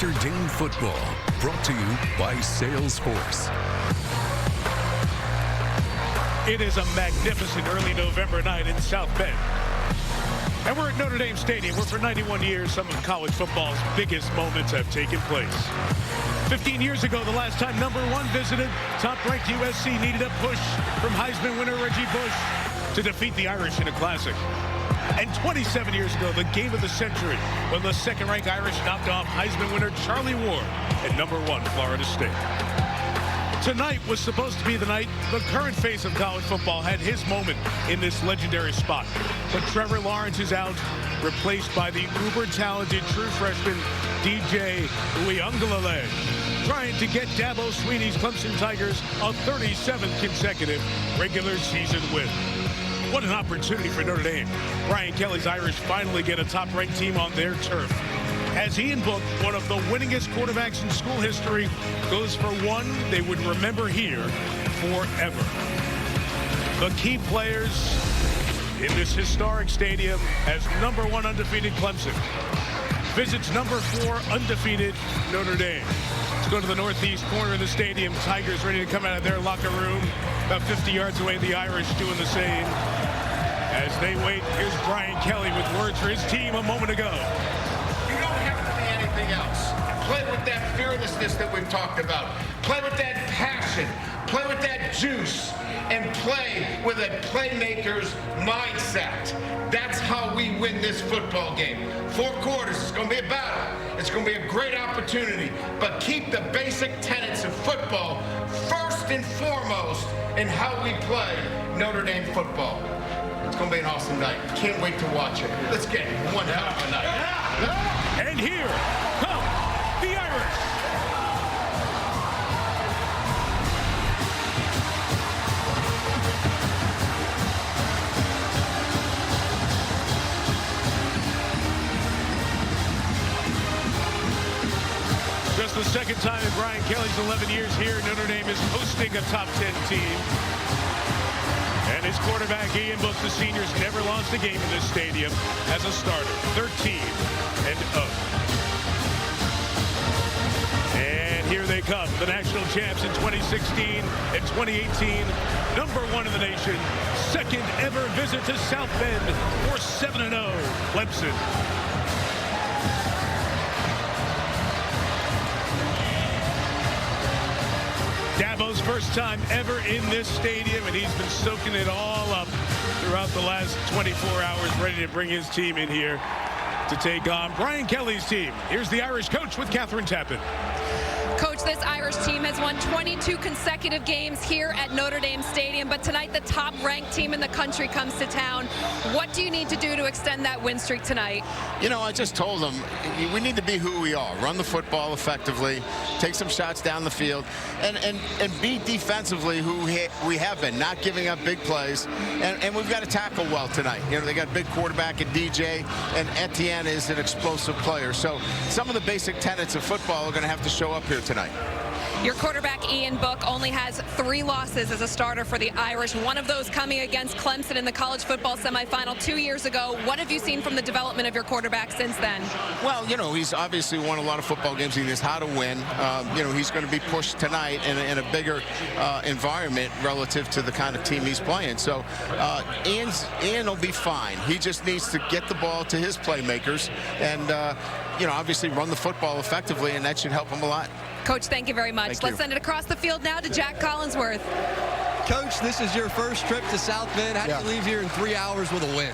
Notre Dame football, brought to you by Salesforce. It is a magnificent early November night in South Bend. And we're at Notre Dame Stadium, where for 91 years, some of college football's biggest moments have taken place. 15 years ago, the last time number 1 visited, top-ranked USC needed a push from Heisman winner Reggie Bush to defeat the Irish in a classic. And 27 years ago, the game of the century, when the second-ranked Irish knocked off Heisman winner Charlie Ward at number 1 Florida State. Tonight was supposed to be the night the current face of college football had his moment in this legendary spot. But Trevor Lawrence is out, replaced by the uber-talented true freshman DJ Uiagalelei, trying to get Dabo Swinney's Clemson Tigers a 37th consecutive regular season win. What an opportunity for Notre Dame. Brian Kelly's Irish finally get a top-ranked team on their turf, as Ian Book, one of the winningest quarterbacks in school history, goes for one they would remember here forever. The key players in this historic stadium as number 1 undefeated Clemson visits number 4 undefeated Notre Dame. Let's go to the northeast corner of the stadium. Tigers ready to come out of their locker room. About 50 yards away, the Irish doing the same. As they wait, here's Brian Kelly with words for his team a moment ago. Else. Play with that fearlessness that we've talked about. Play with that passion. Play with that juice. And play with a playmaker's mindset. That's how we win this football game. 4 quarters. It's going to be a battle. It's going to be a great opportunity. But keep the basic tenets of football first and foremost in how we play Notre Dame football. It's going to be an awesome night. Can't wait to watch it. Let's get one hell of a night. And here come the Irish. Just the second time in Brian Kelly's 11 years here, Notre Dame is hosting a top 10 team. And his quarterback, Ian Book, the seniors, never lost a game in this stadium as a starter. 13-0. And here they come, the national champs in 2016 and 2018. Number 1 in the nation. Second ever visit to South Bend for 7-0 Clemson. Dabo's first time ever in this stadium, and he's been soaking it all up throughout the last 24 hours, ready to bring his team in here to take on Brian Kelly's team. Here's the Irish coach with Catherine Tappan. Coach, this Irish team has won 22 consecutive games here at Notre Dame Stadium, but tonight the top-ranked team in the country comes to town. What do you need to do to extend that win streak tonight? You know, I just told them we need to be who we are. Run the football effectively, take some shots down the field, and be defensively who we have been, not giving up big plays. And we've got to tackle well tonight. You know, they got a big quarterback in DJ, and Etienne is an explosive player. So some of the basic tenets of football are going to have to show up here tonight. Your quarterback, Ian Book, only has 3 losses as a starter for the Irish, one of those coming against Clemson in the college football semifinal 2 years ago. What have you seen from the development of your quarterback since then? Well, you know, he's obviously won a lot of football games. He knows how to win. You know, he's going to be pushed tonight in a bigger environment relative to the kind of team he's playing. So Ian will be fine. He just needs to get the ball to his playmakers and, you know, obviously run the football effectively, and that should help him a lot. Coach, thank you very much. Let's send it across the field now to Jack Collinsworth. Coach, this is your first trip to South Bend. How do you leave here in 3 hours with a win?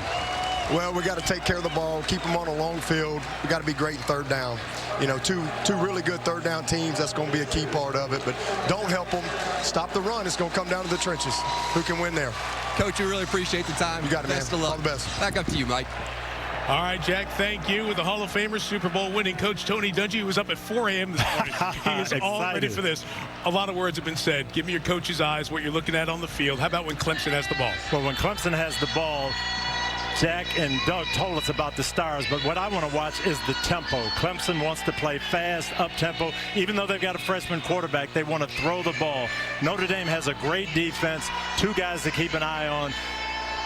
Well, we got to take care of the ball, keep them on a long field. We got to be great in third down. You know, two really good third down teams. That's going to be a key part of it. But don't help them stop the run. It's going to come down to the trenches. Who can win there? Coach, we really appreciate the time. You got it, man. Best of luck. All the best. Back up to you, Mike. All right, Jack, thank you. With the Hall of Famer, Super Bowl winning coach Tony Dungy, who was up at 4 a.m. this morning. He is all ready for this. A lot of words have been said. Give me your coach's eyes, what you're looking at on the field. How about when Clemson has the ball? Well, when Clemson has the ball, Jack and Doug told us about the stars, but what I want to watch is the tempo. Clemson wants to play fast, up-tempo. Even though they've got a freshman quarterback, they want to throw the ball. Notre Dame has a great defense, 2 guys to keep an eye on.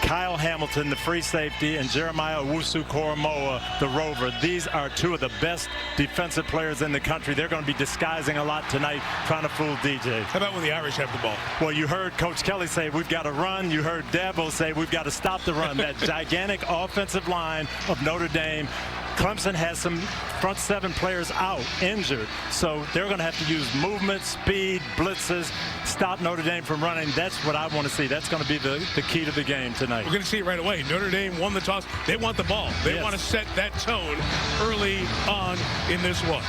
Kyle Hamilton, the free safety, and Jeremiah Owusu-Koramoah, the rover. These are two of the best defensive players in the country. They're going to be disguising a lot tonight, trying to fool DJ. How about when the Irish have the ball? Well, you heard Coach Kelly say we've got to run. You heard Dabo say we've got to stop the run. That gigantic offensive line of Notre Dame. Clemson has some front seven players out, injured. So they're going to have to use movement, speed, blitzes, stop Notre Dame from running. That's what I want to see. That's going to be the key to the game tonight. We're going to see it right away. Notre Dame won the toss. They want the ball. They want to set that tone early on in this one.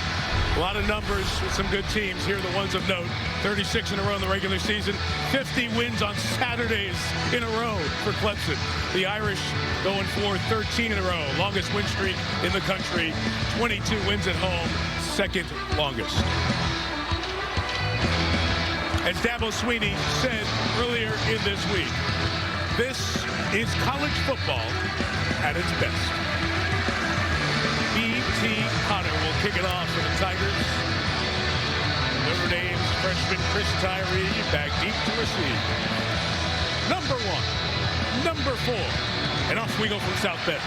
A lot of numbers with some good teams. Here are the ones of note. 36 in a row in the regular season. 50 wins on Saturdays in a row for Clemson. The Irish going for 13 in a row. Longest win streak in the country. 22 wins at home. Second longest. As Dabo Swinney said earlier in this week, this is college football at its best. B.T. Potter will kick it off for the Tigers. Notre Dame's freshman Chris Tyree back deep to receive. Number 1, number 4, and off we go from South Bend.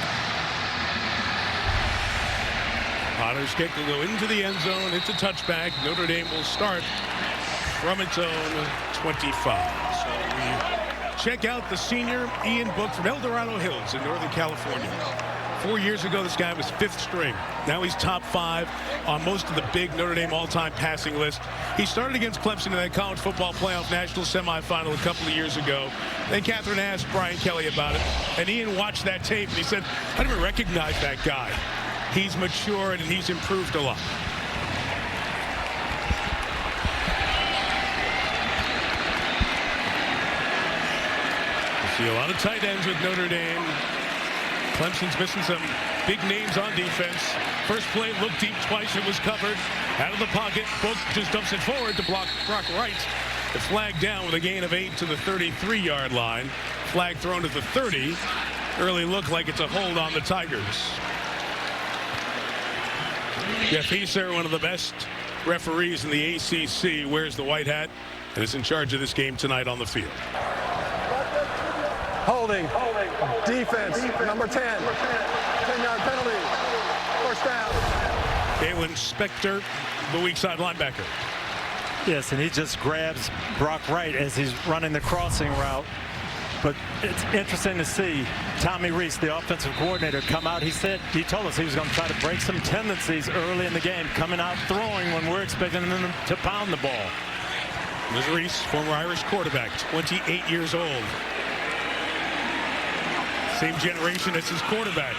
Potter's kick will go into the end zone. It's a touchback. Notre Dame will start from its own 25. So we check out the senior Ian Book from El Dorado Hills in Northern California. 4 years ago, this guy was 5th string. Now he's top 5 on most of the big Notre Dame all-time passing list. He started against Clemson in that college football playoff national semifinal a couple of years ago. Then Catherine asked Brian Kelly about it, and Ian watched that tape, and he said, I didn't recognize that guy. He's matured, and he's improved a lot. You see a lot of tight ends with Notre Dame. Clemson's missing some big names on defense. First play, looked deep twice. It was covered. Out of the pocket. Book just dumps it forward to block Brock Wright. The flag down with a gain of 8 to the 33-yard line. Flag thrown at the 30. Early look like it's a hold on the Tigers. Jeff Heaser, one of the best referees in the ACC, wears the white hat and is in charge of this game tonight on the field. Holding. Defense. Number 10. 10-yard penalty. First down. Galen Spector, the weak side linebacker. Yes, and he just grabs Brock Wright as he's running the crossing route. But it's interesting to see Tommy Reese, the offensive coordinator, come out. He told us he was going to try to break some tendencies early in the game, coming out throwing when we're expecting them to pound the ball. There's Reese, former Irish quarterback, 28 years old. Same generation as his quarterback.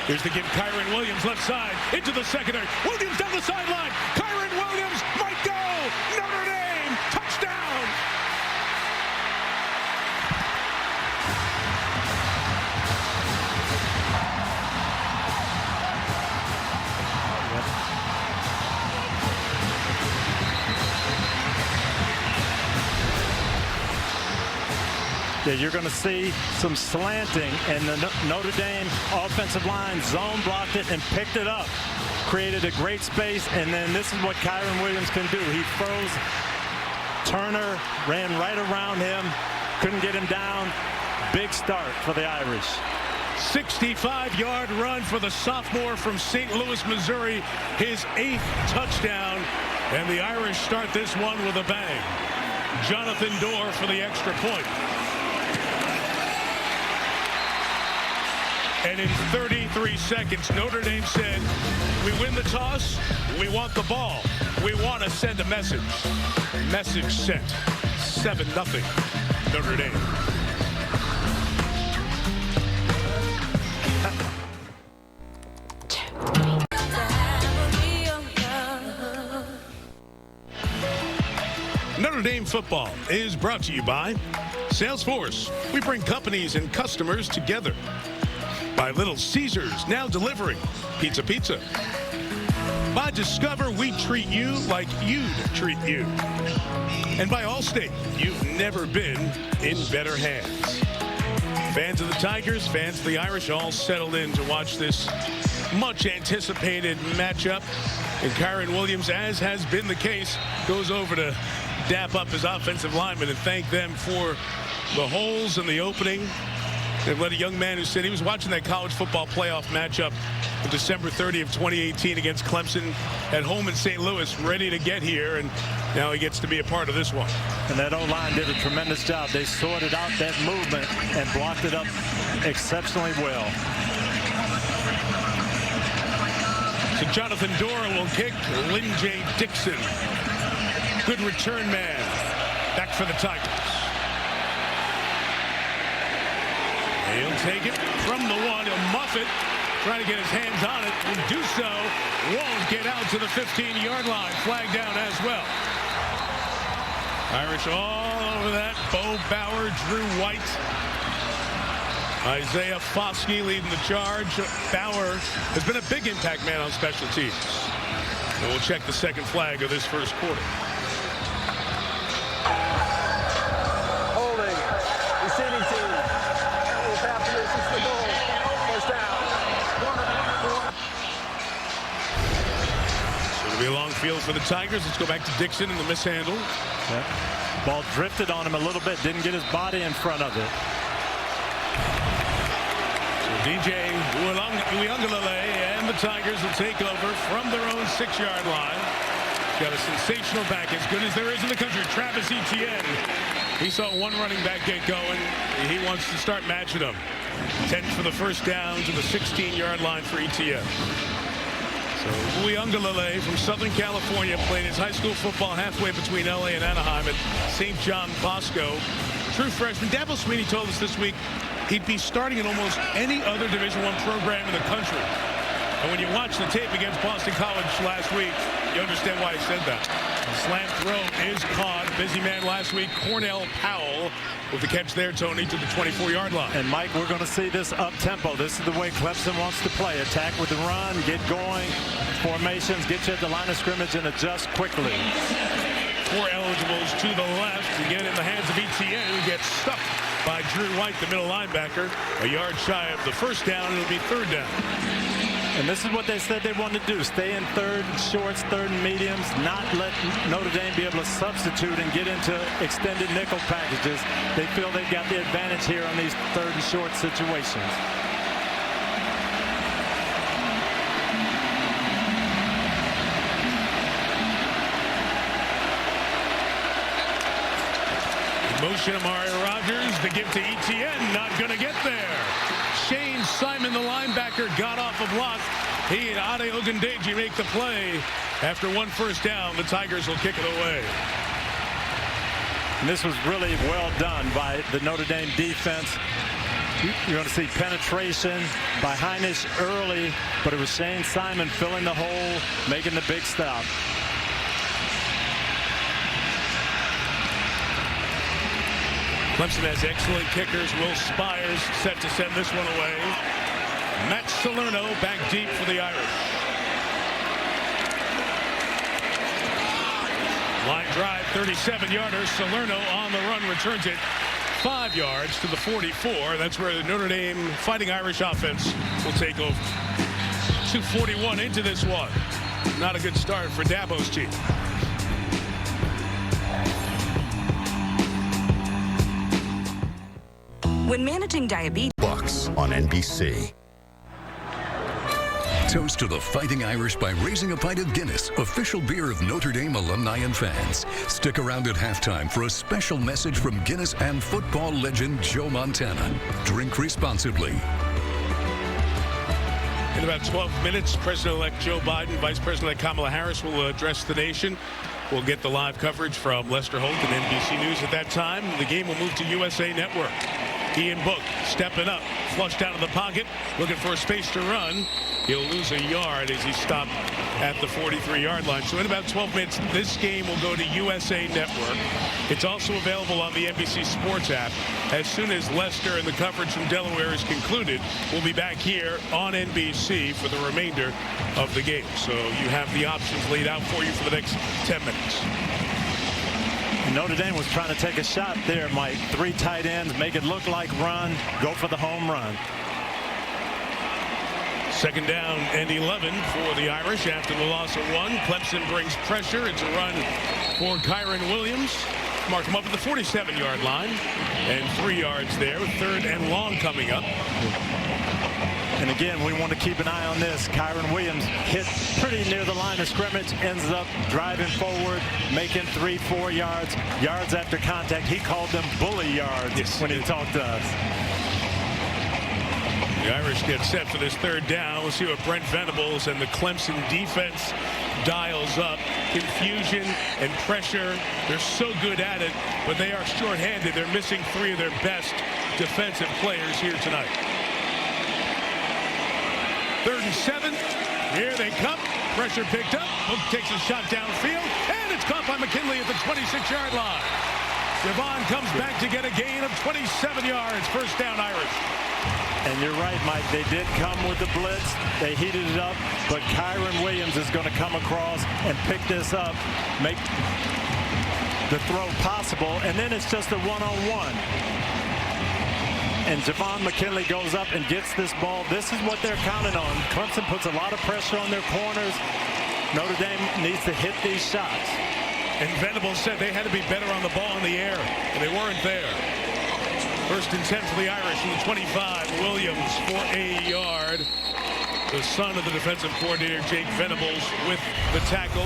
Here's to give Kyren Williams left side into the secondary. Williams down the sideline. Kyren Williams might go. Notre Dame touchdown. Yeah, you're going to see some slanting, and the Notre Dame offensive line zone blocked it and picked it up. Created a great space, and then this is what Kyren Williams can do. He froze Turner, ran right around him, couldn't get him down. Big start for the Irish. 65-yard run for the sophomore from St. Louis, Missouri. His 8th touchdown, and the Irish start this one with a bang. Jonathan Dorr for the extra point. And in 33 seconds, Notre Dame said, we win the toss, we want the ball. We want to send a message. Message sent. 7-0 Notre Dame. Notre Dame football is brought to you by Salesforce. We bring companies and customers together. By Little Caesars, now delivering pizza. By Discover, we treat you like you'd treat you. And by Allstate, you've never been in better hands. Fans of the Tigers, fans of the Irish, all settled in to watch this much anticipated matchup. And Kyren Williams, as has been the case, goes over to dap up his offensive linemen and thank them for the holes in the opening They've let a young man who said he was watching that college football playoff matchup of December 30th, 2018 against Clemson at home in St. Louis, ready to get here, and now he gets to be a part of this one. And that O-line did a tremendous job. They sorted out that movement and blocked it up exceptionally well. So Jonathan Dora will kick. Lynn J. Dixon, good return man, back for the Tigers. He'll take it from the one. He'll muff it. Trying to get his hands on it. Will do so. Won't get out to the 15-yard line. Flag down as well. Irish all over that. Bo Bauer, Drew White, Isaiah Foskey leading the charge. Bauer has been a big impact man on special teams. And we'll check the second flag of this first quarter. Holding. Receiving team. The goal. First down. So it'll be a long field for the Tigers. Let's go back to Dixon and the mishandle. Yep. Ball drifted on him a little bit. Didn't get his body in front of it. So DJ Uiagalelei and the Tigers will take over from their own 6-yard line. Got a sensational back, as good as there is in the country, Travis Etienne. He saw one running back get going. He wants to start matching them. 10 for the first down to the 16-yard line for Etienne. So Uiagalelei from Southern California played his high school football halfway between LA and Anaheim at St. John Bosco. True freshman. Dabo Sweeney told us this week he'd be starting in almost any other Division I program in the country. And when you watch the tape against Boston College last week, you understand why he said that. The slant throw is caught. Busy man last week, Cornell Powell, with the catch there, Tony, to the 24-yard line. And Mike, we're going to see this up-tempo. This is the way Clemson wants to play. Attack with the run, get going, formations, get you at the line of scrimmage, and adjust quickly. 4 eligibles to the left to get in the hands of Etienne, who gets stuck by Drew White, the middle linebacker. A yard shy of the first down, and it'll be third down. And this is what they said they wanted to do. Stay in third and shorts, third and mediums, not let Notre Dame be able to substitute and get into extended nickel packages. They feel they've got the advantage here on these third and short situations. Motion Amari Rogers, the give to Etienne, not going to get there. Shane Simon, the linebacker, got off a block. He and Ade Ogundeji make the play. After one first down, the Tigers will kick it away. And this was really well done by the Notre Dame defense. You're going to see penetration by Heinisch early, but it was Shane Simon filling the hole, making the big stop. Clemson has excellent kickers. Will Spires set to send this one away. Matt Salerno back deep for the Irish. Line drive, 37-yarder. Salerno on the run, returns it 5 yards to the 44. That's where the Notre Dame Fighting Irish offense will take over. 2:41 into this one. Not a good start for Dabo's team. When managing diabetes. Bucks on NBC. Toast to the Fighting Irish by raising a pint of Guinness, official beer of Notre Dame alumni and fans. Stick around at halftime for a special message from Guinness and football legend Joe Montana. Drink responsibly. In about 12 minutes, President-elect Joe Biden, Vice President-elect Kamala Harris will address the nation. We'll get the live coverage from Lester Holt and NBC News at that time. The game will move to USA Network. Ian Book stepping up, flushed out of the pocket, looking for a space to run. He'll lose a yard as he stopped at the 43-yard line. So in about 12 minutes, this game will go to USA Network. It's also available on the NBC Sports app. As soon as Lester and the coverage from Delaware is concluded, we'll be back here on NBC for the remainder of the game. So you have the options laid out for you for the next 10 minutes. Notre Dame was trying to take a shot there, Mike. 3 tight ends, make it look like run, go for the home run. Second down and 11 for the Irish after the loss of 1. Clemson brings pressure. It's a run for Kyren Williams. Mark him up at the 47-yard line. And 3 yards there with 3rd and long coming up. And again, we want to keep an eye on this. Kyren Williams hit pretty near the line of scrimmage, ends up driving forward, making 3-4 yards. Yards after contact. He called them bully yards when he talked to us. The Irish get set for this 3rd down. We'll see what Brent Venables and the Clemson defense dials up. Confusion and pressure. They're so good at it, but they are shorthanded. They're missing 3 of their best defensive players here tonight. 3rd and 7. Here they come. Pressure picked up. Book takes a shot downfield, and it's caught by McKinley at the 26-yard line. Devon comes back to get a gain of 27 yards. 1st down, Irish. And you're right, Mike. They did come with the blitz. They heated it up, but Kyren Williams is going to come across and pick this up, make the throw possible, and then it's just a one-on-one. And Javon McKinley goes up and gets this ball. This is what they're counting on. Clemson puts a lot of pressure on their corners. Notre Dame needs to hit these shots. And Venables said they had to be better on the ball in the air, and they weren't there. 1st and 10 for the Irish from the 25. Williams for a yard. The son of the defensive coordinator, Jake Venables, with the tackle.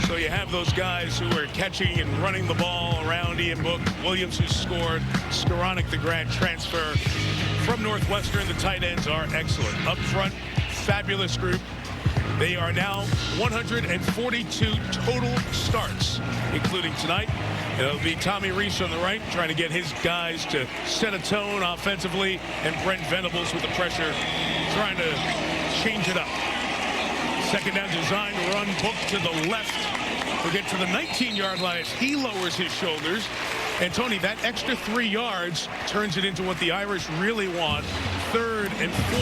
So you have those guys who are catching and running the ball around Ian Book. Williams, who scored. Skoranek, the grad transfer from Northwestern. The tight ends are excellent. Up front, fabulous group. They are now 142 total starts, including tonight. It'll be Tommy Reese on the right, trying to get his guys to set a tone offensively, and Brent Venables with the pressure, trying to change it up. 2nd down design run. Book to the left. We'll get to the 19-yard line as he lowers his shoulders. And Tony, that extra 3 yards turns it into what the Irish really want, 3rd and 4.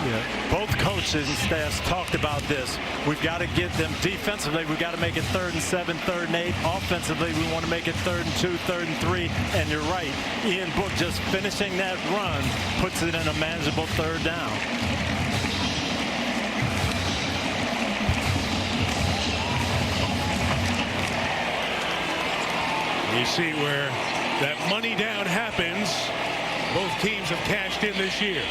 Yeah. Both coaches and staffs talked about this. We've got to get them defensively. We've got to make it 3rd and 7, 3rd and 8. Offensively, we want to make it 3rd and 2, 3rd and 3. And you're right. Ian Book just finishing that run puts it in a manageable 3rd down. You see where that money down happens. Both teams have cashed in this year.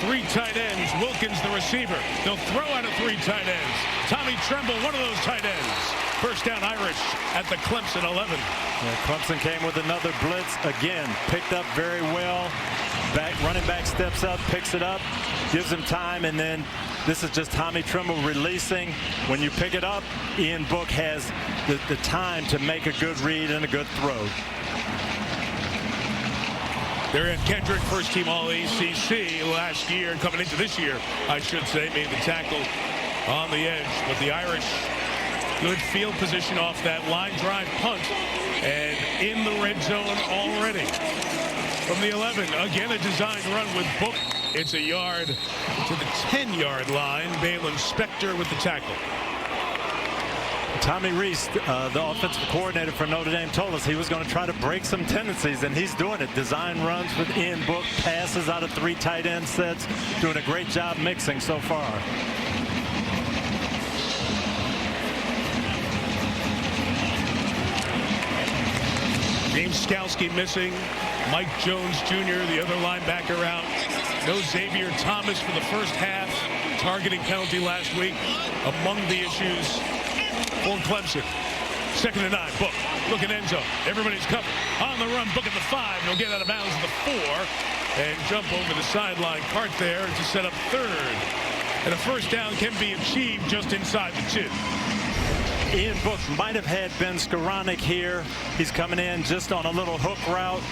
3 tight ends. Wilkins, the receiver. They'll throw out of 3 tight ends. Tommy Tremble, one of those tight ends. 1st down, Irish at the Clemson 11. Yeah, Clemson came with another blitz. Again, picked up very well. Running back steps up, picks it up, gives him time, and then this is just Tommy Tremble releasing. When you pick it up, Ian Book has the time to make a good read and a good throw. They're at Kendrick, 1st team All-ACC last year, coming into this year, I should say, made the tackle on the edge. But the Irish, good field position off that line drive punt, and in the red zone already. From the 11, again a designed run with Book. It's a yard to the 10-yard line. Balin Spector with the tackle. Tommy Reese, the offensive coordinator for Notre Dame, told us he was going to try to break some tendencies, and he's doing it. Design runs with Ian Book, passes out of 3 tight end sets, doing a great job mixing so far. James Skalski missing. Mike Jones Jr., the other linebacker, out. No Xavier Thomas for the 1st half. Targeting penalty last week among the issues for Clemson. 2nd and 9. Book looking end zone. Everybody's covered. On the run. Book at the 5. He'll get out of bounds at the 4 and jump over the sideline cart there to set up 3rd. And a 1st down can be achieved just inside the 2. Ian Book might have had Ben Skoranek here. He's coming in just on a little hook route,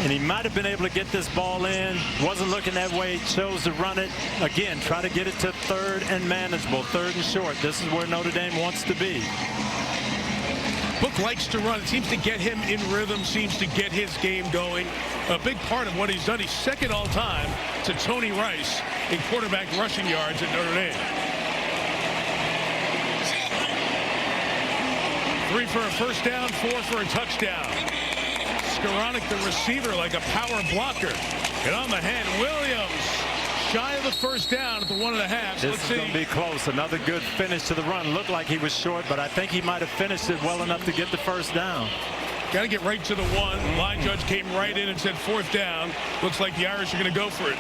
and he might have been able to get this ball in. Wasn't looking that way, chose to run it. Again, try to get it to 3rd and manageable, 3rd and short. This is where Notre Dame wants to be. Book likes to run. It seems to get him in rhythm, seems to get his game going. A big part of what he's done, he's 2nd all time to Tony Rice in quarterback rushing yards at Notre Dame. 3 for a 1st down, 4 for a touchdown. Skoranek, the receiver, like a power blocker. And on the hand, Williams, shy of the 1st down at the 1.5. This is going to be close. Another good finish to the run. Looked like he was short, but I think he might have finished it well enough to get the 1st down. Got to get right to the one. Line judge came right in and said 4th down. Looks like the Irish are going to go for it.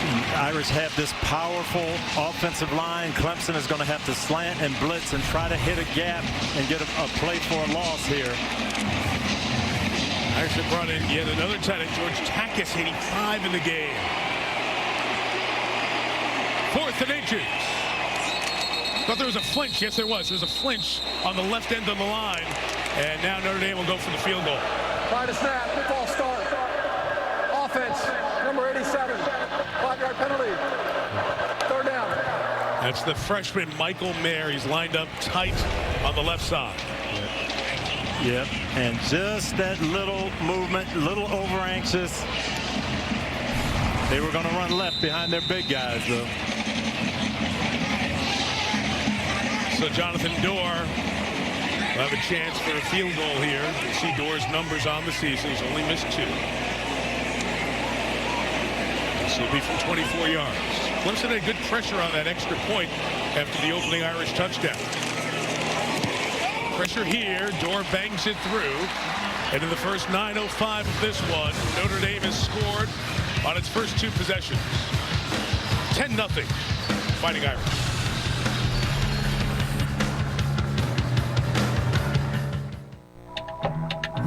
The Irish have this powerful offensive line. Clemson is going to have to slant and blitz and try to hit a gap and get a play for a loss here. Irish have brought in yet another tight end, George Takis, 85 in the game. 4th and 8. Thought there was a flinch. Yes, there was. There's a flinch on the left end of the line. And now Notre Dame will go for the field goal. Try to snap. Football start. Offense. Number 87. 5-yard penalty. 3rd down. That's the freshman Michael Mayer. He's lined up tight on the left side. Yep, and just that little movement, little over anxious. They were going to run left behind their big guys, though. So Jonathan Dorr will have a chance for a field goal here. You see Dorr's numbers on the season. He's only missed 2. This will be from 24 yards. Clemson had good pressure on that extra point after the opening Irish touchdown. Pressure here. Dorr bangs it through. And in the first 9:05 of this one, Notre Dame has scored on its first 2 possessions. 10-0. Fighting Irish.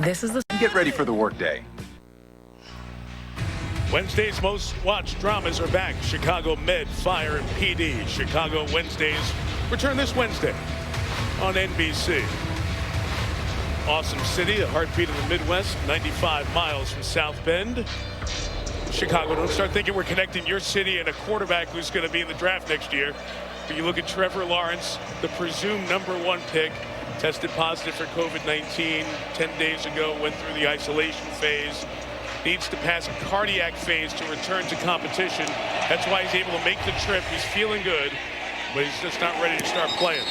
This is the... Get ready for the workday. Wednesday's most watched dramas are back. Chicago Med, Fire, and PD. Chicago Wednesdays return this Wednesday on NBC. Awesome city, a heartbeat of the Midwest, 95 miles from South Bend. Chicago, don't start thinking we're connecting your city and a quarterback who's going to be in the draft next year. But you look at Trevor Lawrence, the presumed #1 pick, tested positive for COVID-19 10 days ago, went through the isolation phase, needs to pass a cardiac phase to return to competition. That's why he's able to make the trip. He's feeling good, but he's just not ready to start playing.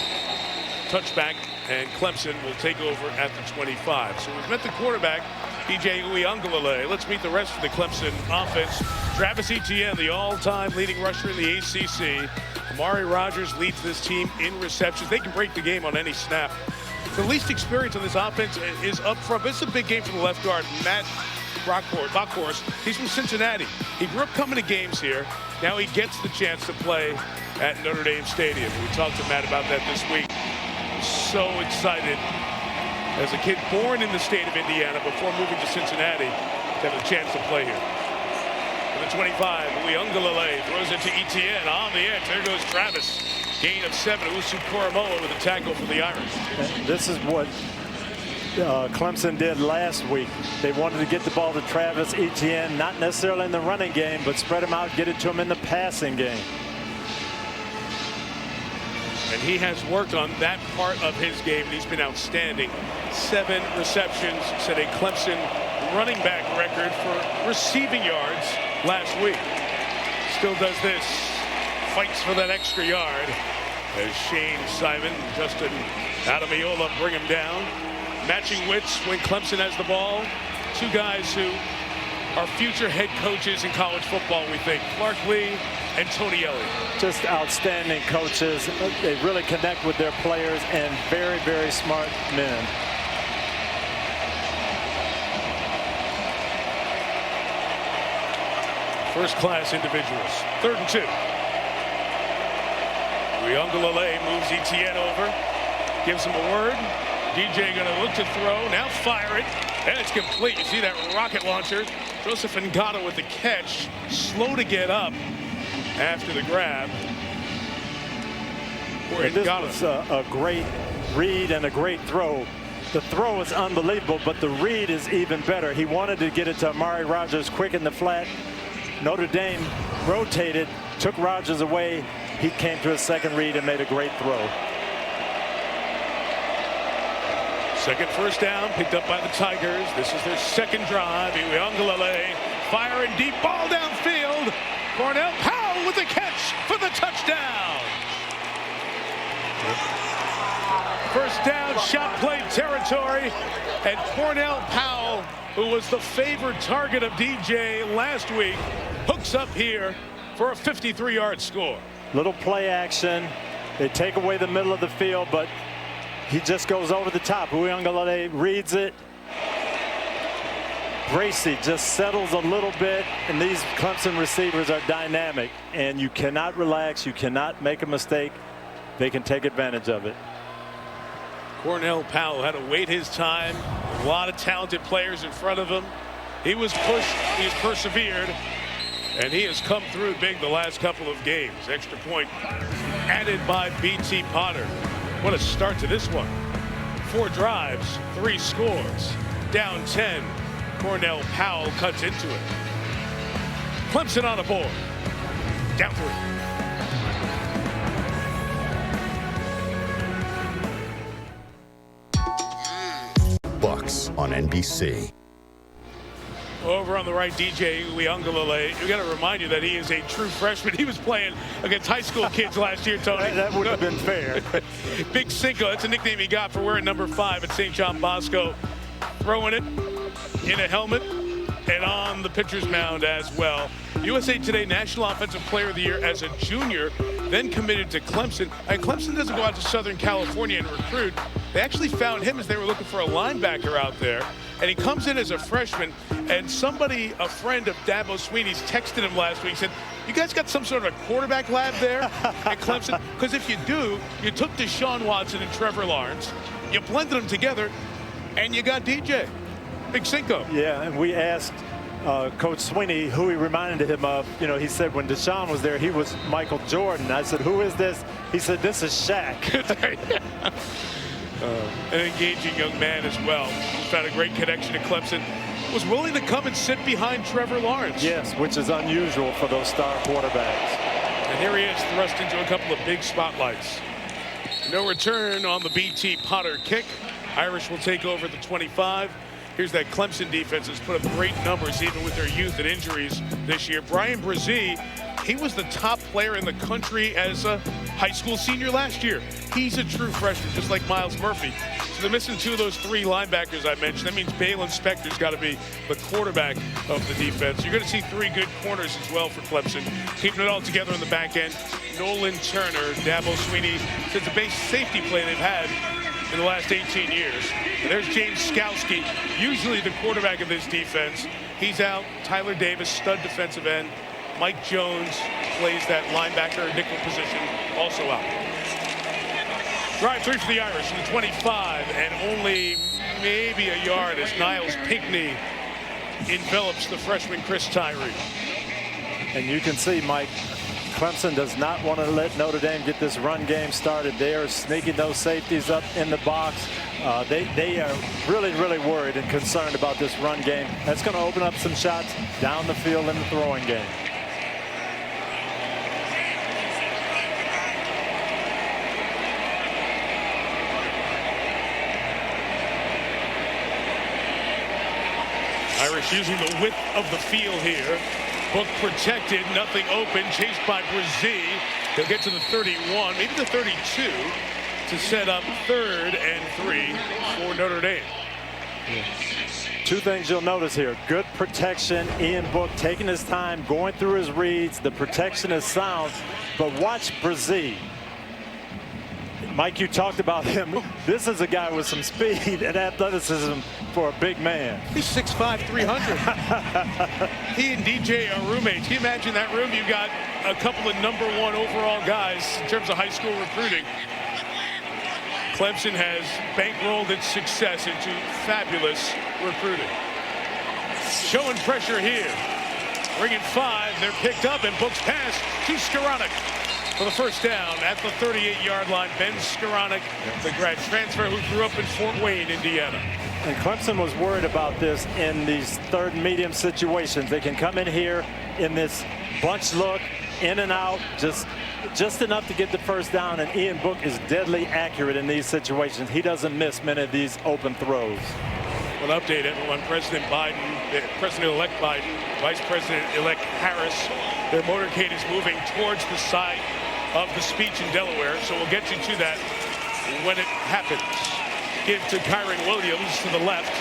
Touchback, and Clemson will take over at the 25. So we've met the quarterback, DJ Uiagalelei. Let's meet the rest of the Clemson offense. Travis Etienne, the all-time leading rusher in the ACC. Amari Rogers leads this team in receptions. They can break the game on any snap. The least experience on this offense is up front. This is a big game for the left guard, Matt Bockhorst. He's from Cincinnati. He grew up coming to games here. Now he gets the chance to play at Notre Dame Stadium. We talked to Matt about that this week. So excited as a kid born in the state of Indiana before moving to Cincinnati to have a chance to play here. For the 25, Uiagalelei throws it to Etienne on the edge. There goes Travis. Gain of 7. Usu Koromoa with a tackle for the Irish. This is what Clemson did last week. They wanted to get the ball to Travis Etienne, not necessarily in the running game, but spread him out, get it to him in the passing game. And he has worked on that part of his game, and he's been outstanding. 7 receptions, set a Clemson running back record for receiving yards last week. Still does this, fights for that extra yard as Shane Simon and Justin Adamiola bring him down. Matching wits when Clemson has the ball. 2 guys who are future head coaches in college football, we think. Clark Lee and Tony Elliott. Just outstanding coaches. They really connect with their players, and very, very smart men. First-class individuals. 3rd and 2. Uiagalelei moves Etienne over, gives him a word. DJ going to look to throw, now fire it, and it's complete. You see that rocket launcher. Joseph Ngata with the catch, slow to get up after the grab. This was a great read and a great throw. The throw is unbelievable, but the read is even better. He wanted to get it to Amari Rogers quick in the flat. Notre Dame rotated, took Rogers away. He came to his second read and made a great throw. Second first down, picked up by the Tigers. This is their second drive. Uiagalelei firing deep, ball downfield. Cornell Powell with the catch for the touchdown. First down, shot play territory. And Cornell Powell, who was the favored target of DJ last week, hooks up here for a 53-yard score. little play action. They take away the middle of the field, but he just goes over the top. Uyunglele reads it. Gracie just settles a little bit, and these Clemson receivers are dynamic, and you cannot relax. You cannot make a mistake. They can take advantage of it. Cornell Powell had to wait his time. A lot of talented players in front of him. He was pushed, he has persevered, and he has come through big the last couple of games. Extra point added by B.T. Potter. What a start to this one. 4 drives, 3 scores, down 10. Cornell Powell cuts into it. Clemson on the board, down 3. Bucks on NBC. Over on the right, DJ Uyunglele. We got to remind you that he is a true freshman. He was playing against high school kids last year, Tony. That would have been fair. Big Cinco, that's a nickname he got for wearing number 5 at St. John Bosco. Throwing it in a helmet and on the pitcher's mound as well. USA Today National Offensive Player of the Year as a junior, then committed to Clemson. And Clemson doesn't go out to Southern California and recruit. They actually found him as they were looking for a linebacker out there. And he comes in as a freshman, and somebody, a friend of Dabo Sweeney's, texted him last week, said, you guys got some sort of a quarterback lab there at Clemson? Because if you do, you took Deshaun Watson and Trevor Lawrence, you blended them together, and you got DJ. Big Cinco. Yeah, and we asked Coach Sweeney who he reminded him of. You know, he said when Deshaun was there, he was Michael Jordan. I said, who is this? He said, this is Shaq. An engaging young man as well. He's found a great connection to Clemson. Was willing to come and sit behind Trevor Lawrence. Yes, which is unusual for those star quarterbacks. And here he is, thrust into a couple of big spotlights. No return on the B.T. Potter kick. Irish will take over the 25. Here's that Clemson defense has put up great numbers even with their youth and injuries this year. Brian Brzee, he was the top player in the country as a high school senior last year. He's a true freshman, just like Miles Murphy. So they're missing 2 of those 3 linebackers I mentioned. That means Balin Spector's got to be the quarterback of the defense. You're going to see 3 good corners as well for Clemson. Keeping it all together in the back end. Nolan Turner, Dabo Sweeney, says the base safety play they've had in the last 18 years. And there's James Skowski, usually the quarterback of this defense. He's out. Tyler Davis, stud defensive end. Mike Jones plays that linebacker nickel position, also out. Drive 3 for the Irish from the 25, and only maybe a yard as Niles Pinckney envelops the freshman Chris Tyree. And you can see, Mike, Clemson does not want to let Notre Dame get this run game started. They are sneaking those safeties up in the box. They are really, really worried and concerned about this run game. That's going to open up some shots down the field in the throwing game. Irish using the width of the field here. Book protected, nothing open, chased by Brzee. They'll get to the 31, maybe the 32, to set up 3rd and 3 for Notre Dame. Yeah. 2 things you'll notice here. Good protection. Ian Book taking his time, going through his reads. The protection is sound, but watch Brzee. Mike, you talked about him. This is a guy with some speed and athleticism for a big man. He's 6'5", 300. He and DJ are roommates. Can you imagine that room? You got a couple of #1 overall guys in terms of high school recruiting. Clemson has bankrolled its success into fabulous recruiting. Showing pressure here. Bringing 5. They're picked up, and Book's pass to Skoranek for the first down at the 38-yard line. Ben Skoranek, the grad transfer who grew up in Fort Wayne, Indiana. And Clemson was worried about this in these 3rd and medium situations. They can come in here in this bunch look, in and out, just enough to get the first down. And Ian Book is deadly accurate in these situations. He doesn't miss many of these open throws. We'll update everyone. President Biden, President-elect Biden, Vice President-elect Harris, their motorcade is moving towards the site of the speech in Delaware, so we'll get you to that when it happens. Give to Kyren Williams to the left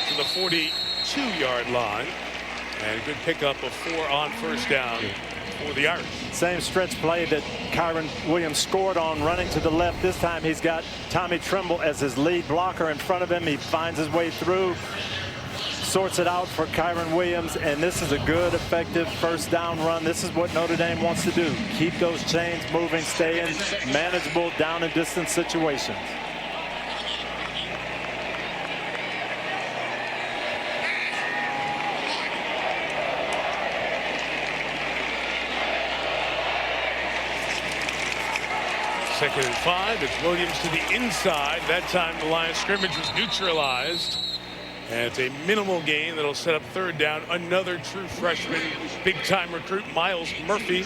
to the 42-yard line, and a good pickup of 4 on first down for the Irish. Same stretch play that Kyren Williams scored on, running to the left. This time he's got Tommy Tremble as his lead blocker in front of him. He finds his way through, sorts it out for Kyren Williams, and this is a good, effective first down run. This is what Notre Dame wants to do. Keep those chains moving, stay in manageable down and distance situations. Second and 5. It's Williams to the inside. That time the line of scrimmage was neutralized. And it's a minimal gain that'll set up third down. Another true freshman, big-time recruit, Miles Murphy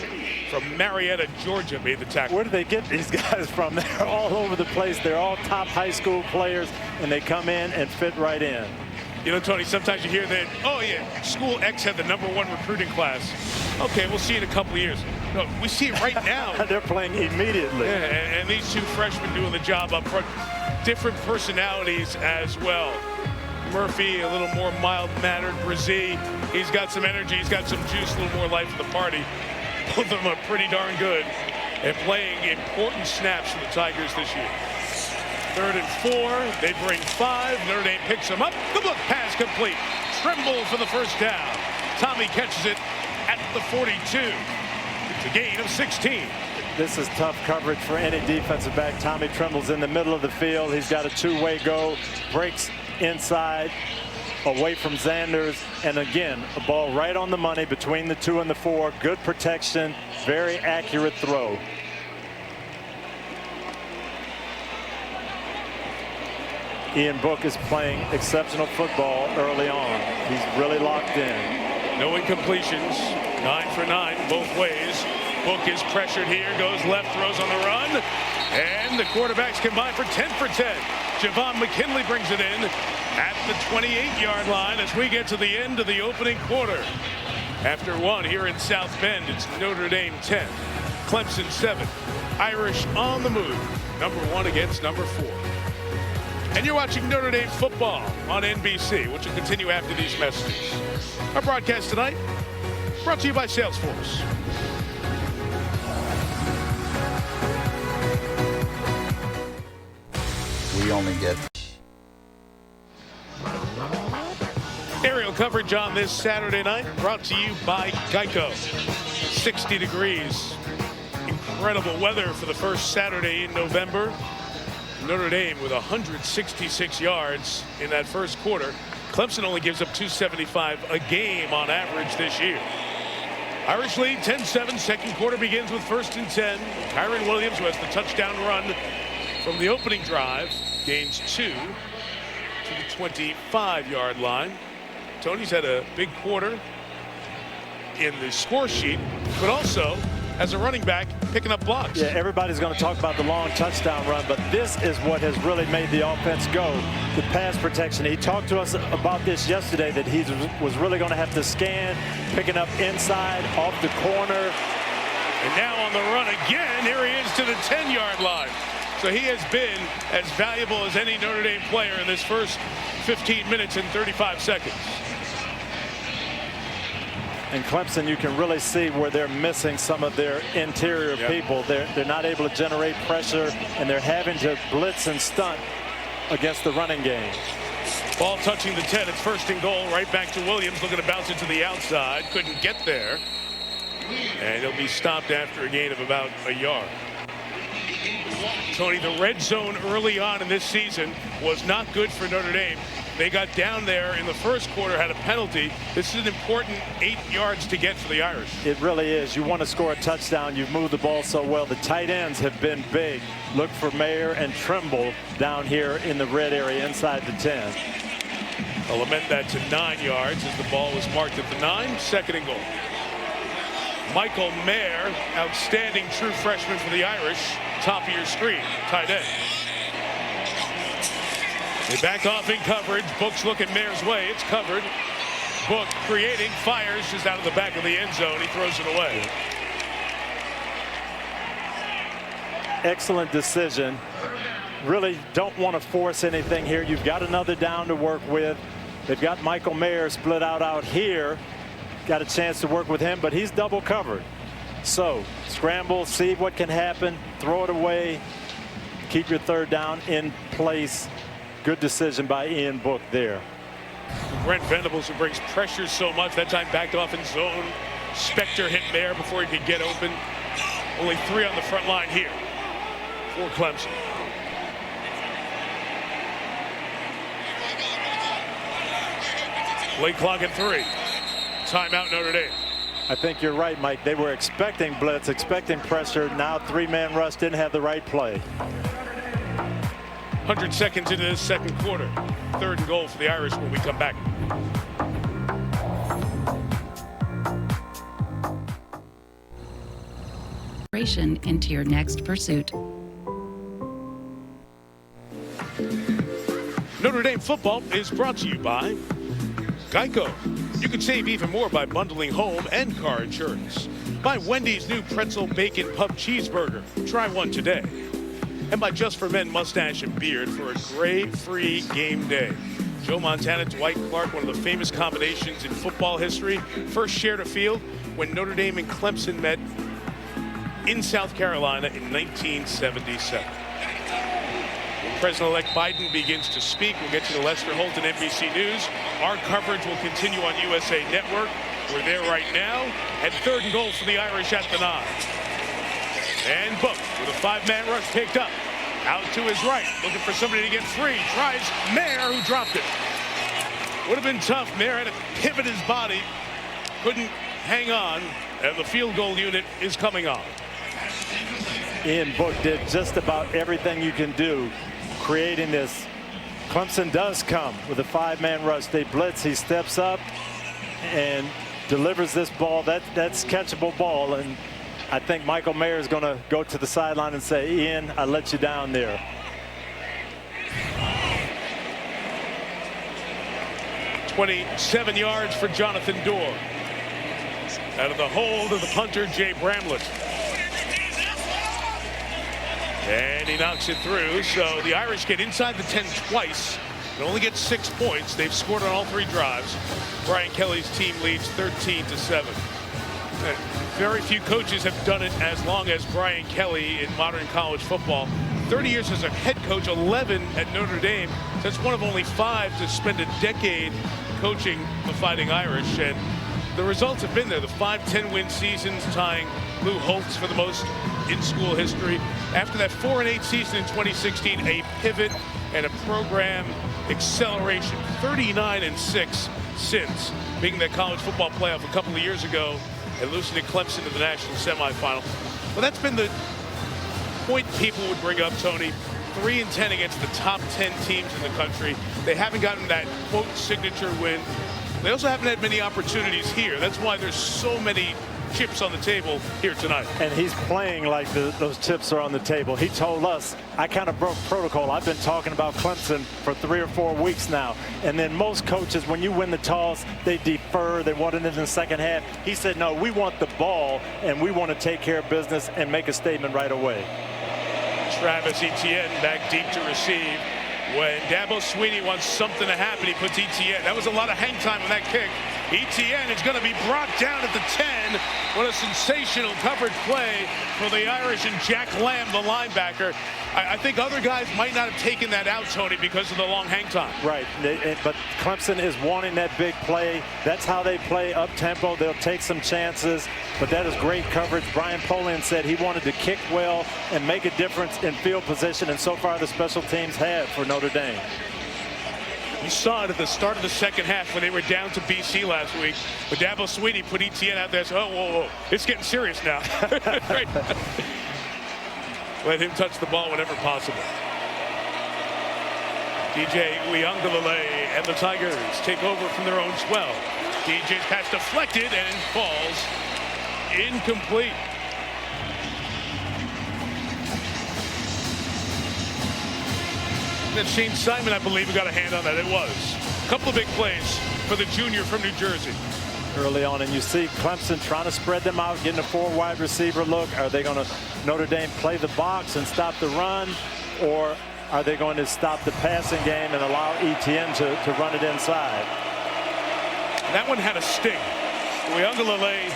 from Marietta, Georgia, made the tackle. Where do they get these guys from? They're all over the place. They're all top high school players, and they come in and fit right in. You know, Tony, sometimes you hear that, oh, yeah, School X had the #1 recruiting class. Okay, we'll see in a couple of years. No, we see it right now. They're playing immediately. Yeah, and these two freshmen doing the job up front. Different personalities as well. Murphy, a little more mild-mannered. Brazee, he's got some energy, he's got some juice, a little more life in the party. Both of them are pretty darn good and playing important snaps for the Tigers this year. 3rd and 4, they bring 5. Notre Dame picks them up. The book pass complete. Tremble for the first down. Tommy catches it at the 42. It's a gain of 16. This is tough coverage for any defensive back. Tommy Tremble's in the middle of the field. He's got a two-way go, breaks inside, away from Zanders, and again, a ball right on the money between the 2 and the 4. Good protection, very accurate throw. Ian Book is playing exceptional football early on. He's really locked in. No incompletions, 9 for 9 both ways. Book is pressured here, goes left, throws on the run, and the quarterbacks combine for 10 for 10. Javon McKinley brings it in at the 28-yard line as we get to the end of the opening quarter. After 1 here in South Bend, it's Notre Dame 10, Clemson 7. Irish on the move, #1 against #4. And you're watching Notre Dame football on NBC, which will continue after these messages. Our broadcast tonight brought to you by Salesforce. We only get aerial coverage on this Saturday night brought to you by Geico. 60 degrees. Incredible weather for the first Saturday in November. Notre Dame with 166 yards in that first quarter. Clemson only gives up 275 a game on average this year. Irish lead 10-7. Second quarter begins with 1st and 10. Kyren Williams, who has the touchdown run from the opening drive, gains 2 to the 25-yard line. Tony's had a big quarter in the score sheet, but also as a running back picking up blocks. Yeah, everybody's going to talk about the long touchdown run, but this is what has really made the offense go. The pass protection. He talked to us about this yesterday, that he was really going to have to scan, picking up inside, off the corner. And now on the run again, here he is to the 10-yard line. So he has been as valuable as any Notre Dame player in this first 15 minutes and 35 seconds. And Clemson, you can really see where they're missing some of their interior people. They're not able to generate pressure, and they're having to blitz and stunt against the running game. Ball touching the 10. It's 1st and goal. Right back to Williams, looking to bounce it to the outside. Couldn't get there. And he'll be stopped after a gain of about a yard. Tony, the red zone early on in this season was not good for Notre Dame. They got down there in the first quarter, had a penalty. This is an important 8 yards to get for the Irish. It really is. You want to score a touchdown. You've moved the ball so well. The tight ends have been big. Look for Mayer and Tremble down here in the red area inside the 10. I'll amend that to 9 yards as the ball was marked at the 9. 2nd and goal. Michael Mayer, outstanding true freshman for the Irish. Top of your screen, tight end. They back off in coverage. Book's looking Mayer's way. It's covered. Book creating, fires just out of the back of the end zone. He throws it away. Excellent decision. Really don't want to force anything here. You've got another down to work with. They've got Michael Mayer split out here. Got a chance to work with him, but he's double covered. So scramble, see what can happen, throw it away, keep your third down in place. Good decision by Ian Book there. Brent Venables, who brings pressure so much, that time backed off in zone. Spector hit there before he could get open. Only 3 on the front line here for Clemson. Late clock at 3. Timeout Notre Dame. I think you're right, Mike. They were expecting blitz, expecting pressure. Now 3-man rush, didn't have the right play. 100 seconds into this second quarter. 3rd and goal for the Irish when we come back. Into your next pursuit. Notre Dame football is brought to you by Geico. You can save even more by bundling home and car insurance. By Wendy's new pretzel bacon pub cheeseburger. Try one today. And by Just for Men mustache and beard for a grade-free game day. Joe Montana, Dwight Clark, one of the famous combinations in football history, first shared a field when Notre Dame and Clemson met in South Carolina in 1977. When President-elect Biden begins to speak, we'll get you to Lester Holt and NBC News. Our coverage will continue on USA Network. We're there right now. And 3rd and goal for the Irish at the 9. And Book with a 5-man rush picked up. Out to his right, looking for somebody to get free. Tries Mayer, who dropped it. Would have been tough. Mayer had to pivot his body. Couldn't hang on. And the field goal unit is coming on. Ian Book did just about everything you can do, creating this. Clemson does come with a 5-man rush. They blitz. He steps up and delivers this ball. That's catchable ball. And I think Michael Mayer is going to go to the sideline and say, Ian, I let you down there. "27 yards for Jonathan Dorr. Out of the hold of the punter, Jay Bramlett. And he knocks it through. So the Irish get inside the 10 twice and only get 6 points. They've scored on all 3 drives. Brian Kelly's team leads 13-7. Very few coaches have done it as long as Brian Kelly in modern college football. 30 years as a head coach, 11 at Notre Dame. That's one of only 5 to spend a decade coaching the Fighting Irish. And the results have been there. The 5 10-win seasons, tying Lou Holtz for the most in school history. After that 4-8 season in 2016, a pivot and a program acceleration. 39-6 since being the college football playoff a couple of years ago and losing to Clemson in the national semifinal. Well, that's been the point people would bring up, Tony. 3-10 against the top 10 teams in the country. They haven't gotten that quote signature win. They also haven't had many opportunities here. That's why there's so many chips on the table here tonight. And he's playing like those chips are on the table. He told us, I kind of broke protocol. I've been talking about Clemson for 3 or 4 weeks now. And then most coaches, when you win the toss, they defer. They want it in the second half. He said, no, we want the ball, and we want to take care of business and make a statement right away. Travis Etienne back deep to receive. When Dabo Swinney wants something to happen, he puts Etienne. That was a lot of hang time on that kick. Etienne is going to be brought down at the 10. What a sensational coverage play for the Irish and Jack Lamb, the linebacker. I think other guys might not have taken that out, Tony, because of the long hang time. Right, but Clemson is wanting that big play. That's how they play up-tempo. They'll take some chances, but that is great coverage. Brian Polian said he wanted to kick well and make a difference in field position, and so far the special teams have for Notre Dame. You saw it at the start of the second half when they were down to BC last week. But Dabo Swinney put Etienne out there. So, whoa, it's getting serious now. Right. Let him touch the ball whenever possible. DJ Uiagalelei and the Tigers take over from their own 12. DJ's pass deflected and falls incomplete. And Shane Simon, I believe, got a hand on that. It was. A couple of big plays for the junior from New Jersey. Early on, and you see Clemson trying to spread them out, getting a 4 wide receiver look. Are they going to, Notre Dame, play the box and stop the run, or are they going to stop the passing game and allow Etienne to run it inside? That one had a sting. Uiagalelei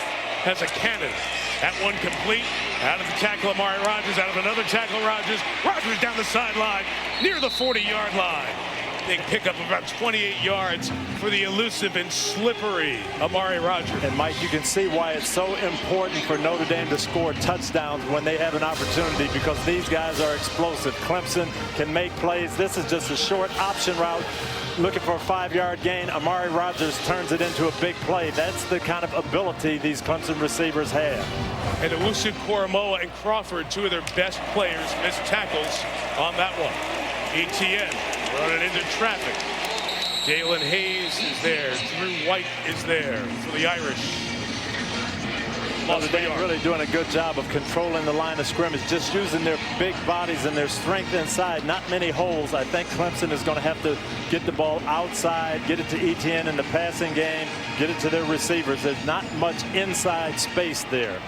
has a cannon. That one complete. Out of the tackle, Amari Rodgers. Out of another tackle, Rodgers. Rodgers down the sideline, near the 40-yard line. Big pickup of about 28 yards for the elusive and slippery Amari Rodgers. And Mike, you can see why it's so important for Notre Dame to score touchdowns when they have an opportunity, because these guys are explosive. Clemson can make plays. This is just a short option route, looking for a 5-yard gain. Amari Rodgers turns it into a big play. That's the kind of ability these Clemson receivers have. And elusive Koromoa and Crawford, two of their best players, missed tackles on that one. ETN running into traffic. Jalen Hayes is there. Drew White is there for the Irish. Notre Dame really doing a good job of controlling the line of scrimmage, just using their big bodies and their strength inside. Not many holes. I think Clemson is going to have to get the ball outside, get it to ETN in the passing game, get it to their receivers. There's not much inside space there.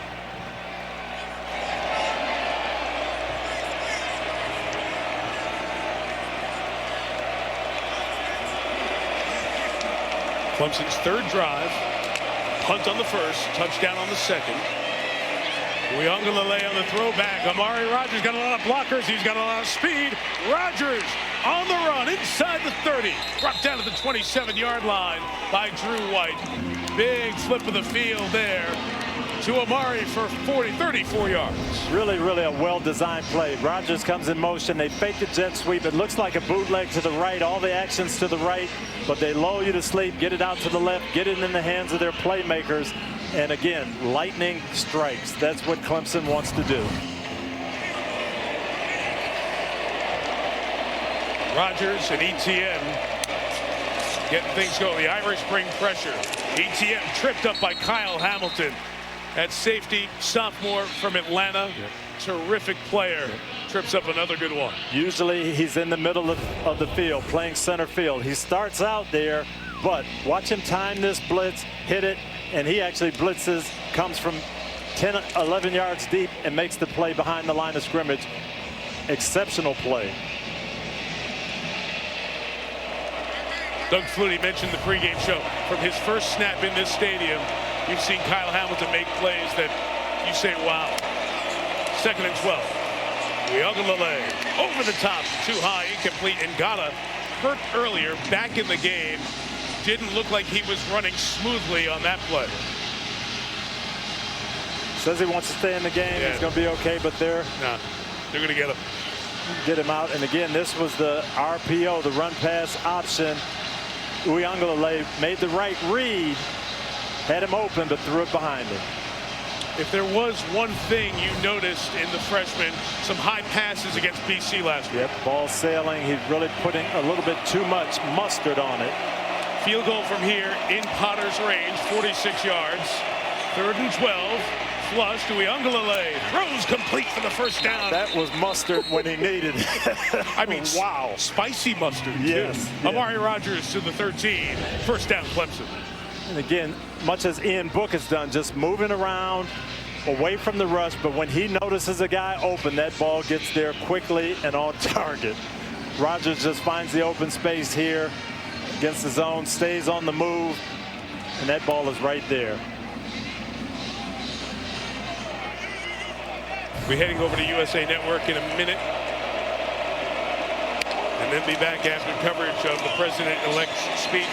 Clemson's third drive. Punt on the first, touchdown on the second. Uiagalelei on the throwback. Amari Rodgers got a lot of blockers. He's got a lot of speed. Rodgers on the run inside the 30. Brought down to the 27-yard line by Drew White. Big flip of the field there to Amari for 34 yards. Really a well-designed play. Rodgers comes in motion. They fake the jet sweep. It looks like a bootleg to the right. All the actions to the right, but they lull you to sleep, get it out to the left, get it in the hands of their playmakers. And again, lightning strikes. That's what Clemson wants to do. Rodgers and ETN getting things going. The Irish bring pressure. ETN tripped up by Kyle Hamilton. At safety, sophomore from Atlanta. Terrific player. Trips up another good one. Usually he's in the middle of the field, playing center field. He starts out there, but watch him time this blitz, hit it, and he actually blitzes, comes from 10, 11 yards deep and makes the play behind the line of scrimmage. Exceptional play. Doug Flutie mentioned the pregame show. From his first snap in this stadium, you've seen Kyle Hamilton make plays that you say, wow. 2nd and 12. Uiagalelei over the top, too high, incomplete. Ngata hurt earlier, back in the game. Didn't look like he was running smoothly on that play. Says he wants to stay in the game. Yeah. He's going to be okay, but they're going to get him. Get him out. And again, this was the RPO, the run pass option. Uiagalelei made the right read, had him open, but threw it behind him. If there was one thing you noticed in the freshman, some high passes against BC last week. Yep, ball sailing. He's really putting a little bit too much mustard on it. Field goal from here in Potter's range, 46 yards. 3rd and 12. Flush to Uiagalelei. Throws complete for the first down. That was mustard when he needed it. I mean, wow. Spicy mustard, yes, too. Amari Rodgers to the 13. First down, Clemson. And again, much as Ian Book has done, just moving around away from the rush, but when he notices a guy open, that ball gets there quickly and on target. Rodgers just finds the open space here against the zone, stays on the move, and that ball is right there. We're heading over to USA Network in a minute, and then be back after coverage of the president-elect's speech.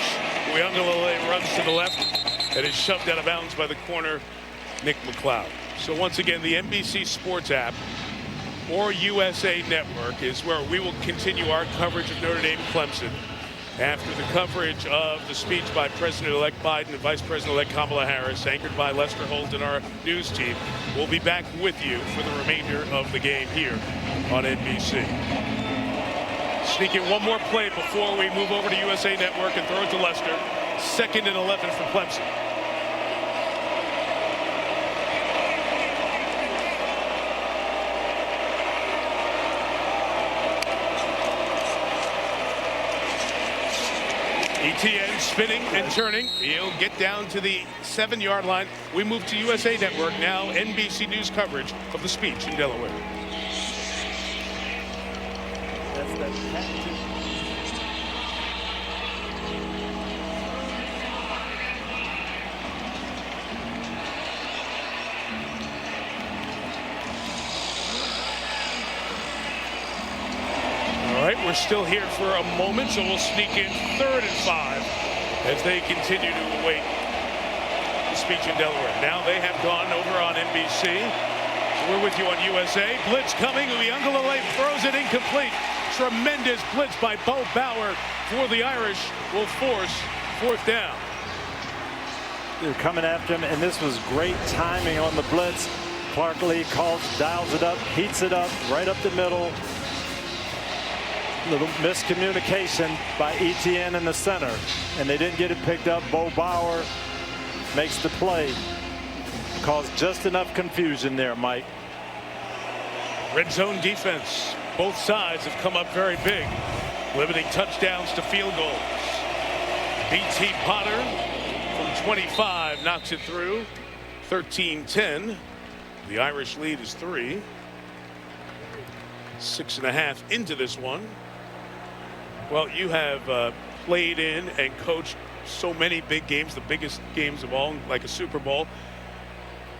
Uiagalelei runs to the left and is shoved out of bounds by the corner, Nick McLeod. So once again, the NBC Sports app or USA Network is where we will continue our coverage of Notre Dame Clemson after the coverage of the speech by President-elect Biden and Vice President-elect Kamala Harris, anchored by Lester Holt and our news team. We'll be back with you for the remainder of the game here on NBC. Sneak in one more play before we move over to USA Network and throw it to Lester. 2nd and 11 for Clemson. ETN spinning and turning. He'll get down to the 7-yard line. We move to USA Network now. NBC News coverage of the speech in Delaware. still here for a moment, so we'll sneak in 3rd and 5 as they continue to await the speech in Delaware. Now they have gone over on NBC. We're with you on USA. Blitz coming. Uyunglele throws it incomplete. Tremendous blitz by Bo Bauer for the Irish will force 4th down. They're coming after him, and this was great timing on the blitz. Clark Lee dials it up, heats it up, right up the middle. Little miscommunication by Etienne in the center, and they didn't get it picked up. Bo Bauer makes the play. Caused just enough confusion there, Mike. Red zone defense. Both sides have come up very big, limiting touchdowns to field goals. B.T. Potter from 25 knocks it through. 13-10. The Irish lead is 3. 6.5 into this one. Well, you have played in and coached so many big games, the biggest games of all, like a Super Bowl.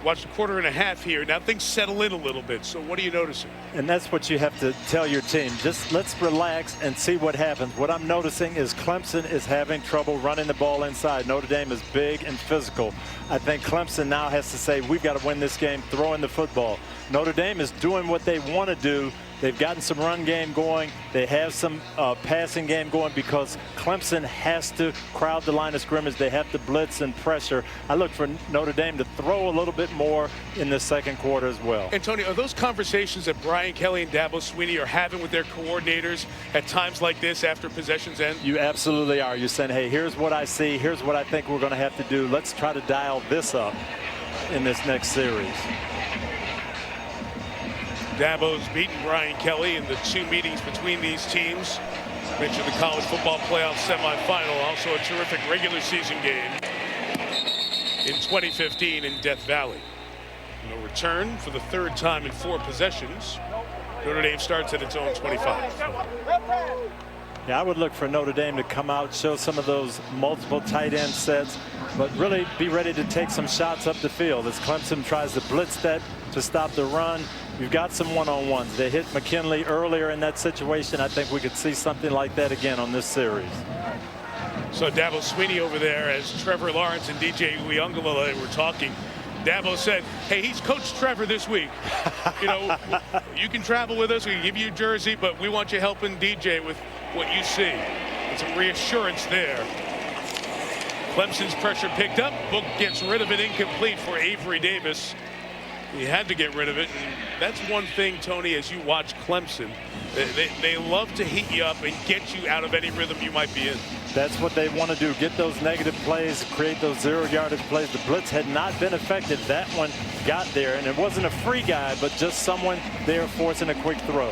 Watched a 1.5 here. Now things settle in a little bit. So what are you noticing? And that's what you have to tell your team. Just let's relax and see what happens. What I'm noticing is Clemson is having trouble running the ball inside. Notre Dame is big and physical. I think Clemson now has to say, we've got to win this game throwing the football. Notre Dame is doing what they want to do. They've gotten some run game going. They have some passing game going because Clemson has to crowd the line of scrimmage. They have to blitz and pressure. I look for Notre Dame to throw a little bit more in the second quarter as well. And Tony, are those conversations that Brian Kelly and Dabo Swinney are having with their coordinators at times like this after possessions end? You absolutely are. You're saying, hey, here's what I see. Here's what I think we're going to have to do. Let's try to dial this up in this next series. Dabo's beaten Brian Kelly in the 2 meetings between these teams. Mentioned the college football playoff semifinal, also a terrific regular season game in 2015 in Death Valley. No return for the 3rd time in 4 possessions. Notre Dame starts at its own 25. Yeah, I would look for Notre Dame to come out, show some of those multiple tight end sets, but really be ready to take some shots up the field as Clemson tries to blitz that to stop the run. You've got some one-on-ones. They hit McKinley earlier in that situation. I think we could see something like that again on this series. So Dabo Swinney over there as Trevor Lawrence and DJ Uyunglele were talking. Dabo said, hey, he's coached Trevor this week. You know, you can travel with us. We can give you a jersey, but we want you helping DJ with what you see. And some reassurance there. Clemson's pressure picked up. Book gets rid of it, incomplete for Avery Davis. He had to get rid of it, and that's one thing, Tony, as you watch Clemson. They love to heat you up and get you out of any rhythm you might be in. That's what they want to do, get those negative plays, create those 0-yardage plays. The blitz had not been effective. That one got there, and it wasn't a free guy, but just someone there forcing a quick throw.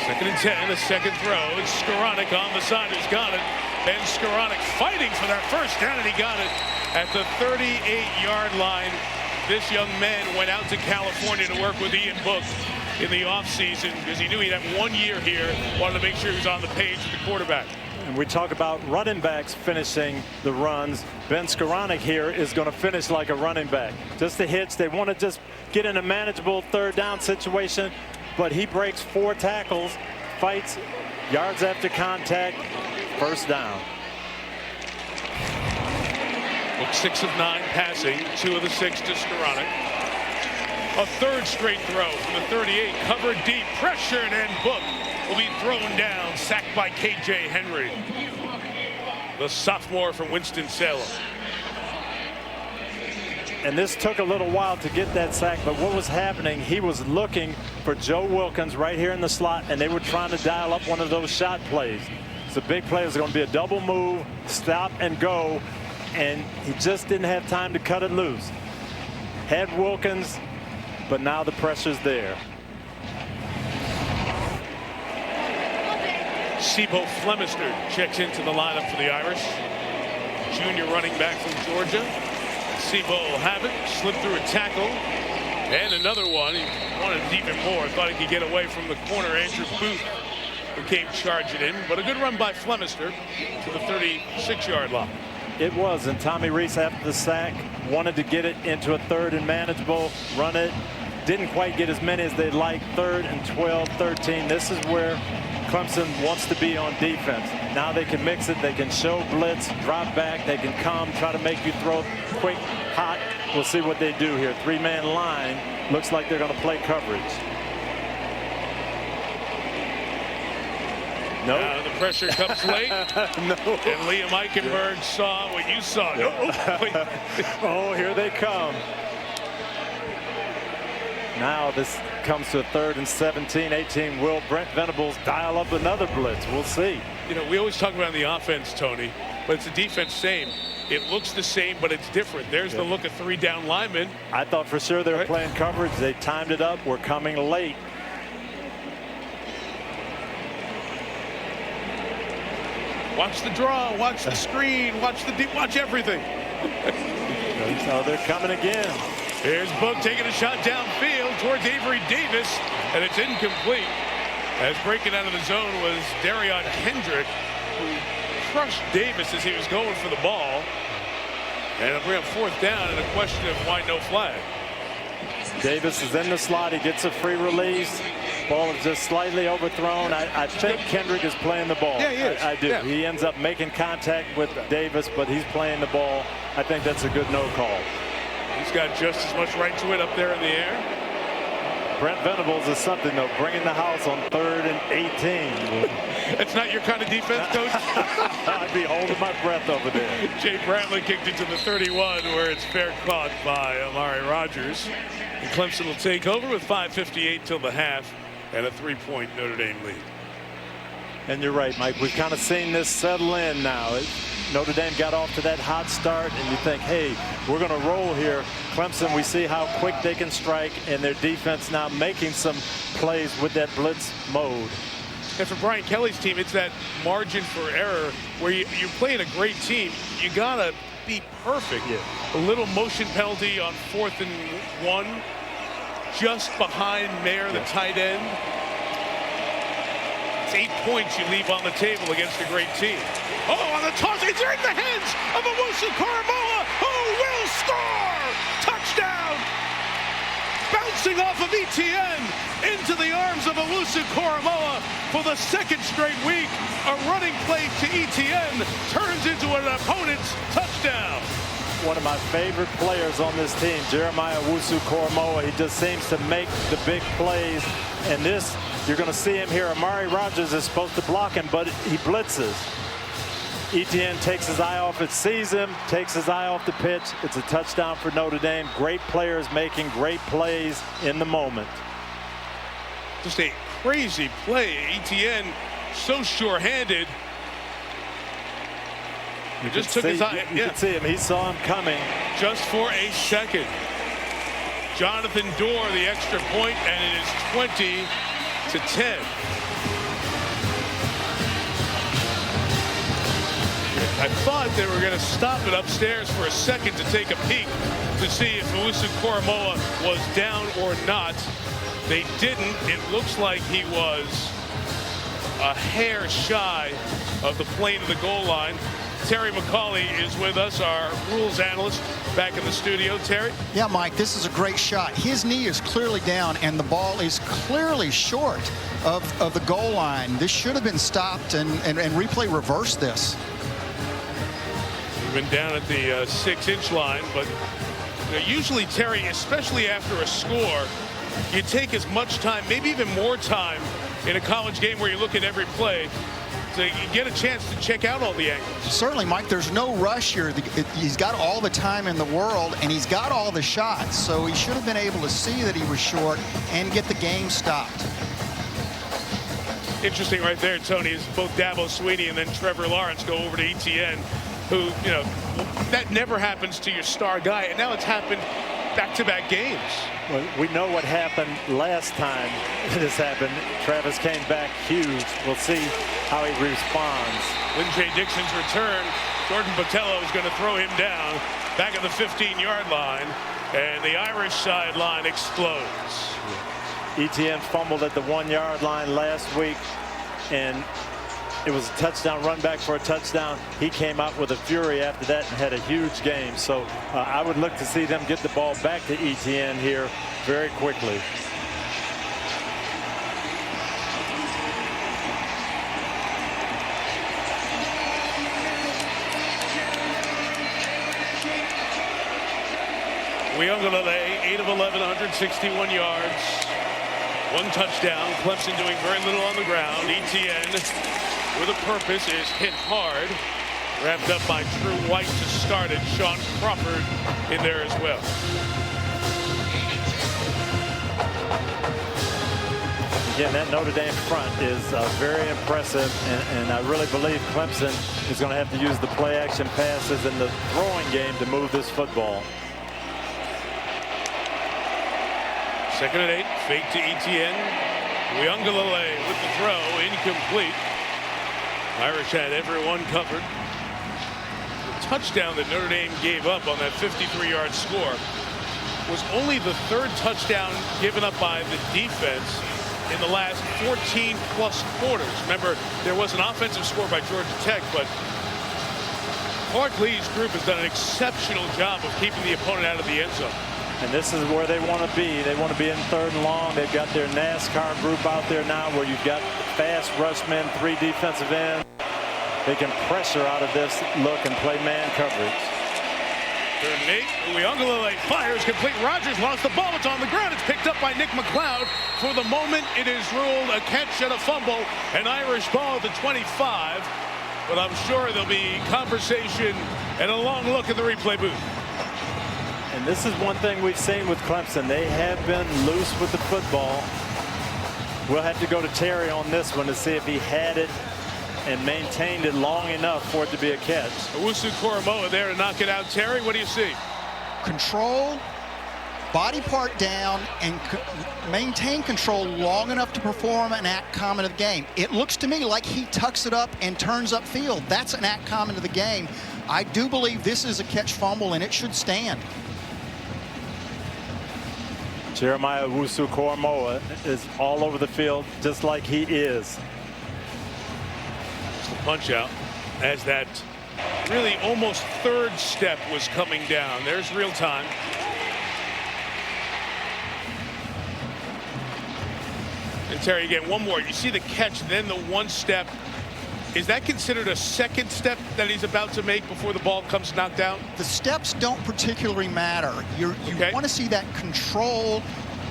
Second and 10, a second throw. It's Skoranek on the side who's got it. Ben Skoranek fighting for that first down, and he got it at the 38-yard line. This young man went out to California to work with Ian Book in the offseason because he knew he'd have 1 year here. Wanted to make sure he was on the page with the quarterback. And we talk about running backs finishing the runs. Ben Skoranek here is going to finish like a running back. Just a hitch. They want to just get in a manageable 3rd down situation. But he breaks 4 tackles, fights, yards after contact, 1st down. Book 6 of 9 passing, 2 of the 6 to Skoranek. A 3rd straight throw from the 38, covered deep, pressured, and Book will be thrown down, sacked by KJ Henry, the sophomore from Winston-Salem. And this took a little while to get that sack, but what was happening, he was looking for Joe Wilkins right here in the slot, and they were trying to dial up one of those shot plays. It's a big play. It was going to be a double move, stop and go, and he just didn't have time to cut it loose. Had Wilkins, but now the pressure's there. Sibo Flemister checks into the lineup for the Irish. Junior running back from Georgia. Sibo will have it, slip through a tackle, and another one. He wanted even more. Thought he could get away from the corner, Andrew Booth, who came charging in. But a good run by Flemister to the 36-yard line. It was, and Tommy Reese after the sack wanted to get it into a 3rd and manageable, run it. Didn't quite get as many as they'd like. 3rd and 12, 13. This is where Clemson wants to be on defense. Now they can mix it. They can show blitz, drop back. They can come, try to make you throw quick, hot. We'll see what they do here. 3-man line. Looks like they're going to play coverage. No. The pressure comes late. No. And Liam Eichenberg saw what you saw. No. Oh, here they come. Now this comes to a 3rd and 17, 18. Will Brent Venables dial up another blitz? We'll see. You know, we always talk about the offense, Tony, but it's the defense same. It looks the same, but it's different. There's the look of 3 down linemen. I thought for sure they were playing coverage. They timed it up. We're coming late. Watch the draw, watch the screen, watch everything. So they're coming again. Here's Book taking a shot downfield towards Avery Davis, and it's incomplete. As breaking out of the zone was Darion Kendrick, who crushed Davis as he was going for the ball. And it'll bring up 4th down, and a question of why no flag. Davis is in the slot. He gets a free release. Ball is just slightly overthrown. I think Kendrick is playing the ball. Yeah, he is. I do. Yeah. He ends up making contact with Davis, but he's playing the ball. I think that's a good no call. He's got just as much right to it up there in the air. Brent Venables is something, though, bringing the house on 3rd and 18. That's not your kind of defense, Coach? I'd be holding my breath over there. Jay Brantley kicked it to the 31, where it's fair caught by Amari Rogers. And Clemson will take over with 5:58 till the half and a 3-point Notre Dame lead. And you're right, Mike. We've kind of seen this settle in now. Notre Dame got off to that hot start, and you think, hey, we're going to roll here. Clemson, we see how quick they can strike, and their defense now making some plays with that blitz mode. And for Brian Kelly's team, it's that margin for error where you're playing a great team. You got to be perfect. Yeah. A little motion penalty on 4th and 1, just behind Mayer, the tight end. It's 8 points you leave on the table against a great team. Oh, on the toss, it's in the hands of Owusu-Koramoah, who will score! Touchdown! Bouncing off of ETN into the arms of Owusu-Koramoah for the 2nd straight week. A running play to ETN turns into an opponent's touchdown. One of my favorite players on this team, Jeremiah Owusu-Koramoah. He just seems to make the big plays. And this, you're going to see him here. Amari Rogers is supposed to block him, but he blitzes. ETN takes his eye off it, sees him, takes his eye off the pitch. It's a touchdown for Notre Dame. Great players making great plays in the moment. Just a crazy play. ETN so sure-handed. He just took his eye. You can see him. He saw him coming. Just for a second. Jonathan Dorr, the extra point, and it is 20-10. I thought they were going to stop it upstairs for a second to take a peek to see if Owusu-Koramoah was down or not. They didn't. It looks like he was a hair shy of the plane of the goal line. Terry McCauley is with us, our rules analyst, back in the studio. Terry? Yeah, Mike, this is a great shot. His knee is clearly down, and the ball is clearly short of the goal line. This should have been stopped, and replay reversed this. Been down at the 6-inch line, but usually, Terry, especially after a score, you take as much time, maybe even more time in a college game where you look at every play so you get a chance to check out all the angles. Certainly, Mike, there's no rush here. He's got all the time in the world, and he's got all the shots, so he should have been able to see that he was short and get the game stopped. Interesting right there, Tony, is both Dabo Swinney and then Trevor Lawrence go over to ETN, who, you know, that never happens to your star guy, and now it's happened back-to-back games. Well, we know what happened last time this happened. Travis came back huge. We'll see how he responds. Lynn J. Dixon's return. Jordan Botello is going to throw him down back at the 15-yard line, and the Irish sideline explodes. ETN fumbled at the 1-yard line last week, and It was a touchdown, run back for a touchdown. He came out with a fury after that and had a huge game. So I would look to see them get the ball back to ETN here very quickly. Uyunglele, 8 of 11, 161 yards. 1 touchdown. Clemson doing very little on the ground. ETN with a purpose is hit hard. Wrapped up by Drew White to start it. Sean Crawford in there as well. Again, that Notre Dame front is very impressive, and I really believe Clemson is going to have to use the play action passes in the throwing game to move this football. 2nd and 8, fake to ETN. Uyunglele with the throw, incomplete. Irish had everyone covered. The touchdown that Notre Dame gave up on that 53-yard score was only the 3rd touchdown given up by the defense in the last 14-plus quarters. Remember, there was an offensive score by Georgia Tech, but Clark Lee's group has done an exceptional job of keeping the opponent out of the end zone. And this is where they want to be. They want to be in 3rd and long. They've got their NASCAR group out there now where you've got fast rush men, 3 defensive ends. They can pressure out of this look and play man coverage. 3rd and 8. Uyunglele fires complete. Rogers lost the ball. It's on the ground. It's picked up by Nick McLeod. For the moment, it is ruled a catch and a fumble. An Irish ball at the 25. But I'm sure there'll be conversation and a long look at the replay booth. And this is one thing we've seen with Clemson. They have been loose with the football. We'll have to go to Terry on this one to see if he had it and maintained it long enough for it to be a catch. Owusu-Koramoah there to knock it out. Terry, what do you see? Control, body part down, and maintain control long enough to perform an act common of the game. It looks to me like he tucks it up and turns upfield. That's an act common of the game. I do believe this is a catch fumble, and it should stand. Jeremiah Owusu-Koramoah is all over the field just like he is. It's the punch out as that really almost 3rd step was coming down. There's real time. And Terry, again, one more. You see the catch, then the 1 step. Is that considered a 2nd step that he's about to make before the ball comes knocked down? The steps don't particularly matter. You want to see that control,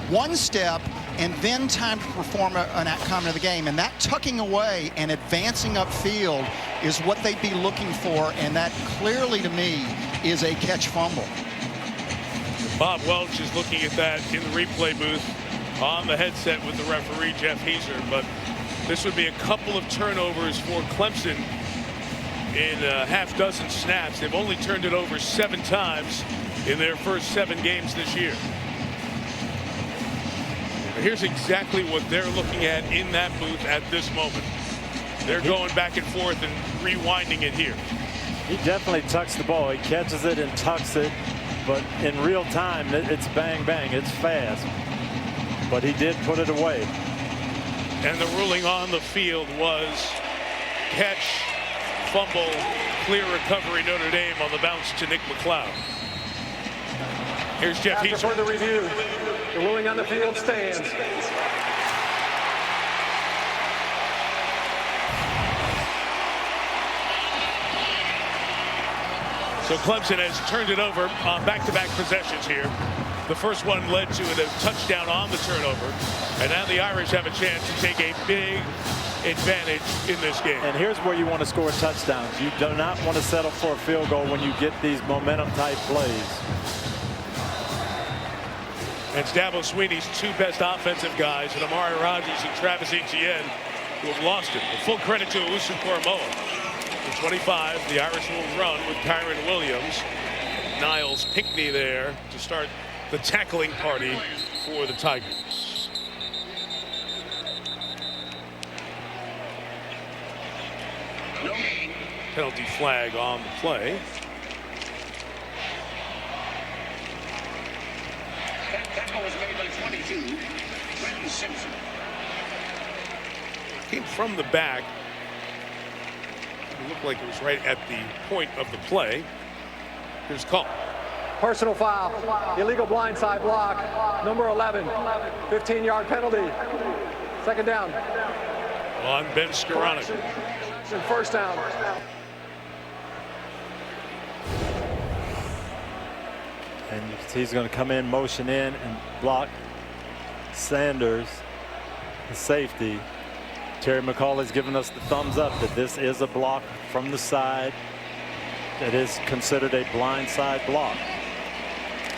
1 step, and then time to perform an act common of the game. And that tucking away and advancing upfield is what they'd be looking for, and that clearly to me is a catch fumble. Bob Welch is looking at that in the replay booth on the headset with the referee, Jeff Heiser. But this would be a couple of turnovers for Clemson in a half-dozen snaps. They've only turned it over 7 times in their first 7 games this year. Here's exactly what they're looking at in that booth at this moment. They're going back and forth and rewinding it here. He definitely tucks the ball. He catches it and tucks it, but in real time, it's bang, bang. It's fast. But he did put it away. And the ruling on the field was catch, fumble, clear recovery, Notre Dame on the bounce to Nick McLeod. Here's Jeff Heiser. After further review, the ruling on the field stands. So Clemson has turned it over on back-to-back possessions here. The first one led to a touchdown on the turnover. And now the Irish have a chance to take a big advantage in this game. And here's where you want to score touchdowns. You do not want to settle for a field goal when you get these momentum-type plays. And it's Dabo Swinney's 2 best offensive guys, and Amari Rogers and Travis Etienne, who have lost it. Full credit to Owusu-Koramoah. For 25, the Irish will run with Kyren Williams. Niles Pinckney there to start the tackling party for the Tigers. Penalty flag on the play. Tackle was made by 22, Brendan Simpson. Came from the back. It looked like it was right at the point of the play. Here's call. Personal foul, illegal blindside block, number 11, 15-yard penalty. Second down. On Ben Skoranek. And first down. And you can see he's going to come in, motion in, and block Sanders, the safety. Terry McCauley's giving us the thumbs up that this is a block from the side. That is considered a blindside block.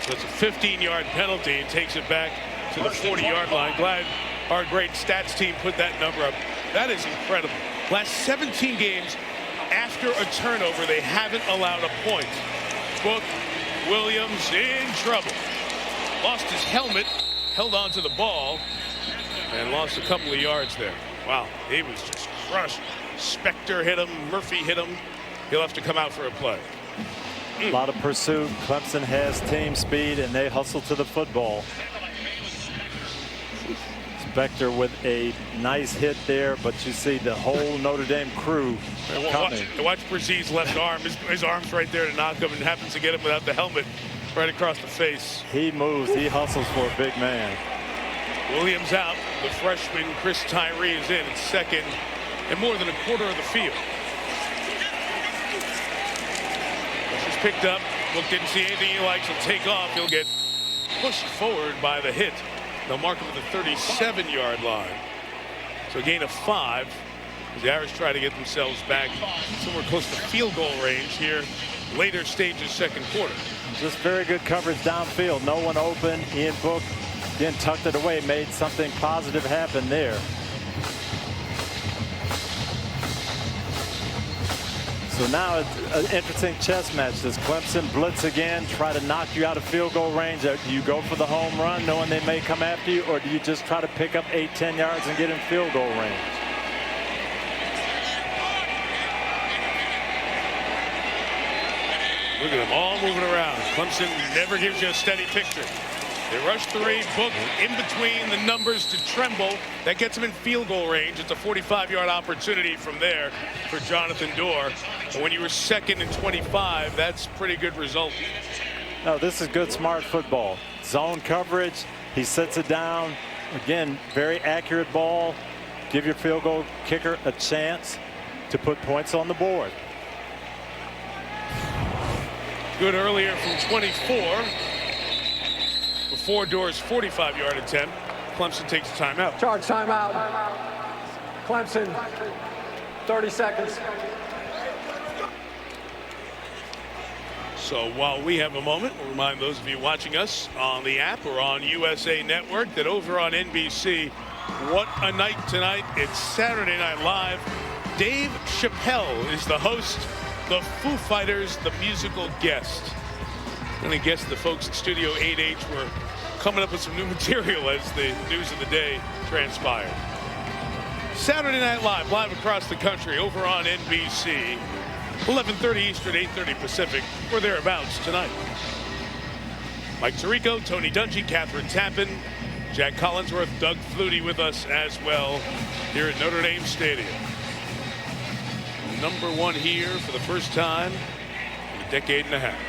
So it's a 15-yard penalty. It takes it back to the 40-yard line. Glad our great stats team put that number up. That is incredible. Last 17 games after a turnover, they haven't allowed a point. Book Williams in trouble. Lost his helmet, held on to the ball, and lost a couple of yards there. Wow, he was just crushed. Spector hit him, Murphy hit him. He'll have to come out for a play. A lot of pursuit. Clemson has team speed, and they hustle to the football. Spector with a nice hit there, but you see the whole Notre Dame crew coming. Watch Brzez's left arm. His arm's right there to knock him, and happens to get him without the helmet right across the face. He moves. He hustles for a big man. Williams out. The freshman Chris Tyree is in at second and more than a quarter of the field. This is picked up. Book didn't see anything he likes. He'll take off. He'll get pushed forward by the hit. They'll mark him at the 37-yard line. So a gain of 5 as the Irish try to get themselves back somewhere close to field goal range here later stages second quarter. Just very good coverage downfield. No one open. Ian Book then tucked it away, made something positive happen there. So now it's an interesting chess match. Does Clemson blitz again, try to knock you out of field goal range? Do you go for the home run knowing they may come after you, or do you just try to pick up 8-10 yards and get in field goal range? Look at them all moving around. Clemson never gives you a steady picture. They rush 3, Book in between the numbers to Tremble. That gets him in field goal range. It's a 45-yard opportunity from there for Jonathan Dorr. And when you were second and 25, that's pretty good result. No, this is good, smart football. Zone coverage. He sits it down. Again, very accurate ball. Give your field goal kicker a chance to put points on the board. Good earlier from 24. Before Dorr's 45-yard attempt. Clemson takes a timeout. Charge timeout. Clemson, 30 seconds. So while we have a moment, we'll remind those of you watching us on the app or on USA Network that over on NBC, what a night tonight. It's Saturday Night Live. Dave Chappelle is the host. The Foo Fighters, the musical guest. I'm going to guess the folks at Studio 8H were coming up with some new material as the news of the day transpired. Saturday Night Live, live across the country over on NBC. 11:30 Eastern, 8:30 Pacific, or thereabouts tonight. Mike Tirico, Tony Dungy, Catherine Tappan, Jack Collinsworth, Doug Flutie with us as well here at Notre Dame Stadium. Number 1 here for the first time in a decade and a half.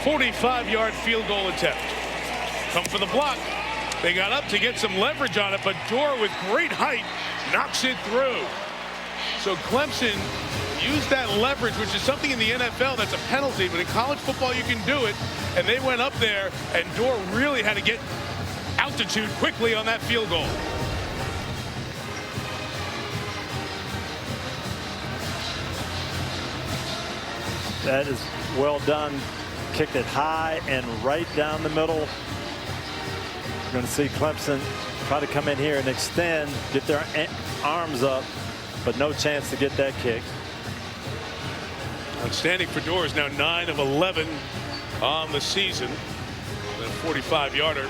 .45-yard field goal attempt. Come for the block. They got up to get some leverage on it, but Dorr with great height knocks it through. So Clemson used that leverage, which is something in the NFL that's a penalty, but in college football you can do it. And they went up there, and Dorr really had to get altitude quickly on that field goal. That is well done. Kicked it high and right down the middle. You're going to see Clemson try to come in here and extend, get their arms up, but no chance to get that kick. Outstanding for Dorr is now 9 of 11 on the season. A 45-yarder.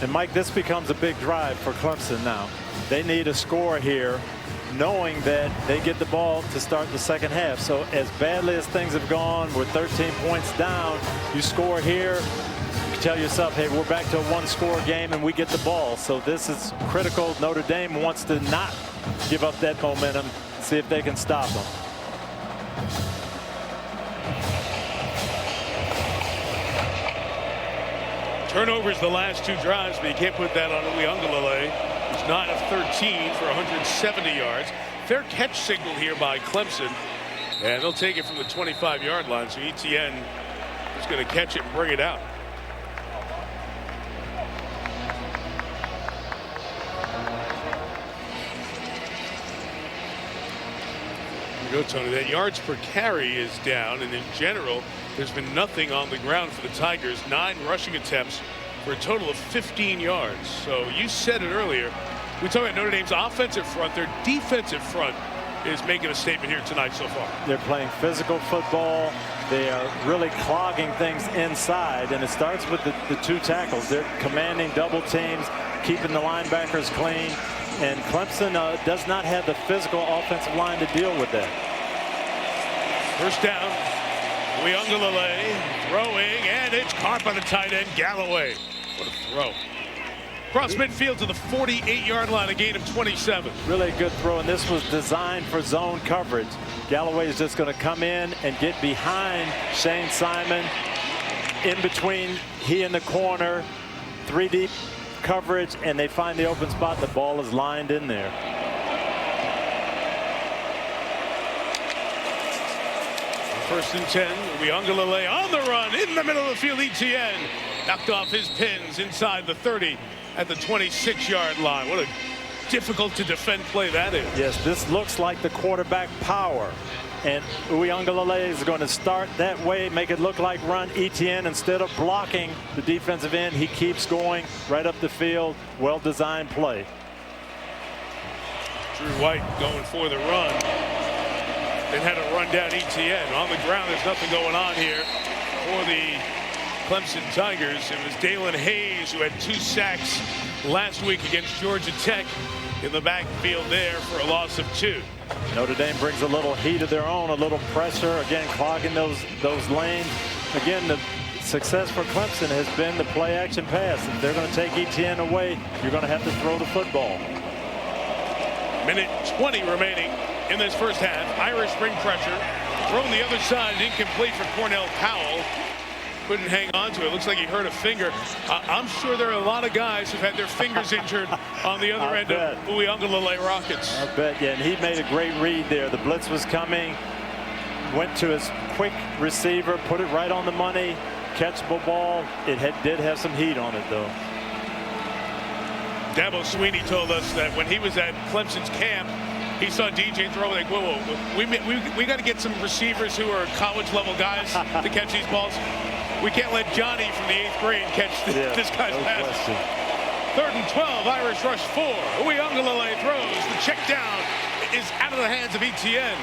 And Mike, this becomes a big drive for Clemson now. They need a score here, knowing that they get the ball to start the second half. So as badly as things have gone, with 13 points down, you score here, can tell yourself, hey, we're back to a one-score game and we get the ball. So this is critical. Notre Dame wants to not give up that momentum, see if they can stop them. Turnovers the last 2 drives, but you can't put that on Uiagalelei. He's 9 of 13 for 170 yards. Fair catch signal here by Clemson, and they'll take it from the 25-yard line. So Etienne is going to catch it and bring it out. There you go, Tony. That yards per carry is down, and in general, there's been nothing on the ground for the Tigers. 9 rushing attempts for a total of 15 yards. So you said it earlier. We talk about Notre Dame's offensive front. Their defensive front is making a statement here tonight so far. They're playing physical football. They are really clogging things inside, and it starts with the 2 tackles. They're commanding double teams, keeping the linebackers clean, and Clemson does not have the physical offensive line to deal with that. First down. Uiagalelei throwing, and it's caught by the tight end Galloway. What a throw. Across midfield to the 48-yard line, a gain of 27. Really a good throw, and this was designed for zone coverage. Galloway is just going to come in and get behind Shane Simon. In between he and the corner, 3 deep coverage, and they find the open spot. The ball is lined in there. First and 10. Uiagalelei on the run in the middle of the field. Etienne knocked off his pins inside the 30 at the 26-yard line. What a difficult to defend play that is. Yes, this looks like the quarterback power, and Uiagalelei is going to start that way, make it look like run. Etienne, instead of blocking the defensive end, he keeps going right up the field. Well-designed play. Drew White going for the run. They had to run down Etienne. On the ground, there's nothing going on here for the Clemson Tigers. It was Dalen Hayes who had 2 sacks last week against Georgia Tech in the backfield there for a loss of 2. Notre Dame brings a little heat of their own, a little pressure, again clogging those lanes. Again, the success for Clemson has been the play action pass. If they're going to take Etienne away, you're going to have to throw the football. Minute 20 remaining in this first half. Irish bring pressure. Thrown the other side, incomplete for Cornell Powell. Couldn't hang on to it. Looks like he hurt a finger. I'm sure there are a lot of guys who've had their fingers injured on the other end of Uiagalelei Rockets. I bet, yeah, and he made a great read there. The blitz was coming, went to his quick receiver, put it right on the money, catchable ball. It did have some heat on it, though. Dabo Sweeney told us that when he was at Clemson's camp, he saw DJ throw like, whoa, we got to get some receivers who are college-level guys to catch these balls. We can't let Johnny from the 8th grade catch this guy's pass. 3rd and 12, Irish rush 4. Uiagalelei throws. The check down is out of the hands of Etienne.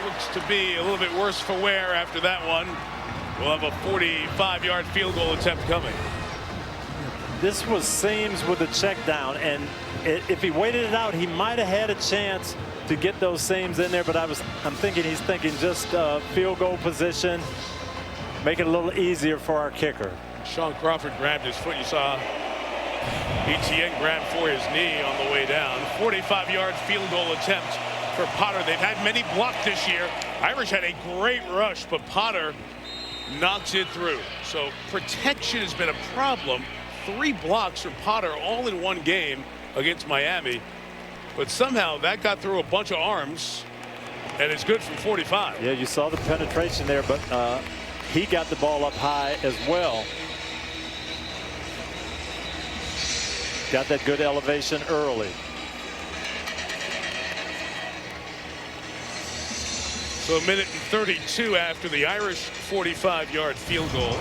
Looks to be a little bit worse for wear after that one. We'll have a 45-yard field goal attempt coming. This was Seams with a check down, and if he waited it out, he might have had a chance to get those seams in there, but I'm thinking he's thinking just field goal position, make it a little easier for our kicker. Sean Crawford grabbed his foot. You saw Etienne grab for his knee on the way down. 45-yard field goal attempt for Potter. They've had many blocked this year. Irish had a great rush, but Potter knocks it through. So protection has been a problem. 3 blocks from Potter all in one game against Miami, but somehow that got through a bunch of arms, and it's good from 45. Yeah, you saw the penetration there, but he got the ball up high as well. Got that good elevation early. So 1 minute and 32 after the Irish 45-yard field goal.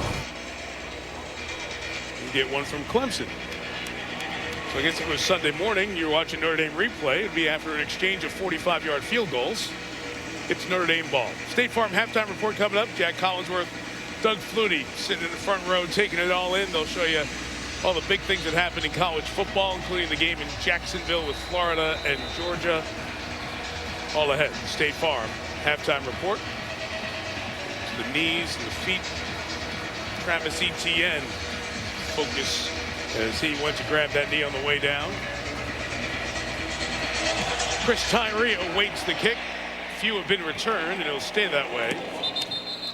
Get one from Clemson. So I guess if it was Sunday morning, you're watching Notre Dame replay, it'd be after an exchange of 45-yard field goals. It's Notre Dame ball. State Farm halftime report coming up. Jack Collinsworth, Doug Flutie sitting in the front row taking it all in. They'll show you all the big things that happened in college football, including the game in Jacksonville with Florida and Georgia. All ahead. State Farm halftime report. The knees and the feet Travis Etienne focus as he went to grab that knee on the way down. Chris Tyree awaits the kick. Few have been returned, and it'll stay that way.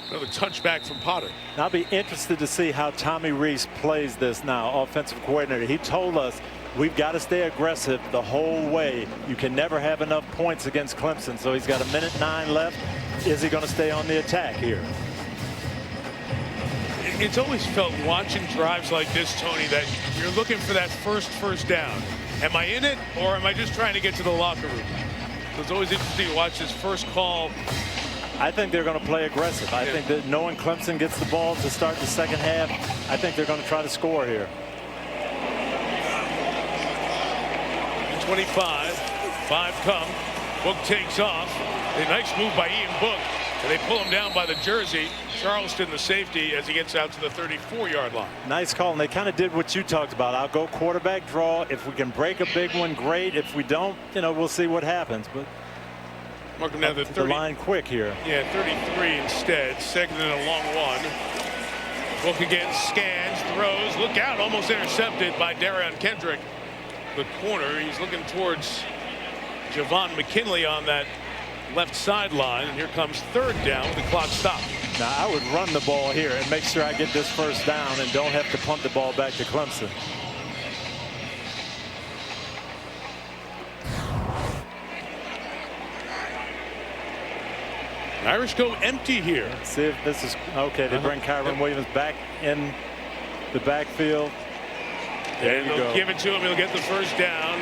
Another touchback from Potter. I'll be interested to see how Tommy Rees plays this now, offensive coordinator. He told us we've got to stay aggressive the whole way. You can never have enough points against Clemson. So he's got 1:09 left. Is he going to stay on the attack here? It's always felt watching drives like this, Tony, that you're looking for that first down. Am I in it, or am I just trying to get to the locker room? So it's always interesting to watch this first call. I think they're going to play aggressive. I think that knowing Clemson gets the ball to start the second half, I think they're going to try to score here. 25, 5 come. Book takes off. A nice move by Ian Book, and they pull him down by the jersey. Charleston, the safety, as he gets out to the 34-yard line. Nice call, and they kind of did what you talked about. I'll go quarterback draw. If we can break a big one, great. If we don't, we'll see what happens. But mark him down to the line quick here. Yeah, 33 instead. Second and a long one. Book again, scans, throws. Look out, almost intercepted by Darion Kendrick. The corner, he's looking towards Javon McKinley on that left sideline, and here comes third down with the clock stopped. Now I would run the ball here and make sure I get this first down and don't have to punt the ball back to Clemson. Irish go empty here. Let's see if this is okay. They bring Kyren Williams back in the backfield. There you go. Give it to him. He'll get the first down.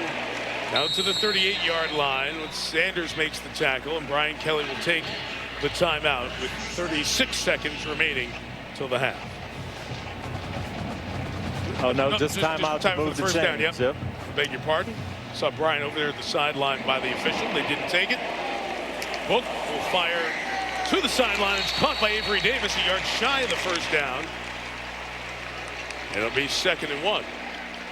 Out to the 38-yard line. Sanders makes the tackle, and Brian Kelly will take the timeout with 36 seconds remaining till the half. Oh, no, just timeout to move the first chains. down. Yep. Beg your pardon. Saw Brian over there at the sideline by the official. They didn't take it. Book will fire to the sideline. It's caught by Avery Davis, a yard shy of the first down. It'll be 2nd and 1.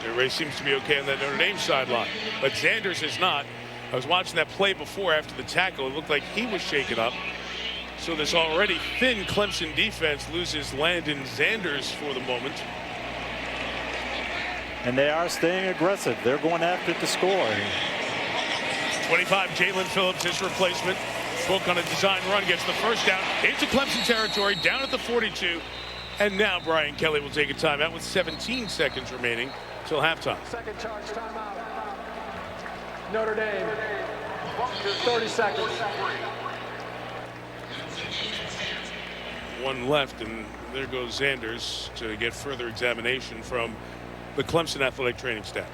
Everybody seems to be okay on that Notre Dame sideline, but Sanders is not. I was watching that play before after the tackle. It looked like he was shaken up. So this already thin Clemson defense loses Landon Sanders for the moment. And they are staying aggressive. They're going after it to score. 25, Jalen Phillips, his replacement. Book on a design run, gets the first down into Clemson territory, down at the 42. And now Brian Kelly will take a timeout with 17 seconds remaining till halftime. Second charge timeout. Notre Dame. 30 seconds. One left, and there goes Sanders to get further examination from the Clemson athletic training staff.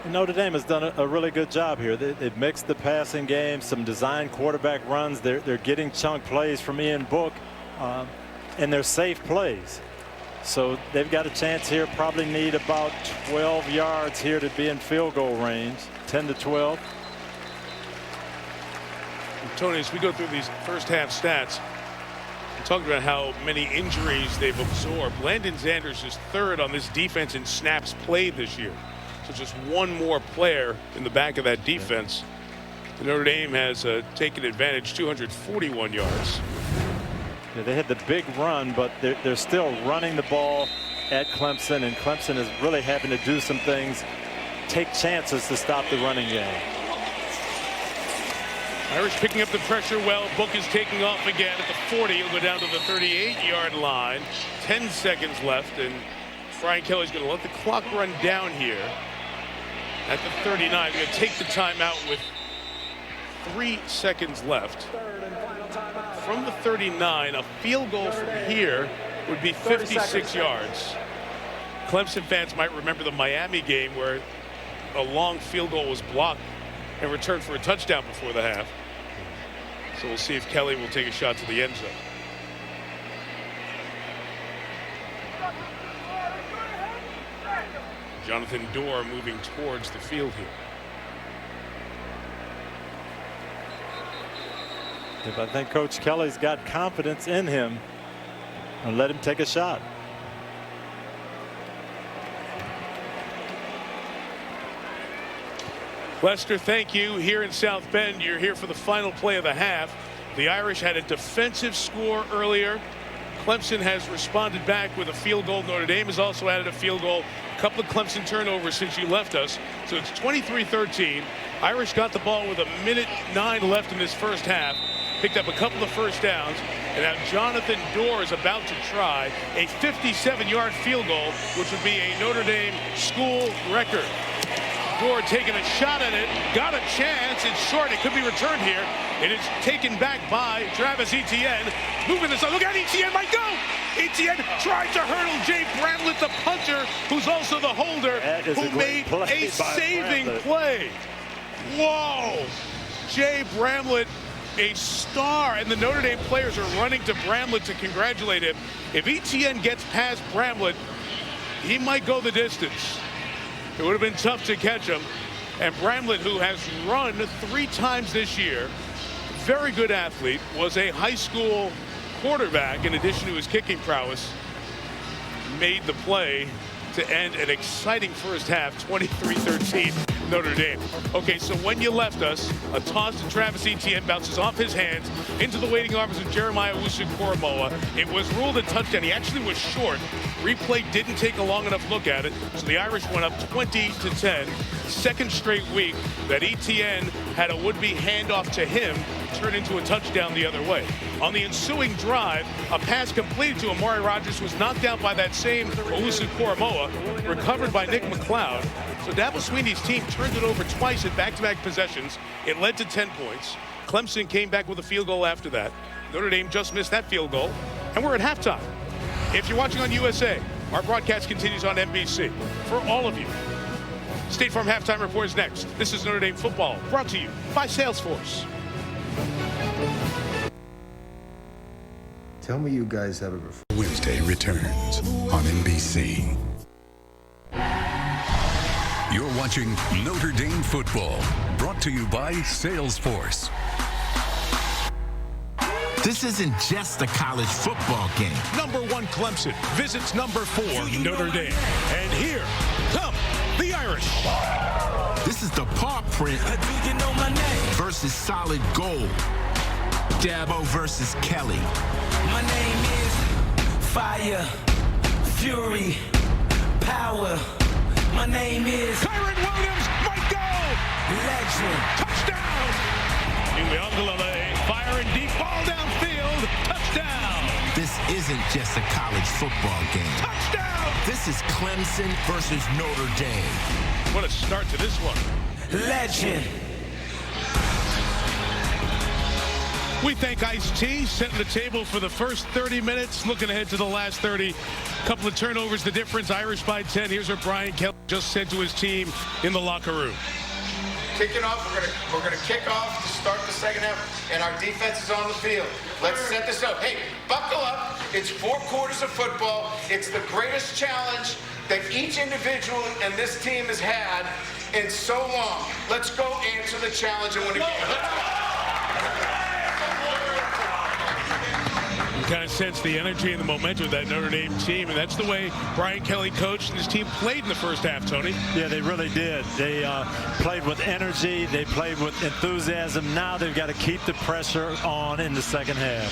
Notre Dame has done a really good job here. They've mixed the passing game, some design quarterback runs. They're getting chunk plays from Ian Book, and they're safe plays. So they've got a chance here. Probably need about 12 yards here to be in field goal range. 10 to 12. Tony, as we go through these first half stats, we talked about how many injuries they've absorbed. Landon Sanders is 3rd on this defense in snaps played this year. So just one more player in the back of that defense. Notre Dame has taken advantage, 241 yards. Yeah, they had the big run, but they're still running the ball at Clemson, and Clemson is really having to do some things, take chances to stop the running game. Irish picking up the pressure well. Book is taking off again at the 40. He'll go down to the 38-yard line. 10 seconds left, and Brian Kelly's going to let the clock run down here at the 39. Going to take the timeout with 3 seconds left. From the 39, a field goal from here would be 56 yards. Clemson fans might remember the Miami game where a long field goal was blocked and returned for a touchdown before the half. So we'll see if Kelly will take a shot to the end zone. Jonathan Dorr moving towards the field here. I think Coach Kelly's got confidence in him and let him take a shot. Lester, thank you. Here in South Bend, you're here for the final play of the half. The Irish had a defensive score earlier. Clemson has responded back with a field goal. Notre Dame has also added a field goal. A couple of Clemson turnovers since you left us. So it's 23-13. Irish got the ball with 1:09 left in this first half. Picked up a couple of first downs. And now Jonathan Dorr is about to try a 57-yard field goal, which would be a Notre Dame school record. Dorr taking a shot at it, got a chance, it's short, it could be returned here, and it's taken back by Travis Etienne. Moving this up, look out, Etienne might go! Etienne tried to hurdle Jay Bramlett, the punter, who's also the holder, who made a saving play. Whoa! Jay Bramlett, a star, and the Notre Dame players are running to Bramlett to congratulate him. If Etienne gets past Bramlett, he might go the distance. It would have been tough to catch him. And Bramlett, who has run 3 times this year, very good athlete, was a high school quarterback in addition to his kicking prowess, made the play to end an exciting first half, 23-13 Notre Dame. Okay, so when you left us, a toss to Travis Etienne bounces off his hands into the waiting arms of Jeremiah Owusu-Koramoah. It was ruled a touchdown. He actually was short. Replay didn't take a long enough look at it, so the Irish went up 20-10. Second straight week that Etienne had a would-be handoff to him turn into a touchdown the other way. On the ensuing drive, a pass completed to Amari Rodgers was knocked out by that same Owusu-Koramoah, recovered by Nick McLeod. So Dabo Swinney's team turned it over twice in back-to-back possessions. It led to 10 points. Clemson came back with a field goal after that. Notre Dame just missed that field goal, and we're at halftime. If you're watching on USA, our broadcast continues on NBC. For all of you, State Farm Halftime Report is next. This is Notre Dame football, brought to you by Salesforce. Tell me you guys have a Wednesday returns on NBC. You're watching Notre Dame football, brought to you by Salesforce. This isn't just a college football game. Number 1 Clemson visits number 4 Notre Dame. And here come the Irish. This is the paw print versus solid gold. Dabo versus Kelly. My name is Fire, Fury, Power. My name is Kyren Williams, might go! Legend. Touchdown! Uliangalale, fire and deep ball downfield. Touchdown! This isn't just a college football game. Touchdown! This is Clemson versus Notre Dame. What a start to this one. Legend. We thank Ice-T, setting the table for the first 30 minutes. Looking ahead to the last 30. Couple of turnovers, the difference. Irish by 10. Here's what Brian Kelly just said to his team in the locker room. Kicking off, we're gonna kick off to start the second half, and our defense is on the field. Let's set this up. Hey, buckle up. It's 4 quarters of football. It's the greatest challenge that each individual and this team has had in so long. Let's go answer the challenge and win a game. Let's go. Kind of sense the energy and the momentum of that Notre Dame team, and that's the way Brian Kelly coached and his team played in the first half, Tony. Yeah, they really did. They played with energy. They played with enthusiasm. Now they've got to keep the pressure on in the second half.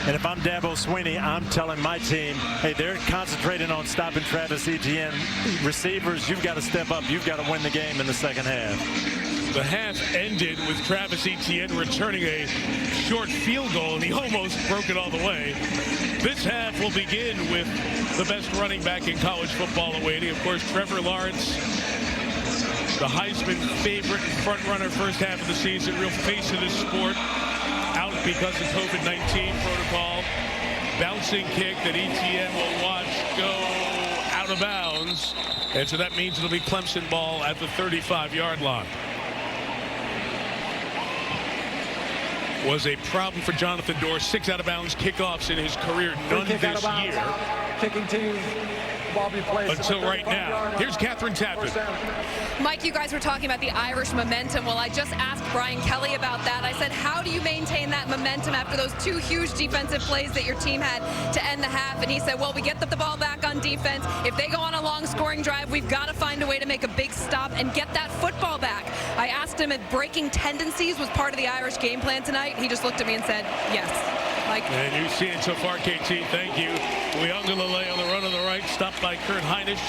And if I'm Dabo Swinney, I'm telling my team, hey, they're concentrating on stopping Travis Etienne. Receivers, you've got to step up. You've got to win the game in the second half. The half ended with Travis Etienne returning a short field goal, and he almost broke it all the way. This half will begin with the best running back in college football awaiting. Of course, Trevor Lawrence, the Heisman favorite front runner first half of the season, real face of this sport, out because of COVID-19 protocol. Bouncing kick that Etienne will watch go out of bounds. And so that means it'll be Clemson ball at the 35-yard line. Was a problem for Jonathan Dorr. 6 out-of-bounds kickoffs in his career, none this year. Kicking team, Bobby plays until right now. Here's Catherine Tappan. Mike, you guys were talking about the Irish momentum. Well, I just asked Brian Kelly about that. I said, how do you maintain that momentum after those 2 huge defensive plays that your team had to end the half? And he said, well, we get the ball back on defense. If they go on a long scoring drive, we've got to find a way to make a big stop and get that football back. I asked him if breaking tendencies was part of the Irish game plan tonight. He just looked at me and said, yes. And you've seen it so far, KT. Thank you. Uyunglele on the run on the right, stopped by Kurt Hinish.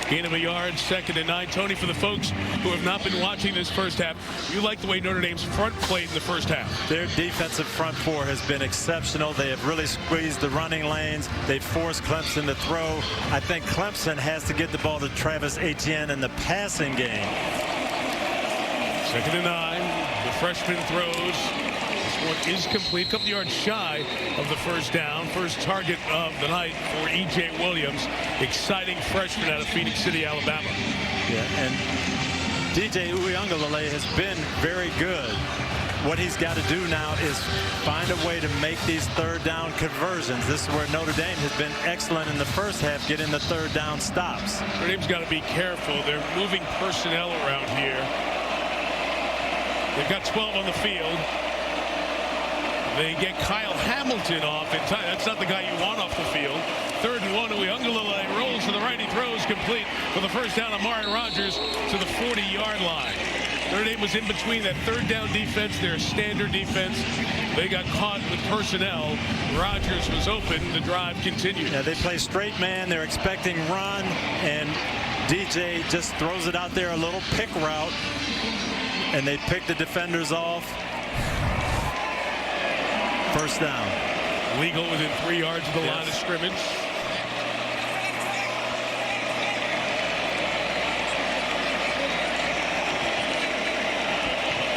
Gain of a yard, 2nd and 9. Tony, for the folks who have not been watching this first half, you like the way Notre Dame's front played in the first half. Their defensive front four has been exceptional. They have really squeezed the running lanes. They've forced Clemson to throw. I think Clemson has to get the ball to Travis Etienne in the passing game. 2nd and 9. The freshman throws. One is complete, a couple yards shy of the first down. First target of the night for E.J. Williams, exciting freshman out of Phoenix City, Alabama. Yeah, and DJ Uyunglele has been very good. What he's got to do now is find a way to make these 3rd down conversions. This is where Notre Dame has been excellent in the first half, getting the 3rd down stops. Notre Dame's got to be careful. They're moving personnel around here. They've got 12 on the field. They get Kyle Hamilton off in time. That's not the guy you want off the field. 3rd and 1. Uyunglele rolls to the right. He throws complete for the first down. Amari Rogers to the 40-yard line. Notre Dame was in between that 3rd down defense, their standard defense. They got caught with personnel. Rogers was open. The drive continued. Yeah, they play straight man. They're expecting run, and DJ just throws it out there, a little pick route, and they pick the defenders off. First down. Legal within 3 yards of the line of scrimmage.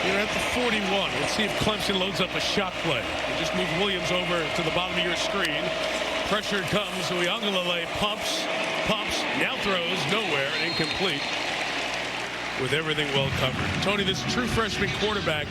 You're at the 41. Let's see if Clemson loads up a shot play. You just move Williams over to the bottom of your screen. Pressure comes. Uyunglele pumps, now throws nowhere, incomplete. With everything well covered. Tony, this true freshman quarterback,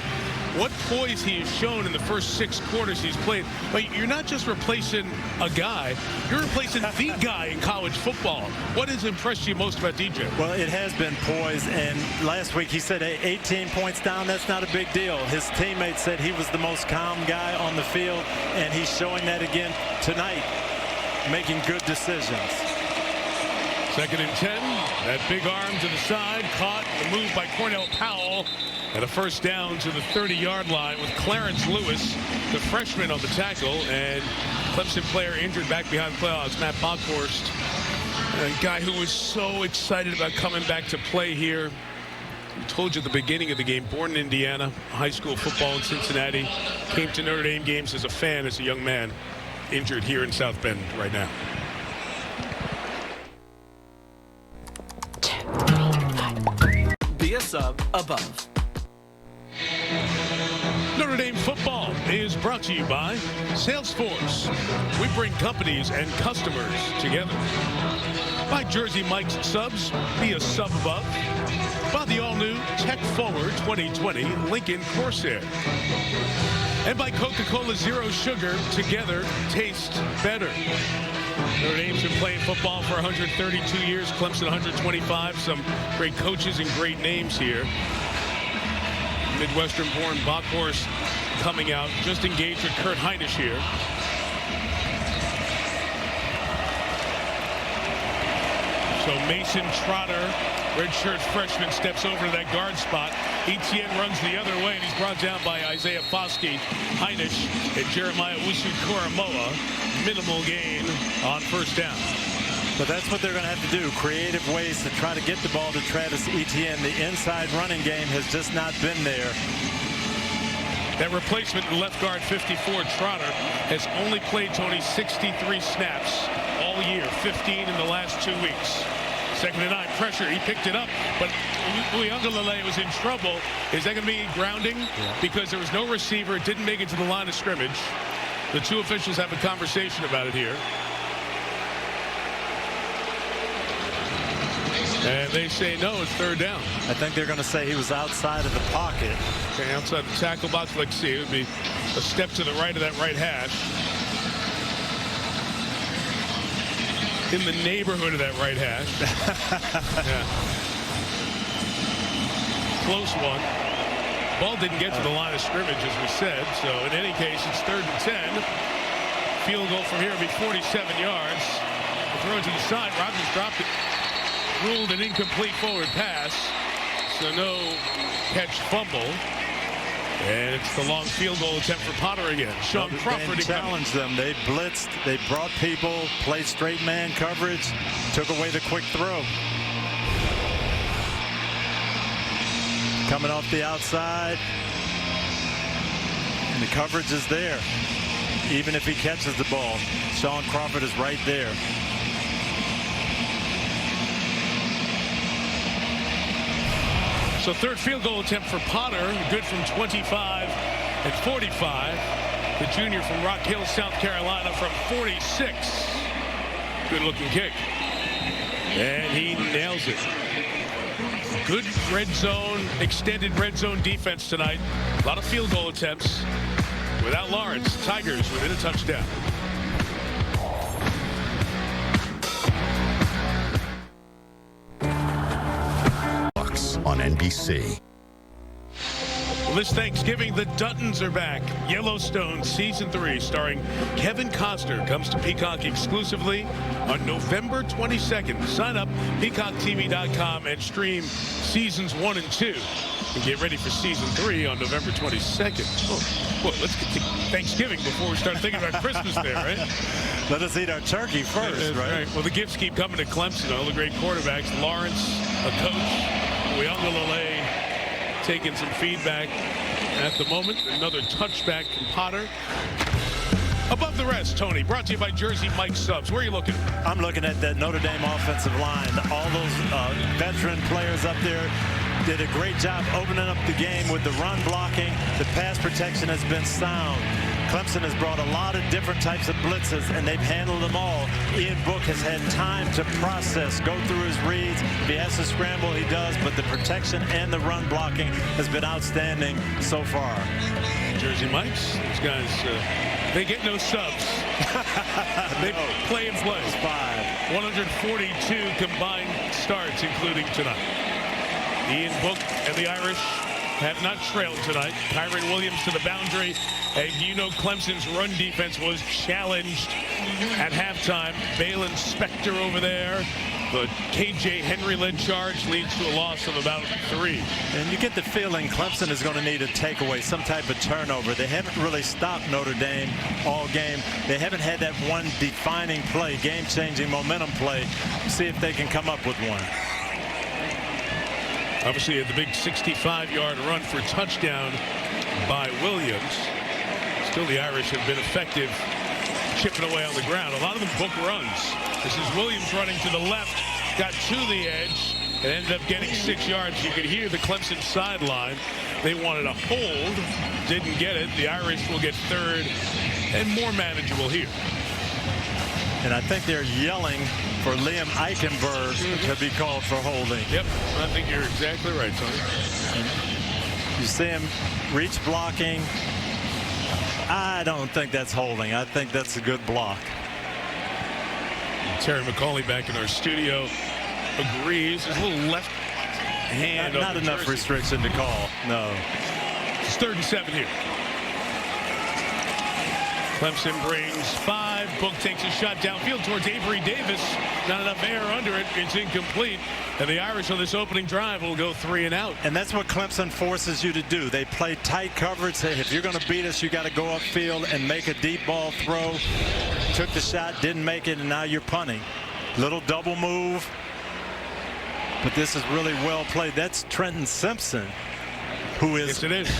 what poise he has shown in the first 6 quarters he's played. But you're not just replacing a guy, you're replacing the guy in college football. What has impressed you most about DJ? Well, it has been poise, and last week he said 18 points down, that's not a big deal. His teammates said he was the most calm guy on the field, and he's showing that again tonight, making good decisions. 2nd and 10. That big arm to the side, caught, the move by Cornell Powell. And a first down to the 30-yard line with Clarence Lewis, the freshman, on the tackle. And Clemson player injured back behind the playoffs, Matt Bockhorst, a guy who was so excited about coming back to play here. I told you at the beginning of the game, born in Indiana, high school football in Cincinnati, came to Notre Dame games as a fan, as a young man, injured here in South Bend right now. Be a sub above. Notre Dame football is brought to you by Salesforce. We bring companies and customers together. By Jersey Mike's Subs, be a sub above. By the all-new Tech Forward 2020 Lincoln Corsair. And by Coca-Cola Zero Sugar, together taste better. Notre Dame's been playing football for 132 years, Clemson 125. Some great coaches and great names here. Midwestern-born Bockhorst coming out, just engaged with Kurt Hinish here. So Mason Trotter, redshirt freshman, steps over to that guard spot. Etienne runs the other way, and he's brought down by Isaiah Foskey. Hinish and Jeremiah Usu-Koromoa. Minimal gain on first down. But that's what they're going to have to do, creative ways to try to get the ball to Travis Etienne. The inside running game has just not been there. That replacement left guard 54, Trotter, has only played, Tony, 63 snaps all year, 15 in the last 2 weeks. 2nd and 9, pressure, he picked it up, but Uyunglele was in trouble. Is that going to be grounding? Yeah. Because there was no receiver, it didn't make it to the line of scrimmage. The two officials have a conversation about it here. And they say no, it's 3rd down. I think they're going to say he was outside of the pocket. Okay, outside the tackle box. Let's see, it would be a step to the right of that right hash. In the neighborhood of that right hash. Yeah. Close one. Ball didn't get to the line of scrimmage, as we said. So in any case, it's 3rd and 10. Field goal from here will be 47 yards. The throw to the side. Rogers dropped it. Ruled an incomplete forward pass, so no catch fumble. And it's the long field goal attempt for Potter again. Sean Crawford challenged them. They blitzed. They brought people, played straight man coverage, took away the quick throw. Coming off the outside. And the coverage is there. Even if he catches the ball, Sean Crawford is right there. So third field goal attempt for Potter, good from 25 and 45. The junior from Rock Hill, South Carolina from 46. Good looking kick. And he nails it. Good red zone, extended red zone defense tonight. A lot of field goal attempts. Without Lawrence, Tigers within a touchdown. On NBC. Well, this Thanksgiving, the Duttons are back. Yellowstone Season 3, starring Kevin Costner, comes to Peacock exclusively on November 22nd. Sign up, peacocktv.com, and stream Seasons 1 and 2. And get ready for Season 3 on November 22nd. Oh, well, let's get to Thanksgiving before we start thinking about Christmas there, right? Let us eat our turkey first, right? Well, the gifts keep coming to Clemson. All the great quarterbacks. Lawrence, a coach. Uyunglele taking some feedback at the moment. Another touchback from Potter. Above the rest, Tony, brought to you by Jersey Mike Subs. Where are you looking? I'm looking at that Notre Dame offensive line. All those veteran players up there did a great job opening up the game with the run blocking. The pass protection has been sound. Clemson has brought a lot of different types of blitzes, and they've handled them all. Ian Book has had time to process, go through his reads. If he has to scramble, he does, but the protection and the run blocking has been outstanding so far. Jersey Mikes, these guys, they get no subs. They play and play. 142 combined starts, including tonight. Ian Book and the Irish have not trailed tonight. Kyren Williams to the boundary. And you know Clemson's run defense was challenged at halftime. Balin Spector over there. The KJ Henry-led charge leads to a loss of about 3. And you get the feeling Clemson is going to need a takeaway, some type of turnover. They haven't really stopped Notre Dame all game. They haven't had that one defining play, game-changing momentum play. See if they can come up with one. Obviously, the big 65-yard run for touchdown by Williams. Still, the Irish have been effective chipping away on the ground. A lot of them book runs. This is Williams running to the left, got to the edge, and ended up getting 6 yards. You could hear the Clemson sideline. They wanted a hold, didn't get it. The Irish will get third and more manageable here. And I think they're yelling for Liam Eichenberg to be called for holding. Yep, I think you're exactly right, Tony. You see him reach blocking. I don't think that's holding. I think that's a good block. Terry McCauley back in our studio agrees. His little left hand. Not enough restriction to call. No. It's 3rd and 7 here. Clemson brings 5. Book takes a shot downfield towards Avery Davis. Not enough air under it. It's incomplete. And the Irish on this opening drive will go 3 and out. And that's what Clemson forces you to do. They play tight coverage. If you're going to beat us, you got to go upfield and make a deep ball throw. Took the shot, didn't make it, and now you're punting. Little double move. But this is really well played. That's Trenton Simpson, who is. Yes, it is.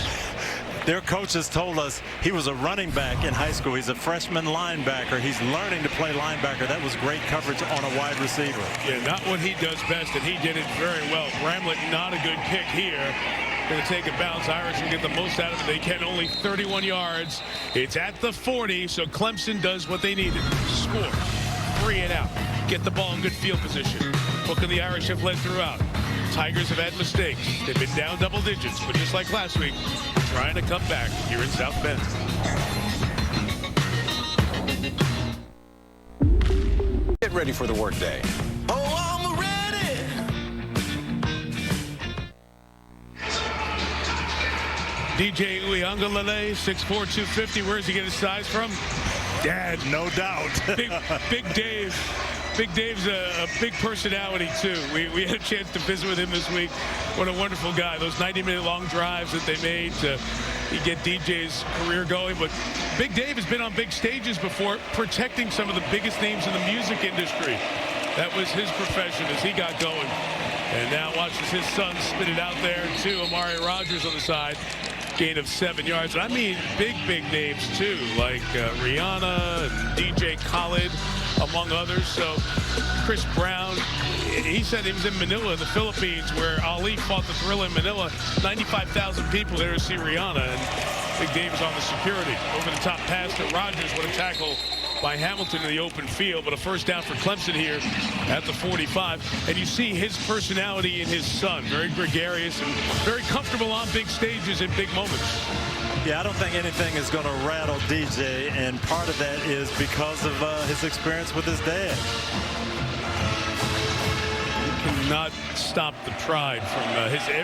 Their coaches told us he was a running back in high school. He's a freshman linebacker. He's learning to play linebacker. That was great coverage on a wide receiver. Yeah, not what he does best, and he did it very well. Bramlett, not a good pick here. Going to take a bounce. Irish will get the most out of it. They can, only 31 yards. It's at the 40, so Clemson does what they needed. Score. 3 and out. Get the ball in good field position. Book and the Irish have led throughout. Tigers have had mistakes. They've been down double digits, but just like last week, trying to come back here in South Bend. Get ready for the workday. Oh, I'm ready. DJ Uyunglele, 6'4", 250. Where does he get his size from? Dad. No doubt. Big Dave. Big Dave's a big personality, too. We had a chance to visit with him this week. What a wonderful guy. Those 90-minute long drives that they made to he get DJ's career going. But Big Dave has been on big stages before, protecting some of the biggest names in the music industry. That was his profession as he got going. And now watches his son spit it out there to Amari Rogers on the side. Gain of 7 yards. And I mean big names too, like Rihanna and DJ Khaled, among others. So Chris Brown, he said he was in Manila in the Philippines where Ali fought the Thrilla in Manila. 95,000 people there to see Rihanna. And Big Dave is on the security. Over the top pass to Rogers with a tackle by Hamilton in the open field, but a first down for Clemson here at the 45. And you see his personality in his son, very gregarious and very comfortable on big stages in big moments. Yeah, I don't think anything is going to rattle DJ, and part of that is because of his experience with his dad. You cannot stop the pride from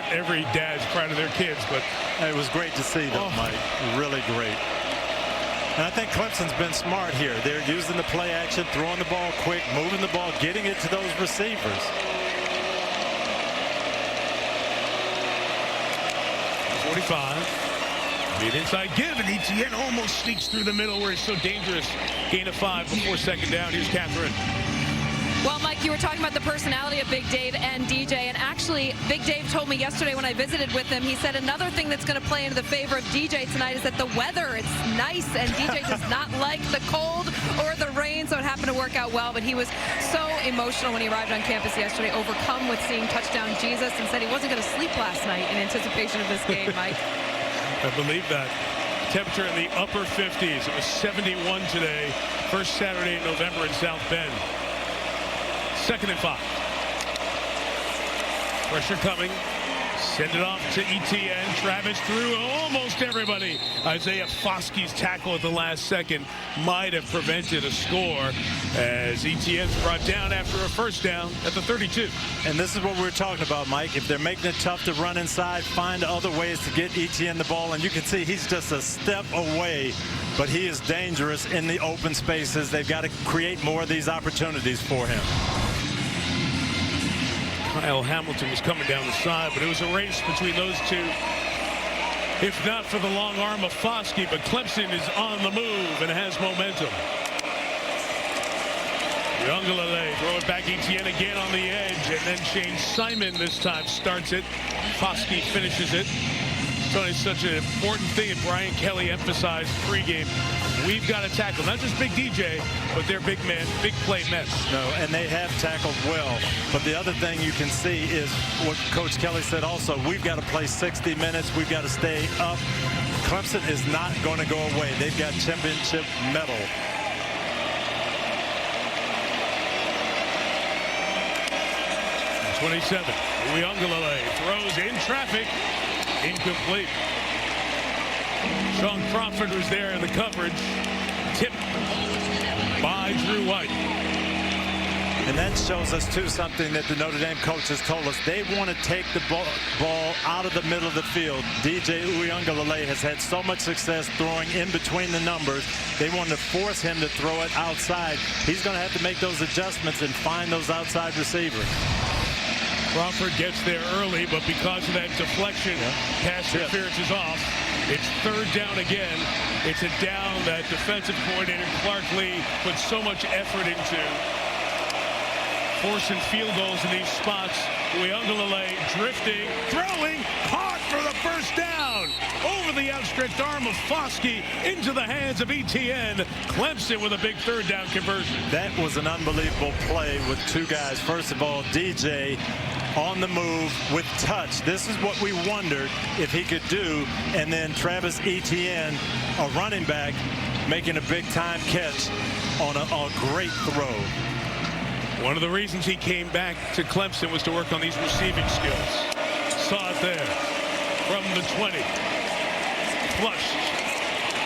every dad's pride of their kids, but it was great to see them, Mike. Really great. And I think Clemson's been smart here. They're using the play action, throwing the ball quick, moving the ball, getting it to those receivers. 45. Mid inside give, and Etienne almost sneaks through the middle where he's so dangerous. Gain of 5 before second down. Here's Catherine. Well, Mike, you were talking about the personality of Big Dave and DJ, and actually, Big Dave told me yesterday when I visited with him, he said another thing that's going to play into the favor of DJ tonight is that the weather, it's nice, and DJ does not like the cold or the rain, so it happened to work out well, but he was so emotional when he arrived on campus yesterday, overcome with seeing touchdown Jesus, and said he wasn't going to sleep last night in anticipation of this game, Mike. I believe that. Temperature in the upper 50s. It was 71 today, first Saturday in November in South Bend. 2nd and 5. Pressure coming. Send it off to Etienne. Travis through almost everybody. Isaiah Foskey's tackle at the last second might have prevented a score as Etienne's brought down after a first down at the 32. And this is what we were talking about, Mike. If they're making it tough to run inside, find other ways to get Etienne the ball. And you can see he's just a step away, but he is dangerous in the open spaces. They've got to create more of these opportunities for him. Kyle Hamilton was coming down the side, but it was a race between those two. If not for the long arm of Foskey, but Clemson is on the move and has momentum. Younglele throw it back, Etienne again on the edge, and then Shane Simon this time starts it. Foskey finishes it. It's only such an important thing, and Brian Kelly emphasized pregame. We've got to tackle not just big DJ, but their big men, big play men. No, and they have tackled well. But the other thing you can see is what Coach Kelly said also. We've got to play 60 minutes. We've got to stay up. Clemson is not going to go away. They've got championship medal. '27. Younglele throws in traffic. Incomplete. Sean Crawford was there in the coverage. Tipped by Drew White. And that shows us, too, something that the Notre Dame coaches told us. They want to take the ball out of the middle of the field. DJ Uiagalelei has had so much success throwing in between the numbers. They want to force him to throw it outside. He's going to have to make those adjustments and find those outside receivers. Crawford gets there early, but because of that deflection, pass interference is off. It's 3rd down again. It's a down that defensive coordinator Clark Lee put so much effort into. Forcing field goals in these spots. Uiagalelei drifting, throwing, caught for the first down. Over the outstretched arm of Foskey into the hands of Etienne. Clemson with a big 3rd down conversion. That was an unbelievable play with two guys. First of all, DJ on the move with touch. This is what we wondered if he could do. And then Travis Etienne, a running back, making a big-time catch on a great throw. One of the reasons he came back to Clemson was to work on these receiving skills. Saw it there from the 20. Flushed.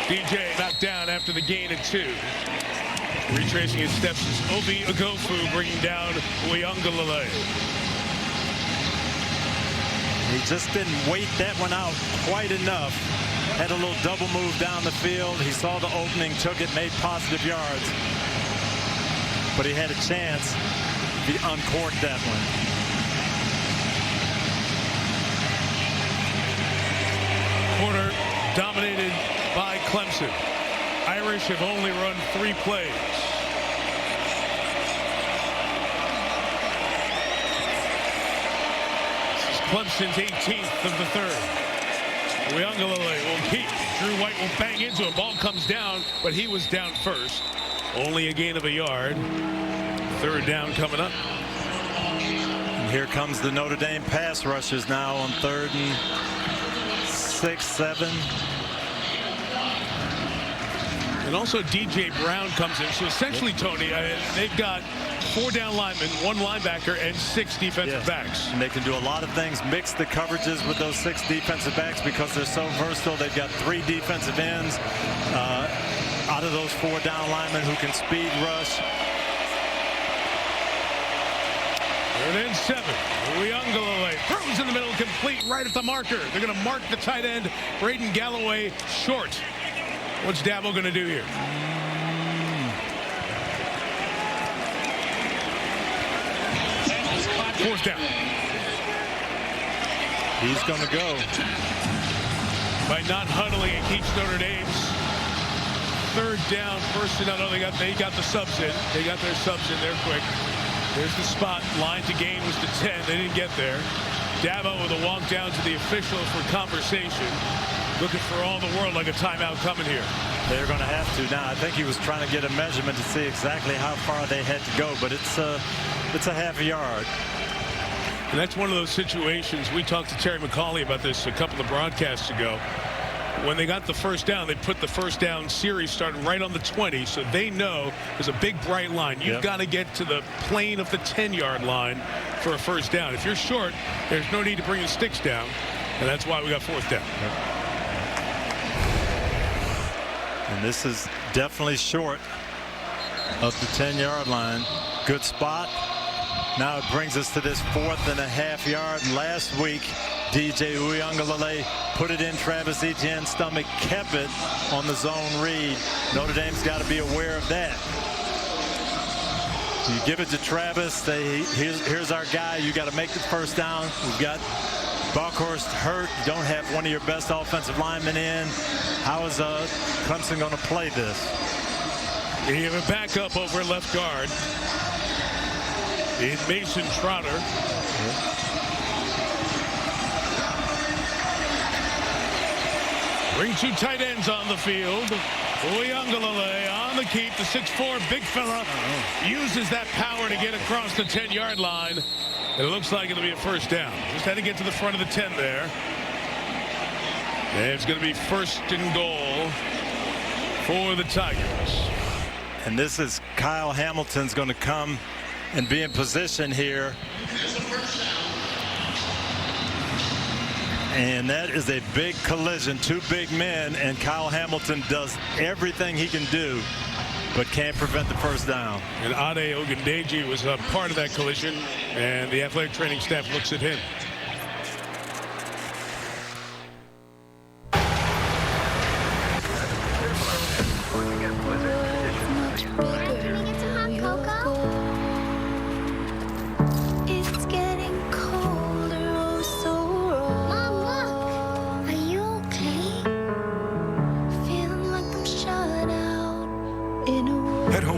DJ knocked down after the gain of 2. Retracing his steps is Obi Ogofu bringing down Uiagalelei. He just didn't wait that one out quite enough. Had a little double move down the field. He saw the opening, took it, made positive yards. But he had a chance. He uncorked that one. Quarter dominated by Clemson. Irish have only run 3 plays. This is Clemson's 18th of the 3rd. Uyunglele will keep. Drew White will bang into it. Ball comes down, but he was down first. Only a gain of a yard. 3rd down coming up. And here comes the Notre Dame pass rushers now on 3rd and 6, 7. And also DJ Brown comes in. So essentially, Tony, they've got 4 down linemen, 1 linebacker, and 6 defensive backs. And they can do a lot of things. Mix the coverages with those 6 defensive backs because they're so versatile. They've got 3 defensive ends out of those 4 down linemen who can speed rush. 3rd and 7. Uyunglele throws in the middle, complete right at the marker. They're going to mark the tight end, Braden Galloway, short. What's Dabo going to do here? 4th down. He's going to go. By not huddling, it keeps Notre Dame's 3rd down, 1st and out. They got the subs in. They got their subs in there quick. There's the spot. Line to gain was the 10. They didn't get there. Dabo with a walk down to the officials for conversation. Looking for all the world like a timeout coming here. They're going to have to now. I think he was trying to get a measurement to see exactly how far they had to go, but it's a half a yard. And that's one of those situations. We talked to Terry McCauley about this a couple of broadcasts ago. When they got the 1st down, they put the 1st down series starting right on the 20, so they know there's a big bright line. You've got to get to the plane of the 10-yard line for a 1st down. If you're short, there's no need to bring the sticks down, and that's why we got 4th down. And this is definitely short of the 10-yard line. Good spot. Now it brings us to this 4th and a half yard. Last week, DJ Uyunglele put it in Travis Etienne's stomach, kept it on the zone read. Notre Dame's got to be aware of that. You give it to Travis, say, here's our guy. You got to make the 1st down. We've got Buckhorst hurt. You don't have one of your best offensive linemen in. How is Clemson going to play this? You have a backup over left guard in Mason Trotter. Bring 2 tight ends on the field. Uyunglele on the keep. The 6'4" big fella uses that power to get across the 10-yard line. It looks like it'll be a 1st down. Just had to get to the front of the 10 there. And it's going to be 1st and goal for the Tigers. And this is Kyle Hamilton's going to come and be in position here. And that is a big collision. 2 big men, and Kyle Hamilton does everything he can do, but can't prevent the 1st down. And Ade Ogundeji was a part of that collision, and the athletic training staff looks at him.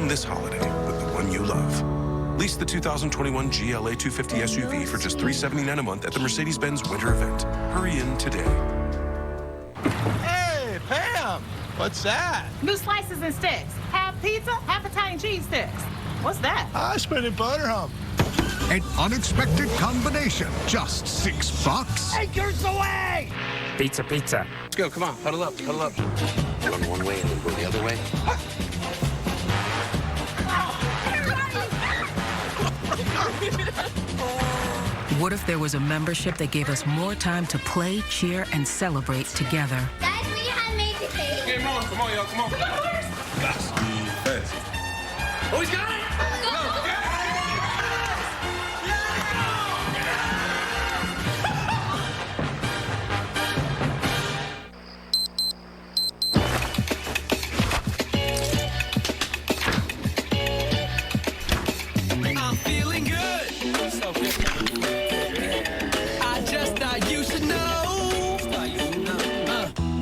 This holiday with the one you love. Lease the 2021 GLA 250 SUV for just $379 a month at the Mercedes-Benz winter event. Hurry in today. Hey, Pam! What's that? New slices and sticks. Half pizza, half Italian cheese sticks. What's that? I spent a butter hump. An unexpected combination. Just $6. Acres away! Pizza, pizza. Let's go, come on, huddle up, huddle up. Run one way and then go the other way. What if there was a membership that gave us more time to play, cheer, and celebrate together? Guys, will you hand me the cake? Come on, y'all, come on. That's defense. Oh, he's got it!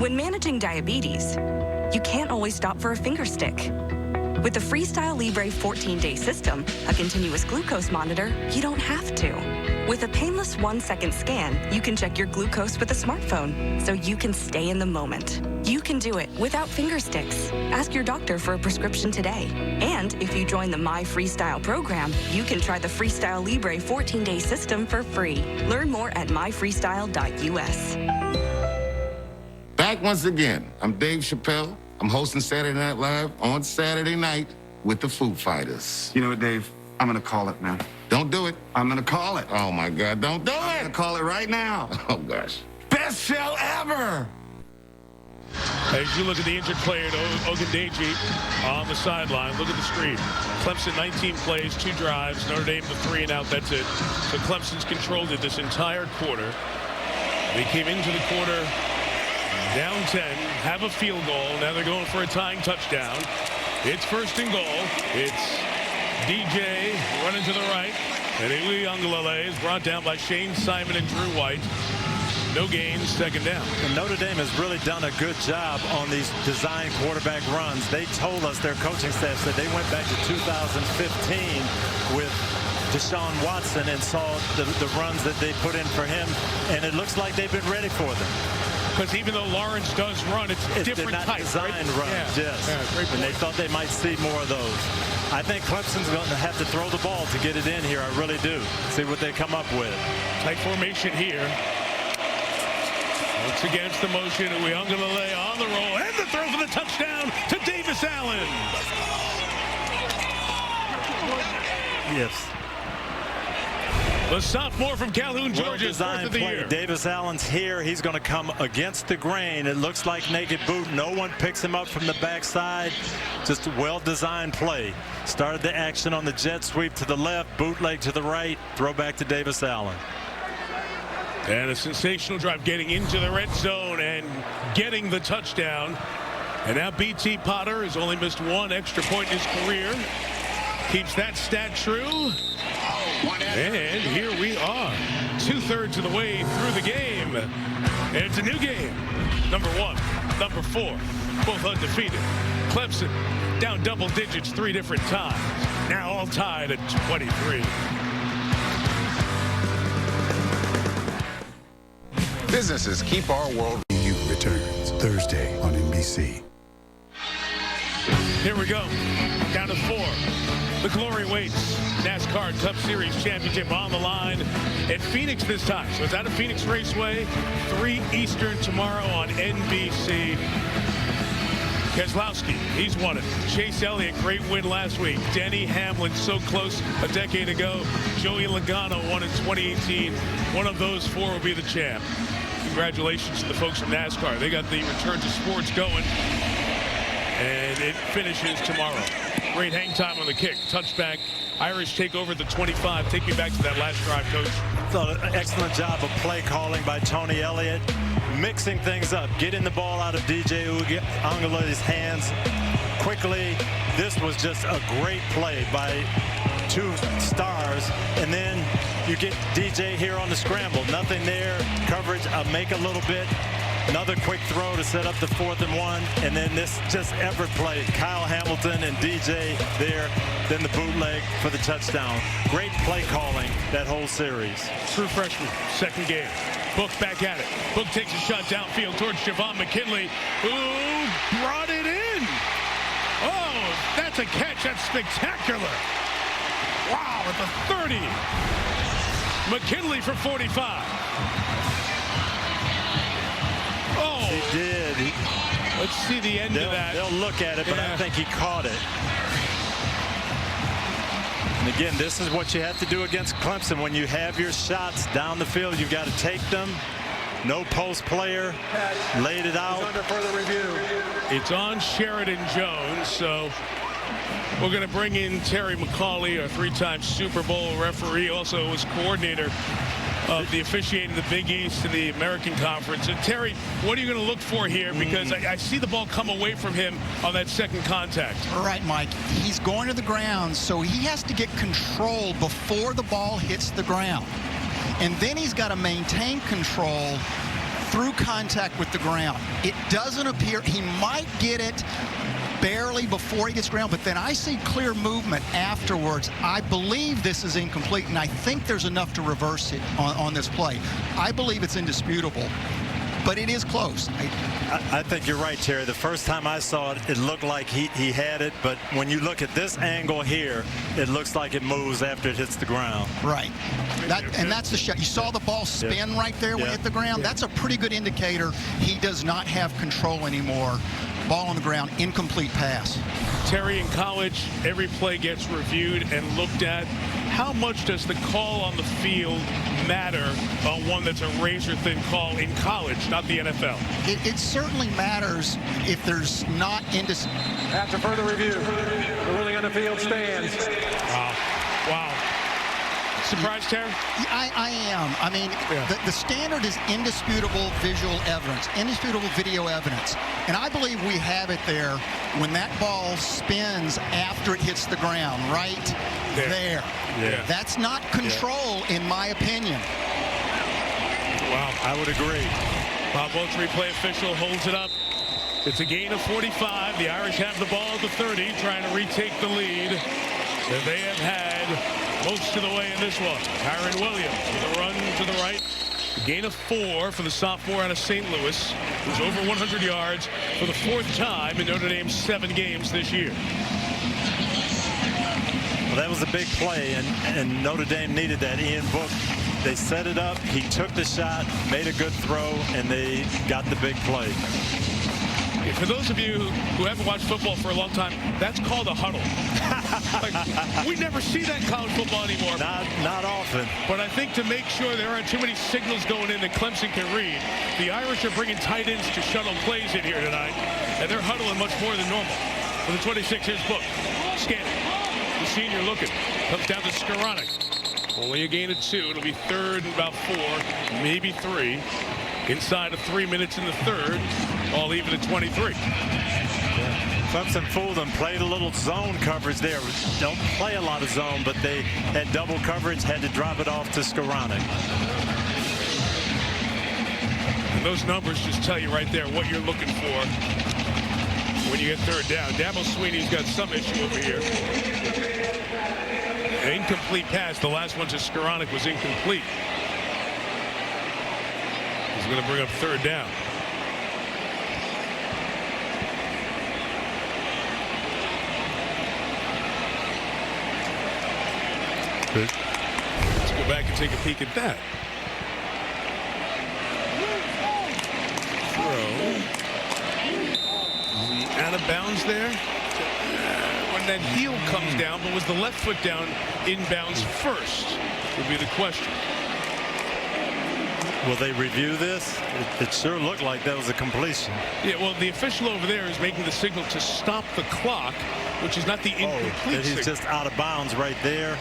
When managing diabetes, you can't always stop for a finger stick. With the Freestyle Libre 14-day system, a continuous glucose monitor, you don't have to. With a painless 1-second scan, you can check your glucose with a smartphone, so you can stay in the moment. You can do it without finger sticks. Ask your doctor for a prescription today. And if you join the My Freestyle program, you can try the Freestyle Libre 14-day system for free. Learn more at myfreestyle.us. Back once again, I'm Dave Chappelle. I'm hosting Saturday Night Live on Saturday night with the Foo Fighters. You know what, Dave? I'm gonna call it, man. Don't do it. I'm gonna call it. Oh my God, don't do it. I'm gonna call it right now. Oh gosh. Best show ever. As you look at the injured player, Ogundeji on the sideline, look at the screen. Clemson 19 plays, 2 drives, Notre Dame the 3 and out, that's it. So Clemson's controlled it this entire quarter. They came into the quarter down 10, have a field goal. Now they're going for a tying touchdown. It's 1st and goal. It's DJ running to the right. And Uiagalelei is brought down by Shane Simon and Drew White. No gains, 2nd down. And Notre Dame has really done a good job on these design quarterback runs. They told us, their coaching staff said they went back to 2015 with Deshaun Watson and saw the runs that they put in for him. And it looks like they've been ready for them. Because even though Lawrence does run, it's different not type, designed right? runs, yes. Yeah, and they thought they might see more of those. I think Clemson's going to have to throw the ball to get it in here. I really do. See what they come up with. Tight formation here. Looks against the motion. Uiagalelei on the roll. And the throw for the touchdown to Davis Allen. Yes. The sophomore from Calhoun, Georgia, design of the play. year. Davis Allen's here. He's going to come against the grain. It looks like naked boot. No one picks him up from the backside. Just a well-designed play. Started the action on the jet sweep to the left, bootleg to the right, throw back to Davis Allen. And a sensational drive getting into the red zone and getting the touchdown. And now B.T. Potter has only missed 1 extra point in his career. Keeps that stat true. And here we are, 2/3 of the way through the game. And it's a new game. Number 1, number 4, both undefeated. Clemson down double digits 3 different times. Now all tied at 23. Businesses keep our world. You returns Thursday on NBC. Here we go. Down to 4. The glory waits. NASCAR Cup Series Championship on the line at Phoenix this time. So it's out of Phoenix Raceway, 3 Eastern tomorrow on NBC. Keselowski, he's won it. Chase Elliott, great win last week. Denny Hamlin, so close a decade ago. Joey Logano won in 2018. One of those 4 will be the champ. Congratulations to the folks from NASCAR. They got the return to sports going. And it finishes tomorrow. Great hang time on the kick. Touchback. Irish take over the 25. Take me back to that last drive, Coach. So an excellent job of play calling by Tony Elliott. Mixing things up. Getting the ball out of DJ Uiagalelei's hands quickly. This was just a great play by 2 stars. And then you get DJ here on the scramble. Nothing there. Coverage, make a little bit. Another quick throw to set up the 4th and 1. And then this just effort play. Kyle Hamilton and DJ there. Then the bootleg for the touchdown. Great play calling that whole series. True freshman, 2nd game. Book back at it. Book takes a shot downfield towards Javon McKinley, who brought it in. Oh, that's a catch. That's spectacular. Wow, at the 30. McKinley for 45. Oh, he did. Let's see the end of that. They'll look at it, but I think he caught it. And again, this is what you have to do against Clemson. When you have your shots down the field, you've got to take them. No post player. Laid it out. Under further review. It's on Sheridan Jones, so we're going to bring in Terry McCauley, a 3-time Super Bowl referee, also was coordinator of the officiating the Big East and the American Conference. And Terry, what are you going to look for here? Because I see the ball come away from him on that 2nd contact. All right, Mike. He's going to the ground, so he has to get control before the ball hits the ground. And then he's got to maintain control through contact with the ground. It doesn't appear, he might get it barely before he gets ground, but then I see clear movement afterwards. I believe this is incomplete, and I think there's enough to reverse it on this play. I believe it's indisputable, but it is close. I think you're right, Terry. The first time I saw it, it looked like he had it, but when you look at this angle here, it looks like it moves after it hits the ground. Right. And that's the shot. You saw the ball spin right there when it hit the ground. That's a pretty good indicator he does not have control anymore. Ball on the ground, incomplete pass. Terry, in college, every play gets reviewed and looked at. How much does the call on the field matter on one that's a razor-thin call in college, not the NFL? It certainly matters if there's not After further review, the ruling on the field stands. Wow. Surprised, Terry? I am. I mean, the standard is indisputable visual evidence, indisputable video evidence. And I believe we have it there when that ball spins after it hits the ground, right there. Yeah. That's not control, in my opinion. Wow, I would agree. Bob Welch, replay official, holds it up. It's a gain of 45. The Irish have the ball at the 30, trying to retake the lead that they have had most of the way in this one. Kyren Williams with a run to the right. A gain of 4 for the sophomore out of St. Louis, who's over 100 yards for the 4th time in Notre Dame's 7 games this year. Well, that was a big play, and Notre Dame needed that. Ian Book, they set it up, he took the shot, made a good throw, and they got the big play. For those of you who haven't watched football for a long time, that's called a huddle. Like, we never see that in college football anymore. Not often. But I think to make sure there aren't too many signals going in that Clemson can read, the Irish are bringing tight ends to shuttle plays in here tonight, and they're huddling much more than normal. For the 26, here's Book. Scanning. The senior looking. Comes down to Skoranek. Only a gain of 2. It'll be 3rd and about 4, maybe 3. Inside of 3 minutes in the 3rd, all even at 23. Clemson fooled them, played a little zone coverage there. Don't play a lot of zone, but they had double coverage, had to drop it off to Skoranek. And those numbers just tell you right there what you're looking for when you get 3rd down. Dabo Sweeney's got some issue over here. An incomplete pass. The last one to Skoranek was incomplete. He's going to bring up 3rd down. Let's go back and take a peek at that. Throw. Is he out of bounds there? When that heel comes down, but was the left foot down inbounds first would be the question. Will they review this? It sure looked like that was a completion. Yeah, well, the official over there is making the signal to stop the clock, which is not the incomplete signal. He's just out of bounds right there.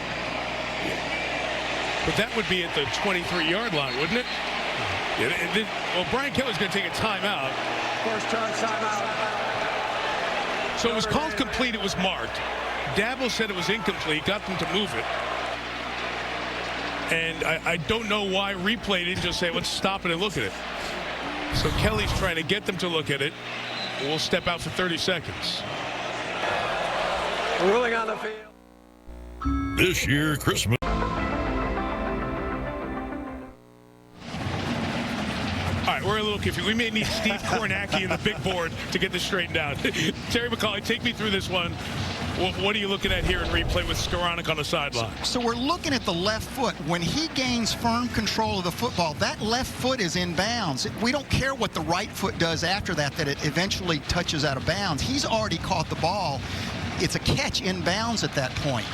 But that would be at the 23-yard line, wouldn't it? Yeah, well, Brian Kelly's going to take a timeout. First turn timeout. So it was called complete. It was marked. Dabo said it was incomplete, got them to move it. And I don't know why replay didn't just say, let's stop it and look at it. So Kelly's trying to get them to look at it. We'll step out for 30 seconds. Ruling on the field. This year, Christmas. All right, we're a little confused. We may need Steve Kornacki in the big board to get this straightened out. Terry McCauley, take me through this one. What are you looking at here in replay with Skoranek on the sideline? So we're looking at the left foot. When he gains firm control of the football, that left foot is in bounds. We don't care what the right foot does after that, that it eventually touches out of bounds. He's already caught the ball. It's a catch in bounds at that point.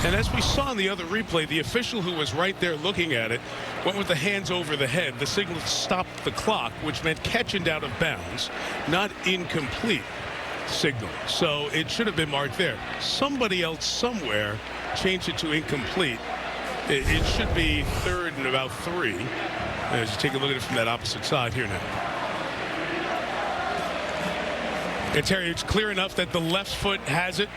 And as we saw in the other replay, the official who was right there looking at it went with the hands over the head. The signal stopped the clock, which meant catch and out of bounds, not incomplete signal. So it should have been marked there. Somebody else somewhere changed it to incomplete. It should be 3rd and about 3. As you take a look at it from that opposite side here now. And Terry, it's clear enough that the left foot has it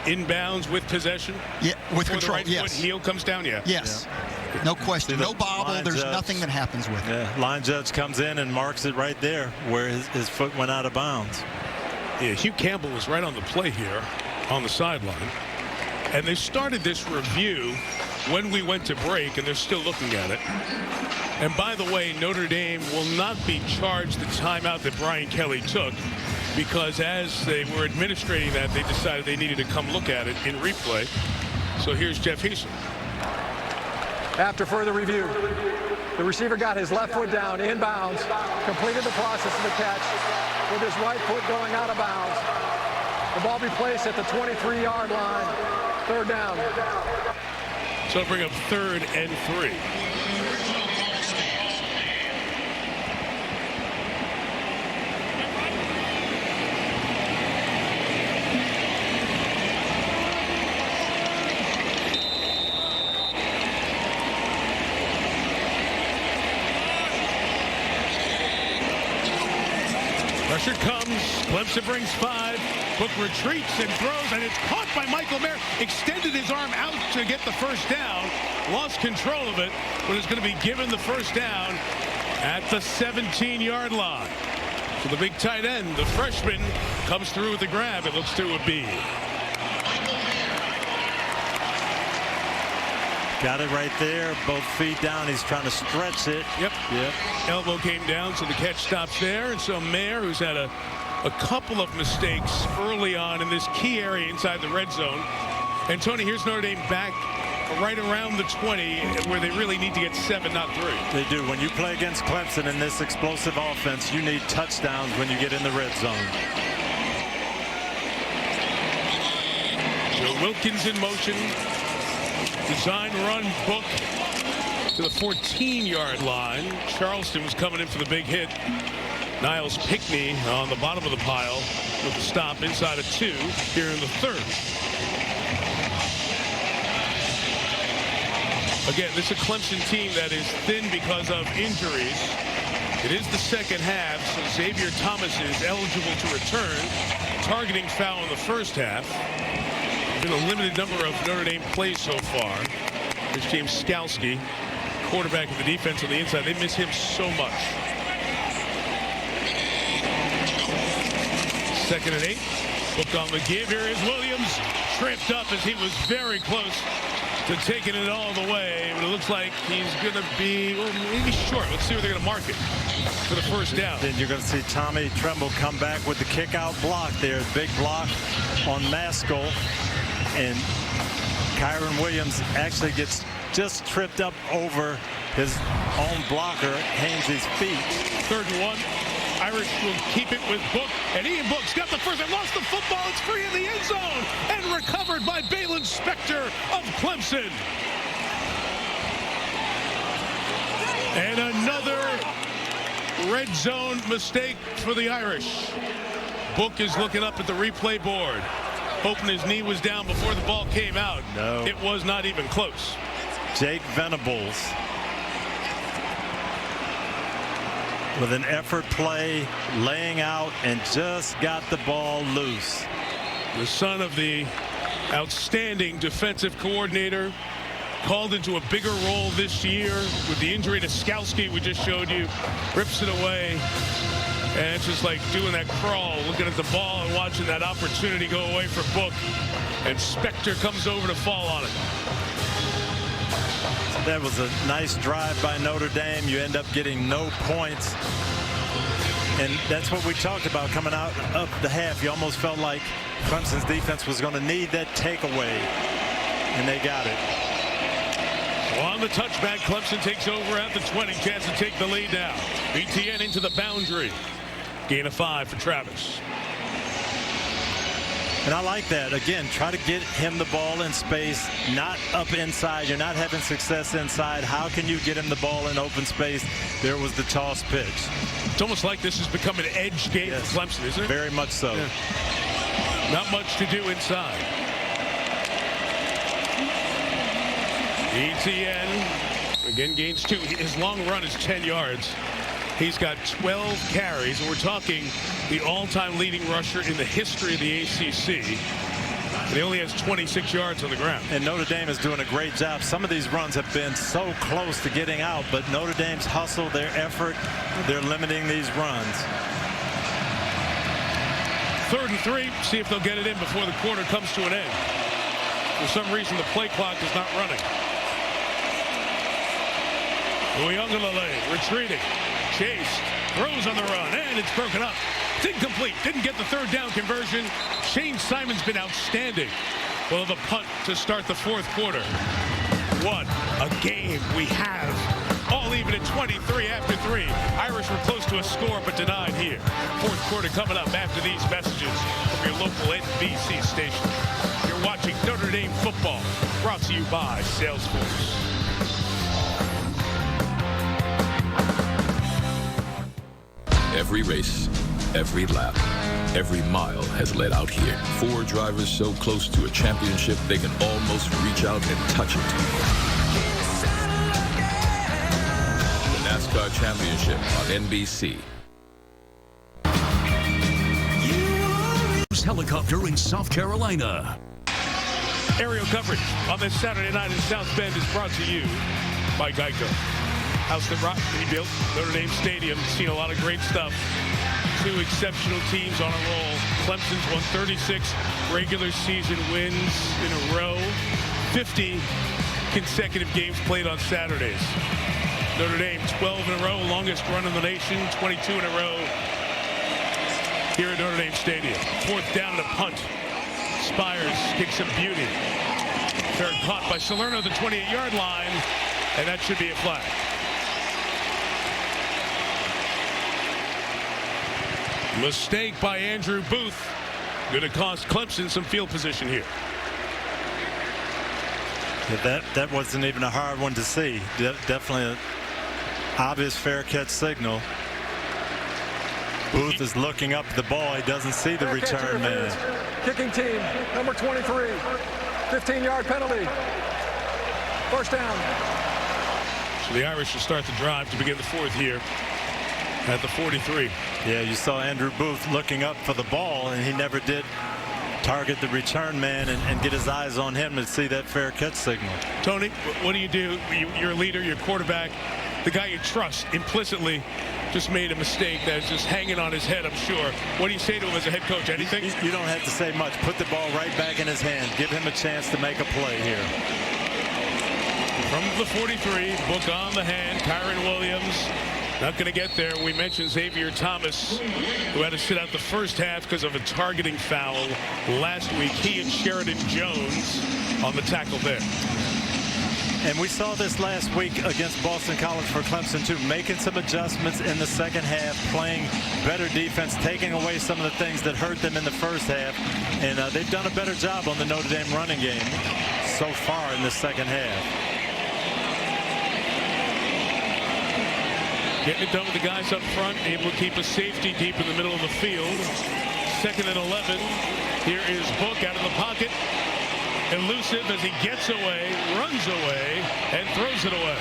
inbounds with possession? Yeah, with control, the right yes. foot heel comes down, yeah. Yes. Yeah. No question. No bobble. There's nothing that happens with it. Yeah, line judge comes in and marks it right there where his foot went out of bounds. Yeah, Hugh Campbell was right on the play here on the sideline. And they started this review when we went to break, and they're still looking at it. And by the way, Notre Dame will not be charged the timeout that Brian Kelly took, because as they were administrating that, they decided they needed to come look at it in replay. So here's Jeff Heason. After further review, the receiver got his left foot down inbounds, completed the process of the catch with his right foot going out of bounds. The ball be placed at the 23-yard line. Third down. So bring up 3rd and 3. Pressure comes. Clemson brings 5. Book retreats and throws, and it's caught by Michael Mayer. Extended his arm out to get the first down. Lost control of it, but is going to be given the first down at the 17-yard line. So the big tight end, the freshman, comes through with the grab. It looks to a B. Got it right there. Both feet down. He's trying to stretch it. Yep. Elbow came down, so the catch stops there. And so Mayer, who's had a couple of mistakes early on in this key area inside the red zone. And Tony, here's Notre Dame back right around the 20, where they really need to get 7, not 3. They do. When you play against Clemson in this explosive offense, you need touchdowns when you get in the red zone. Joe Wilkins in motion. Design run Book to the 14-yard line. Charleston was coming in for the big hit. Niles Pickney on the bottom of the pile with a stop inside of 2 here in the 3rd. Again, this is a Clemson team that is thin because of injuries. It is the second half, so Xavier Thomas is eligible to return. Targeting foul in the first half. Been a limited number of Notre Dame plays so far. There's James Skalski, quarterback of the defense on the inside. They miss him so much. 2nd and 8. Book on the give. Here is Williams. Tripped up as he was very close to taking it all the way. But it looks like he's going to be, well, maybe short. Let's see where they're going to mark it for the first down. Then you're going to see Tommy Tremble come back with the kick-out block there. Big block on Maskell. And Kyren Williams actually gets just tripped up over his own blocker, Haynes' feet. 3rd and 1. Irish will keep it with Book, and Ian Book's got the first and lost the football. It's free in the end zone and recovered by Balin Spector of Clemson. And another red zone mistake for the Irish. Book is looking up at the replay board, hoping his knee was down before the ball came out. No. It was not even close. Jake Venables with an effort play, laying out, and just got the ball loose. The son of the outstanding defensive coordinator, called into a bigger role this year with the injury to Skalski we just showed you. Rips it away, and it's just like doing that crawl, looking at the ball and watching that opportunity go away for Book, and Spector comes over to fall on it. That was a nice drive by Notre Dame. You end up getting no points. And that's what we talked about coming out of the half. You almost felt like Clemson's defense was going to need that takeaway. And they got it. On the touchback, Clemson takes over at the 20. Chance to take the lead now. BTN into the boundary. Gain of 5 for Travis. And I like that. Again, try to get him the ball in space, not up inside. You're not having success inside. How can you get him the ball in open space? There was the toss pitch. It's almost like this has become an edge game for Clemson, isn't it? Very much so. Yeah. Not much to do inside. ETN again gains 2. His long run is 10 yards. He's got 12 carries, and we're talking the all-time leading rusher in the history of the ACC. And he only has 26 yards on the ground. And Notre Dame is doing a great job. Some of these runs have been so close to getting out, but Notre Dame's hustle, their effort, they're limiting these runs. 3rd and 3. See if they'll get it in before the quarter comes to an end. For some reason, the play clock is not running. Uyunglele retreating. Chased. Throws on the run. And it's broken up. It's incomplete. Didn't get the 3rd down conversion. Shane Simon's been outstanding. Well, the punt to start the 4th quarter. What a game we have. All even at 23 after 3. Irish were close to a score, but denied here. 4th quarter coming up after these messages from your local NBC station. You're watching Notre Dame football, brought to you by Salesforce. Every race, every lap, every mile has led out here. 4 drivers so close to a championship they can almost reach out and touch it. The NASCAR Championship on NBC. Helicopter in South Carolina. Aerial coverage on this Saturday night in South Bend is brought to you by Geico. House that rock rebuilt Notre Dame Stadium. Seen a lot of great stuff. 2 exceptional teams on a roll. Clemson's won 36 regular season wins in a row. 50 consecutive games played on Saturdays. Notre Dame 12 in a row, longest run in the nation. 22 in a row here at Notre Dame Stadium. 4th down and a punt. Spires kicks some beauty. 3rd caught by Salerno, the 28-yard line, and that should be a flag. Mistake by Andrew Booth. Going to cost Clemson some field position here. Yeah, that wasn't even a hard one to see. Definitely an obvious fair catch signal. Booth is looking up the ball. He doesn't see the return man. Kicking team, number 23. 15-yard penalty. 1st down. So the Irish will start the drive to begin the 4th here at the 43. Yeah, you saw Andrew Booth looking up for the ball, and he never did target the return man and get his eyes on him to see that fair catch signal. Tony, what do? You're a leader, you're a quarterback. The guy you trust implicitly just made a mistake that's just hanging on his head, I'm sure. What do you say to him as a head coach? Anything? You don't have to say much. Put the ball right back in his hand. Give him a chance to make a play here. From the 43, book on the hand, Kyren Williams. Not going to get there. We mentioned Xavier Thomas, who had to sit out the 1st half because of a targeting foul last week. He and Sheridan Jones on the tackle there. And we saw this last week against Boston College for Clemson, too, making some adjustments in the 2nd half, playing better defense, taking away some of the things that hurt them in the 1st half. And they've done a better job on the Notre Dame running game so far in the 2nd half. Getting it done with the guys up front, able to keep a safety deep in the middle of the field. 2nd and 11. Here is Book out of the pocket. Elusive as he gets away, runs away, and throws it away.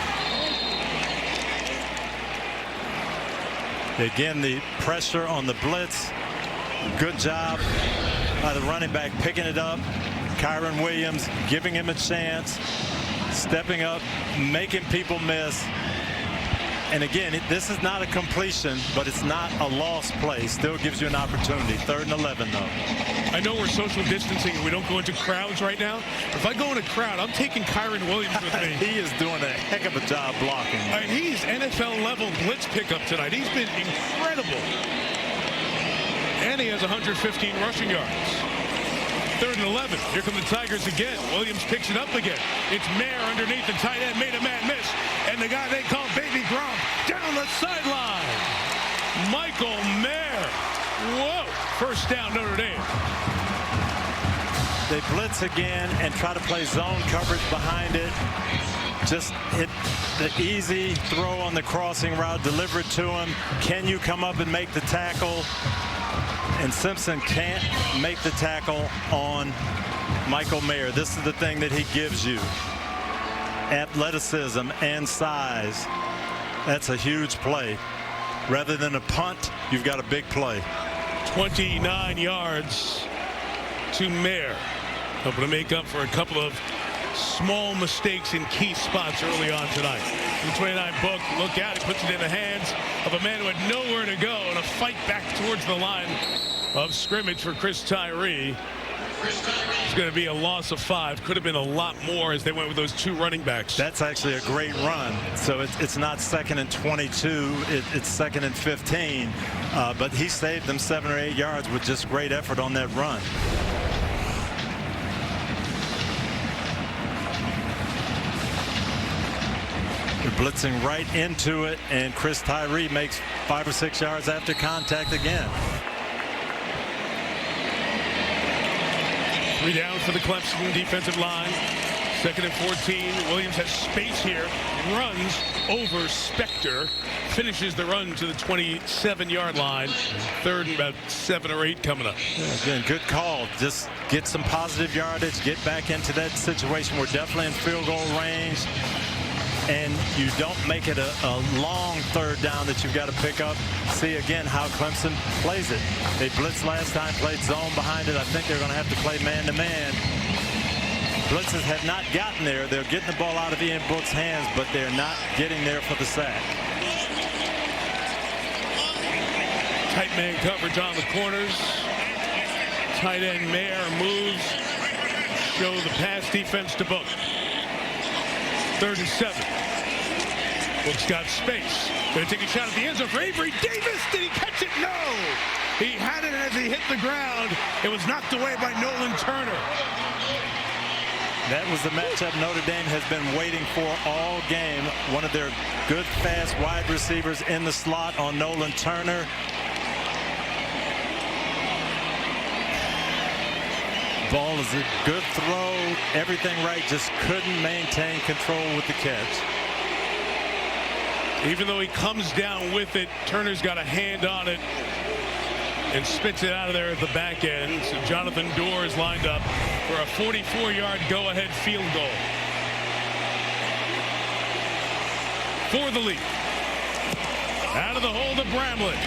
Again, the pressure on the blitz. Good job by the running back picking it up. Kyren Williams giving him a chance, stepping up, making people miss. And again, this is not a completion, but it's not a lost play. Still gives you an opportunity. 3rd and 11, though. I know we're social distancing and we don't go into crowds right now. If I go in a crowd, I'm taking Kyren Williams with me. He is doing a heck of a job blocking. He's NFL-level blitz pickup tonight. He's been incredible. And he has 115 rushing yards. 3rd and 11. Here come the Tigers again. Williams picks it up again. It's Mayer underneath the tight end. Made a man miss. And the guy they call Baby Gronk down the sideline. Michael Mayer. Whoa. 1st down, Notre Dame. They blitz again and try to play zone coverage behind it. Just hit the easy throw on the crossing route. Deliver it to him. Can you come up and make the tackle? And Simpson can't make the tackle on Michael Mayer. This is the thing that he gives you. Athleticism and size. That's a huge play. Rather than a punt, you've got a big play. 29 yards to Mayer. hoping to make up for a couple of small mistakes in key spots early on tonight. The 29 book, look out, he puts it in the hands of a man who had nowhere to go, and a fight back towards the line of scrimmage for Chris Tyree. It's going to be a loss of 5. Could have been a lot more as they went with those 2 running backs. That's actually a great run. So it's not 2nd and 22. It's 2nd and 15. But he saved them 7 or 8 yards with just great effort on that run. They're blitzing right into it, and Chris Tyree makes 5 or 6 yards after contact again. 3 down for the Clemson defensive line. 2nd and 14. Williams has space here. Runs over Spector. Finishes the run to the 27-yard line. 3rd and about 7 or 8 coming up. Again, good call. Just get some positive yardage. Get back into that situation. We're definitely in field goal range. And you don't make it a long 3rd down that you've got to pick up. See again how Clemson plays it. They blitzed last time, played zone behind it. I think they're going to have to play man-to-man. Blitzes have not gotten there. They're getting the ball out of Ian Book's hands, but they're not getting there for the sack. Tight man coverage on the corners. Tight end Mayer moves. Show the pass defense to Book. 3rd and 7. Book's got space. Going to take a shot at the end zone for Avery Davis. Did he catch it? No. He had it as he hit the ground. It was knocked away by Nolan Turner. That was the matchup Notre Dame has been waiting for all game. One of their good, fast wide receivers in the slot on Nolan Turner. Ball is a good throw, everything right, just couldn't maintain control with the catch. Even though he comes down with it, Turner's got a hand on it and spits it out of there at the back end. So Jonathan Dorr is lined up for a 44-yard go-ahead field goal for the lead. Out of the hole to Bramlett.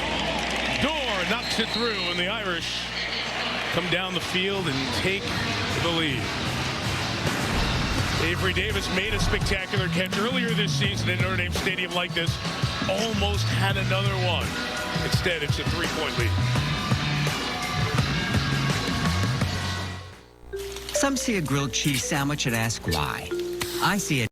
Dorr knocks it through, and the Irish come down the field and take the lead. Avery Davis made a spectacular catch earlier this season in Notre Dame Stadium like this. Almost had another one. Instead, it's a 3-point lead. Some see a grilled cheese sandwich and ask why. I see it.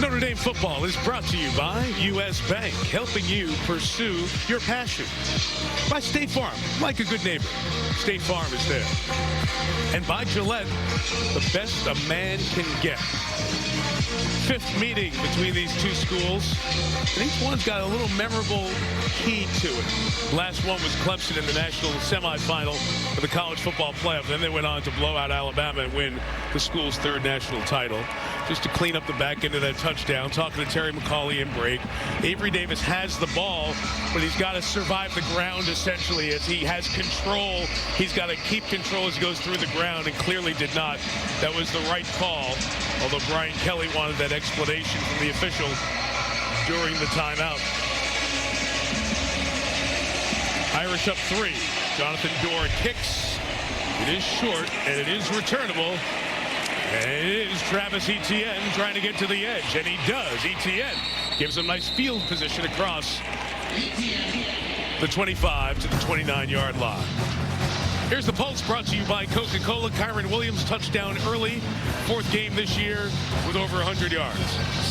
Notre Dame football is brought to you by U.S. Bank, helping you pursue your passion. By State Farm, like a good neighbor, State Farm is there. And by Gillette, the best a man can get. 5th meeting between these 2 schools, and each one's got a little memorable key to it. Last one was Clemson in the national semifinal of the college football playoff. Then they went on to blow out Alabama and win the school's 3rd national title. Just to clean up the back end of that touchdown, talking to Terry McCauley in break. Avery Davis has the ball, but he's got to survive the ground essentially as he has control. He's got to keep control as he goes through the ground, and clearly did not. That was the right call, although Brian Kelly wanted that explanation from the official during the timeout. Irish up 3. Jonathan Dorr kicks. It is short, and it is returnable. And it is Travis Etienne trying to get to the edge, and he does. Etienne gives him nice field position across the 25 to the 29-yard line. Here's the Pulse, brought to you by Coca-Cola. Kyren Williams touchdown early. 4th game this year with over 100 yards.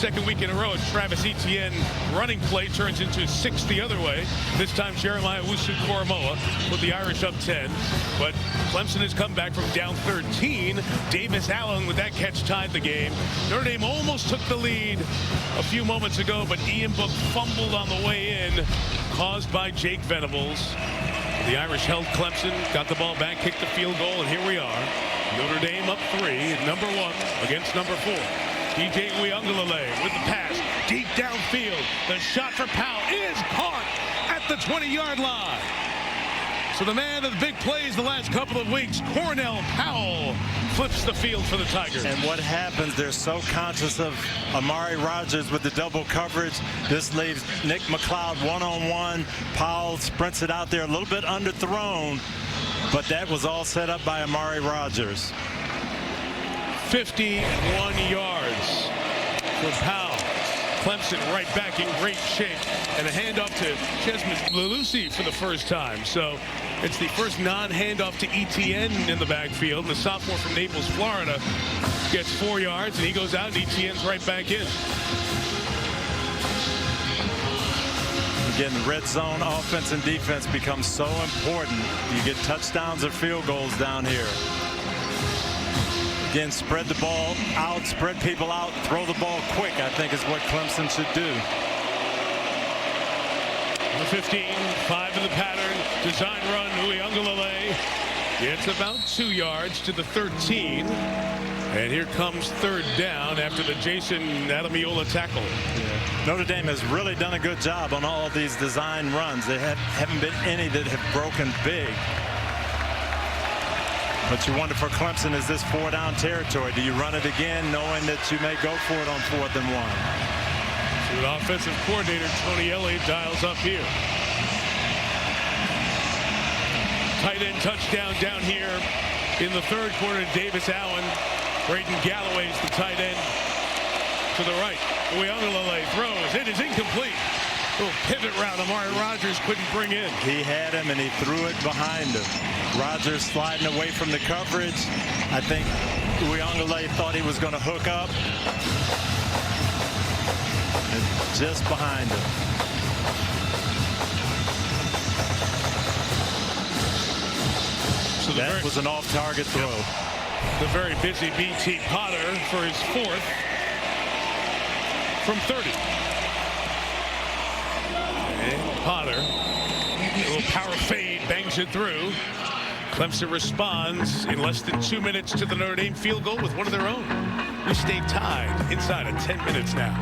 2nd week in a row, Travis Etienne running play turns into 6th the other way. This time Jeremiah Owusu-Koramoah put the Irish up 10. But Clemson has come back from down 13. Davis Allen with that catch tied the game. Notre Dame almost took the lead a few moments ago, but Ian Book fumbled on the way in, caused by Jake Venables. The Irish held Clemson, got the ball back, kicked the field goal, and here we are. Notre Dame up 3 at number 1 against number 4. DJ Uiagalelei with the pass, deep downfield. The shot for Powell is caught at the 20-yard line. So the man of the big plays the last couple of weeks, Cornell Powell, flips the field for the Tigers. And what happens, they're so conscious of Amari Rogers with the double coverage. This leaves Nick McLeod one-on-one. Powell sprints it out there, a little bit underthrown, but that was all set up by Amari Rogers. 51 yards for Powell. Clemson right back in great shape, and a handoff to Chesman Lelusi for the first time. So it's the first non-handoff to Etienne in the backfield. The sophomore from Naples, Florida, gets 4 yards, and he goes out, and Etienne's right back in. Again, the red zone offense and defense becomes so important. You get touchdowns or field goals down here. Again, spread the ball out, spread people out, throw the ball quick, I think is what Clemson should do. The 15, 5 in the pattern, design run, Uiagalelei gets about 2 yards to the 13. And here comes third down after the Jason Adamiola tackle. Yeah. Notre Dame has really done a good job on all of these design runs. There haven't been any that have broken big. But you wonder for Clemson, is this 4-down territory? Do you run it again knowing that you may go for it on 4th and 1? So the offensive coordinator, Tony Elliott, dials up here. Tight end touchdown down here in the third quarter. Davis Allen. Braden Galloway's the tight end to the right. Uiagalelei throws. It is incomplete. Little pivot route Amari Rogers couldn't bring in. He had him and he threw it behind him. Rogers sliding away from the coverage. I think Uiagalelei thought he was going to hook up. And just behind him. So that was an off-target throw. The very busy BT Potter for his 4th from 30. And Potter, a little power fade, bangs it through. Clemson responds in less than 2 minutes to the Notre Dame field goal with one of their own. We stay tied inside of 10 minutes now.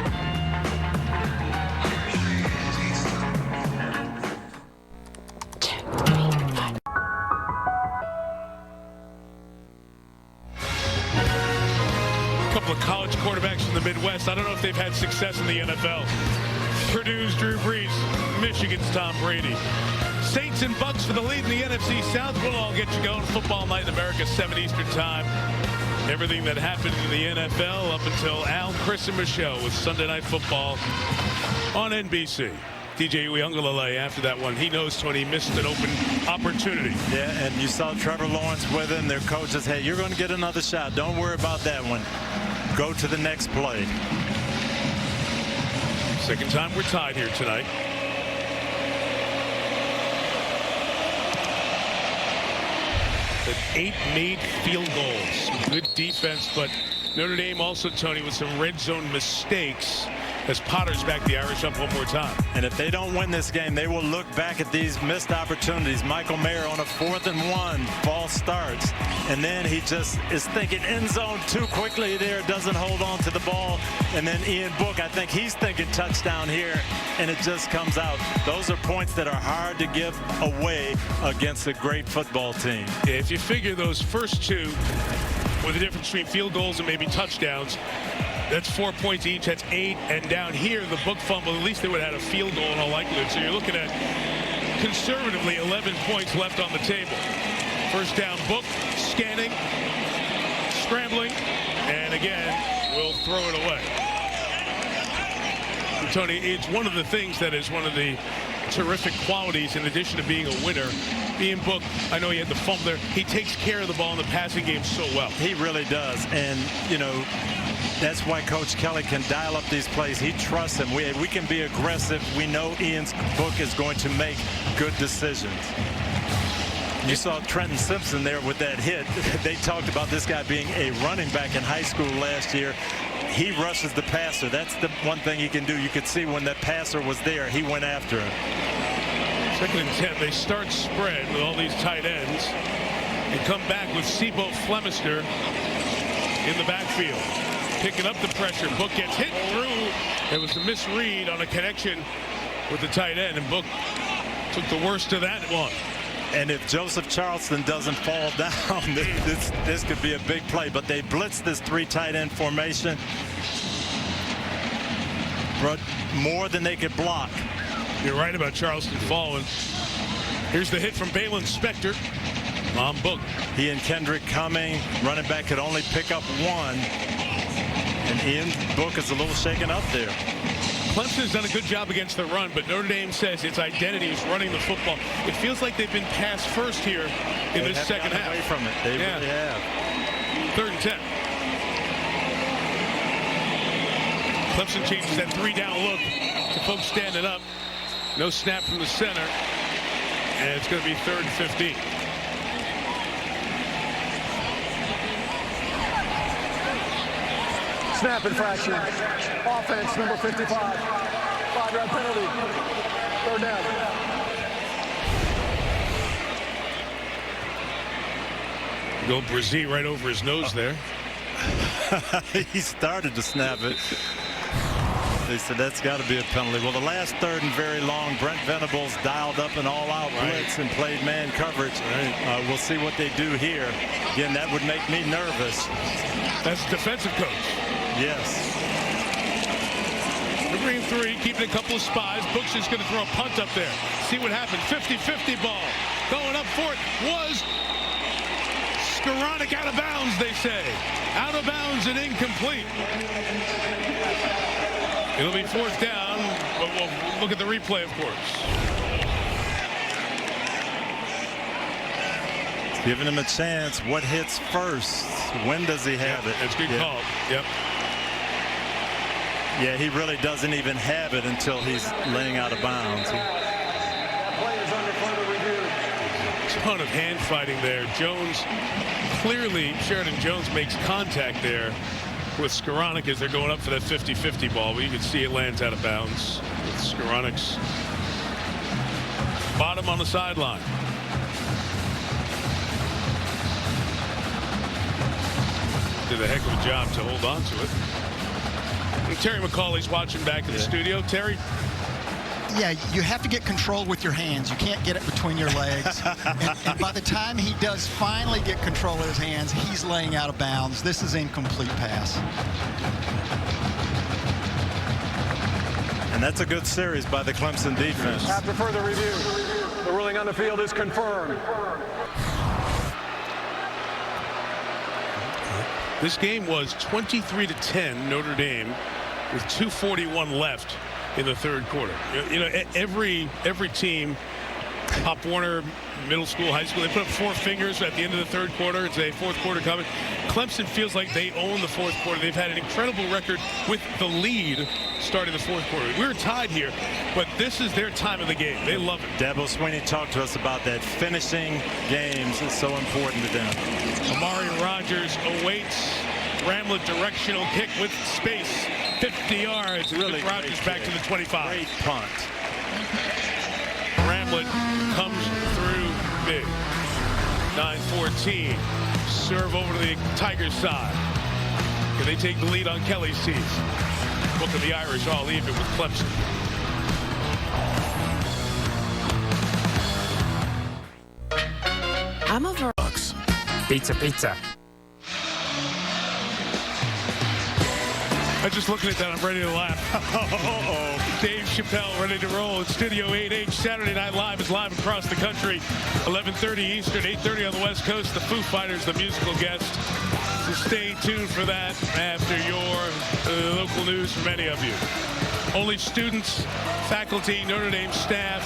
A couple of college quarterbacks from the Midwest. I don't know if they've had success in the NFL. Purdue's Drew Brees, Michigan's Tom Brady. Saints and Bucks for the lead in the NFC South. We'll all get you going. Football Night in America, 7 Eastern Time. Everything that happened in the NFL up until Al, Chris, and Michelle with Sunday Night Football on NBC. DJ Uiagalelei after that one. He knows when he missed an open opportunity. Yeah, and you saw Trevor Lawrence with him. Their coach says, hey, you're going to get another shot. Don't worry about that one. Go to the next play. Second time we're tied here tonight. But 8 made field goals. Good defense, but Notre Dame also, Tony, with some red zone mistakes as Potter's back the Irish up one more time. And if they don't win this game, they will look back at these missed opportunities. Michael Mayer on a 4th and 1, false starts. And then he just is thinking end zone too quickly there, doesn't hold on to the ball. And then Ian Book, I think he's thinking touchdown here, and it just comes out. Those are points that are hard to give away against a great football team. Yeah, if you figure those first two with the difference between field goals and maybe touchdowns, that's 4 points each. That's 8. And down here, the Book fumble, at least they would have had a field goal in all likelihood. So you're looking at conservatively 11 points left on the table. First down, Book, scanning, scrambling, and again, will throw it away. So Tony, it's one of the things that is one of the terrific qualities in addition to being a winner. Ian Book, I know he had the fumble there. He takes care of the ball in the passing game so well. He really does. And, you know, that's why Coach Kelly can dial up these plays. He trusts him. We can be aggressive. We know Ian's Book is going to make good decisions. You saw Trenton Simpson there with that hit. They talked about this guy being a running back in high school last year. He rushes the passer. That's the one thing he can do. You could see when that passer was there, he went after him. 2nd and 10. They start spread with all these tight ends and come back with Sibo Flemister in the backfield. Picking up the pressure. Book gets hit through. There was a misread on a connection with the tight end, and Book took the worst of that one. And if Joseph Charleston doesn't fall down, this could be a big play. But they blitzed this 3 tight end formation. But more than they could block. You're right about Charleston falling. Here's the hit from Balin Spector. On Book. He and Kendrick Cumming, running back, could only pick up 1. And Ian Book is a little shaken up there. Clemson's done a good job against the run, but Notre Dame says its identity is running the football. It feels like they've been pass first here in this second half. Away from it. They really have. 3rd and 10. Clemson changes that 3-down look to folks standing up. No snap from the center. And it's going to be 3rd and 15. Snap infraction. Offense, number 55. 5-yard penalty. 3rd down. Go Brzee right over his nose there. He started to snap it. They said that's got to be a penalty. Well, the last 3rd and very long, Brent Venables dialed up an all-out blitz and played man coverage. We'll see what they do here. Again, that would make me nervous. That's defensive coach. Yes. Green 3, keeping a couple of spies. Book's just going to throw a punt up there. See what happens. 50-50 ball. Going up for it was Skoranek, out of bounds, they say. Out of bounds and incomplete. It'll be 4th down, but we'll look at the replay, of course. Giving him a chance. What hits first? When does he have it? That's a good call. Yep. Yeah, he really doesn't even have it until he's laying out of bounds. Ton of hand fighting there. Jones, clearly Sheridan Jones makes contact there with Skoranek as they're going up for that 50-50 ball, but you can see it lands out of bounds with Skoranek's bottom on the sideline. Did a heck of a job to hold on to it. And Terry McCauley's watching back in the studio. Terry? Yeah, you have to get control with your hands. You can't get it between your legs. and by the time he does finally get control of his hands, he's laying out of bounds. This is incomplete pass. And that's a good series by the Clemson defense. After further review, the ruling on the field is confirmed. This game was 23-10 Notre Dame with 2:41 left in the 3rd quarter. You know, every team, Pop Warner, middle school, high school, they put up 4 fingers at the end of the 3rd quarter. It's a 4th quarter coming. Clemson feels like they own the 4th quarter. They've had an incredible record with the lead starting the 4th quarter. We're tied here, but this is their time of the game. They love it. Dabo Swinney talked to us about that. Finishing games is so important to them. Amari Rogers awaits. Ramlet directional kick with space. 50 yards. Really Rogers back to the 25. Great punt. Ramlet comes through big. 9-14. Serve over to the Tigers side. Can they take the lead on Kelly's teeth? Look at the Irish all even with Clemson. I'm a Bucks. Pizza. I'm just looking at that. I'm ready to laugh. Dave Chappelle ready to roll in Studio 8H. Saturday Night Live is live across the country. 11:30 Eastern, 8:30 on the West Coast. The Foo Fighters, the musical guest. So stay tuned for that after your local news from many of you. Only students, faculty, Notre Dame staff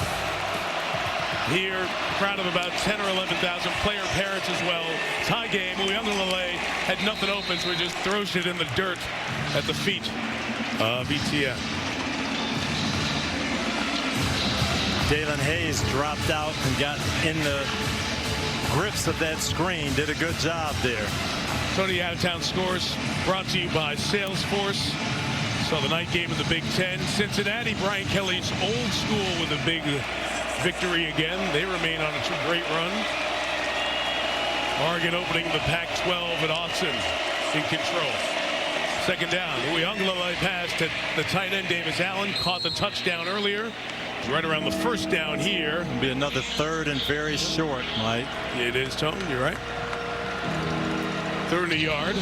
here. Crowd of about 10 or 11,000. Player parents as well. Tie game. Uyunglele had nothing open, so he just throws it in the dirt at the feet of ETN. Dalen Hayes dropped out and got in the grips of that screen. Did a good job there. Tony Out-of-Town Scores brought to you by Salesforce. So the night game of the Big Ten. Cincinnati, Brian Kelly's old school with a big victory again. They remain on a great run. Oregon opening the Pac-12 at Austin in control. 2nd down. Uyunglele pass to the tight end Davis Allen. Caught the touchdown earlier. Right around the first down here. It'll be another third and very short, Mike. It is, Tone. You're right. Third and a yard.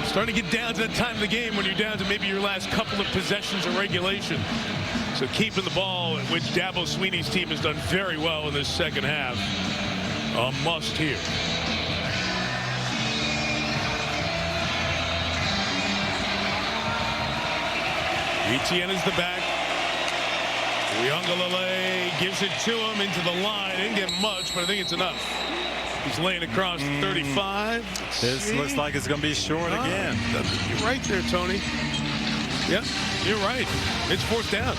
Starting to get down to that time of the game when you're down to maybe your last couple of possessions of regulation. So keeping the ball, which Dabo Sweeney's team has done very well in this second half, a must here. Etienne is the back. Uyunglele gives it to him into the line. Didn't get much, but I think it's enough. He's laying across 35. This looks like it's going to be short again. You're right there, Tony. Yep, you're right. It's fourth down.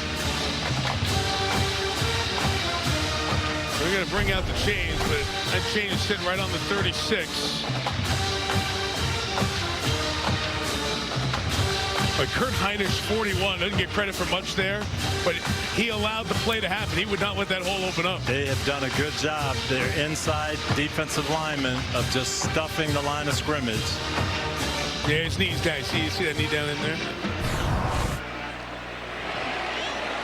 We're going to bring out the chains, but that chain is sitting right on the 36. But Kurt Heinrich, 41, doesn't get credit for much there, but he allowed the play to happen. He would not let that hole open up. They have done a good job. Their inside defensive linemen of just stuffing the line of scrimmage. Yeah, his knees, guys. See that knee down in there?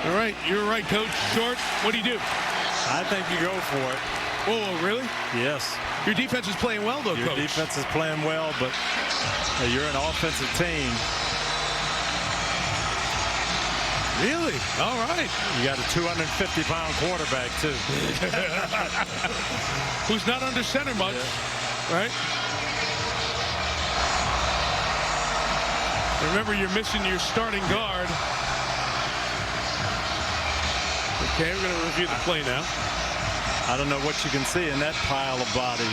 All right, you're right, Coach. Short, what do you do? I think you go for it. Oh, really? Yes. Your defense is playing well, though, Coach. Your defense is playing well, but you're an offensive team. Really? All right. You got a 250-pound quarterback, too. Who's not under center much, right? Remember, you're missing your starting guard. Okay, we're going to review the play now. I don't know what you can see in that pile of bodies.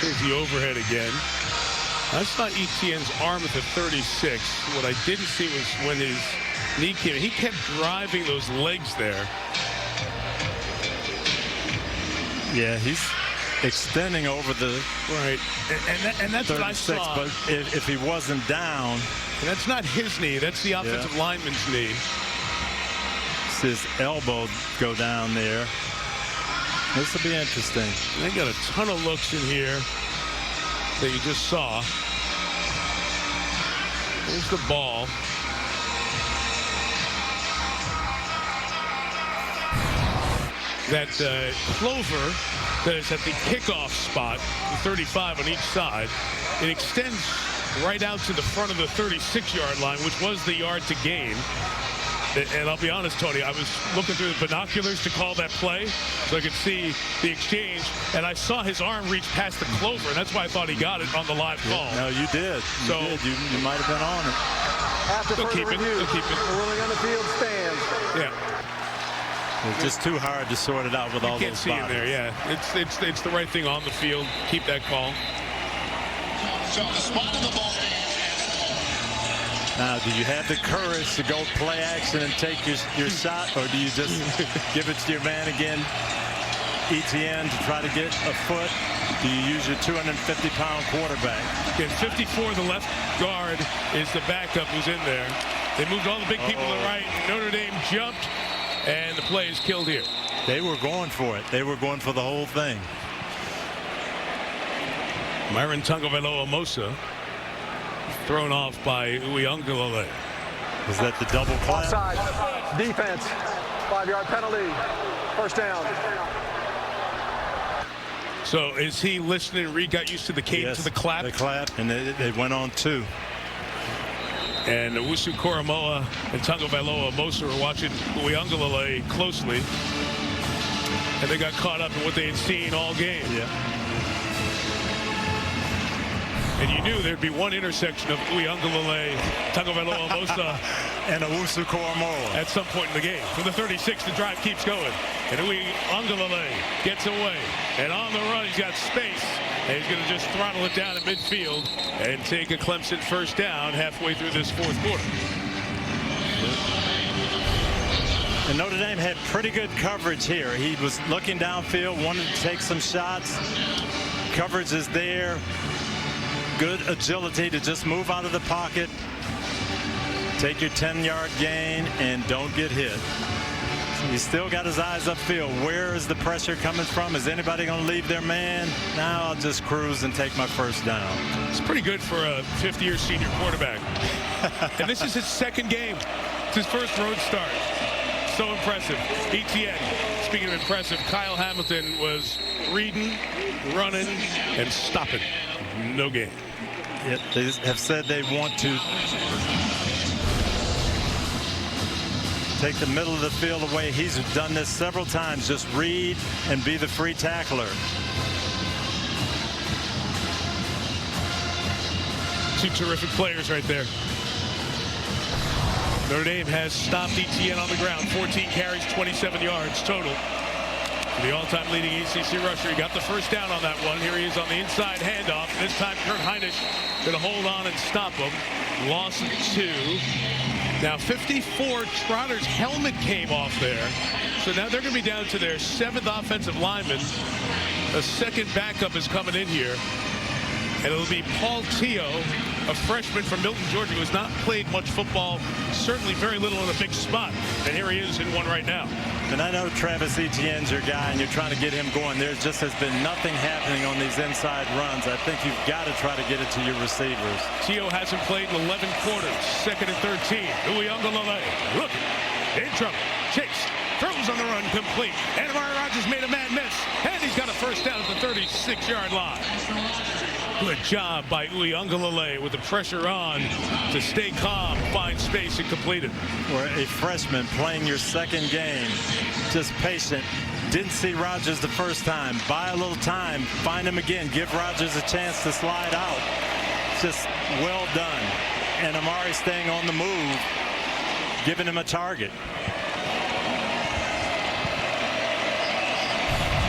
Here's the overhead again. I saw Etienne's arm at the 36. What I didn't see was when his knee came. He kept driving those legs there. Yeah, he's extending over the right, and that's 36, what I saw. But if he wasn't down, and that's not his knee. That's the offensive lineman's knee. It's his elbow go down there. This will be interesting. They got a ton of looks in here that you just saw. Here's the ball. That clover that is at the kickoff spot, the 35 on each side, it extends right out to the front of the 36-yard line, which was the yard to gain. And I'll be honest, Tony, I was looking through the binoculars to call that play so I could see the exchange, and I saw his arm reach past the clover, and that's why I thought he got it on the live call. No, you did. You might have been on it. After further review, the ruling on the field stands. Yeah. It's just too hard to sort it out with all those bodies. You can't see in there, yeah. It's the right thing on the field. Keep that call. So the spot of the ball. Now, do you have the courage to go play action and take your shot, or do you just give it to your man again, Etienne, to try to get a foot? Do you use your 250-pound quarterback? In 54, the left guard is the backup who's in there. They moved all the big people to the right. Notre Dame jumped, and the play is killed here. They were going for it. They were going for the whole thing. Myron Tagovailoa-Amosa. Thrown off by Uyunglele. Is that the double clap? Offside. Defense. 5-yard penalty. First down. So is he listening? Reed got used to the cadence of the clap. The clap, and they went on two. And Owusu Koramoah and Tagovailoa-Amosa were watching Uyunglele closely, and they got caught up in what they had seen all game. Yeah. And you knew there'd be one intersection of Uyunglele, Tagovailoa-Amosa, and Owusu Koramoah at some point in the game. From the 36, the drive keeps going. And Uyunglele gets away. And on the run, he's got space. And he's going to just throttle it down at midfield and take a Clemson first down halfway through this fourth quarter. And Notre Dame had pretty good coverage here. He was looking downfield, wanted to take some shots. Coverage is there. Good agility to just move out of the pocket, take your 10-yard gain, and don't get hit. He's still got his eyes upfield. Where is the pressure coming from? Is anybody going to leave their man? Now I'll just cruise and take my first down. It's pretty good for a fifth-year senior quarterback. And this is his second game. It's his first road start. So impressive. ETN, speaking of impressive, Kyle Hamilton was reading, running, and stopping. No game. Yep, they have said they want to take the middle of the field away. He's done this several times. Just read and be the free tackler. Two terrific players right there. Notre Dame has stopped ETN on the ground. 14 carries, 27 yards total. The all-time leading ACC rusher. He got the first down on that one. Here he is on the inside handoff. This time Kurt Hinish going to hold on and stop him. Loss of 2. Now 54, Trotter's helmet came off there. So now they're going to be down to their 7th offensive lineman. A second backup is coming in here. And it'll be Paul Teo, a freshman from Milton, Georgia, who has not played much football, certainly very little in a big spot. And here he is in one right now. And I know Travis Etienne's your guy, and you're trying to get him going. There just has been nothing happening on these inside runs. I think you've got to try to get it to your receivers. Teo hasn't played in 11 quarters. 2nd and 13. Uyunglele looking in trouble. Chase throws on the run, complete. And Amari Rogers made a mad miss. And he's got a first down at the 36-yard line. Good job by Uyunglele with the pressure on to stay calm, find space, and complete it. For a freshman playing your second game, just patient. Didn't see Rogers the first time. Buy a little time, find him again, give Rogers a chance to slide out. Just well done. And Amari staying on the move, giving him a target.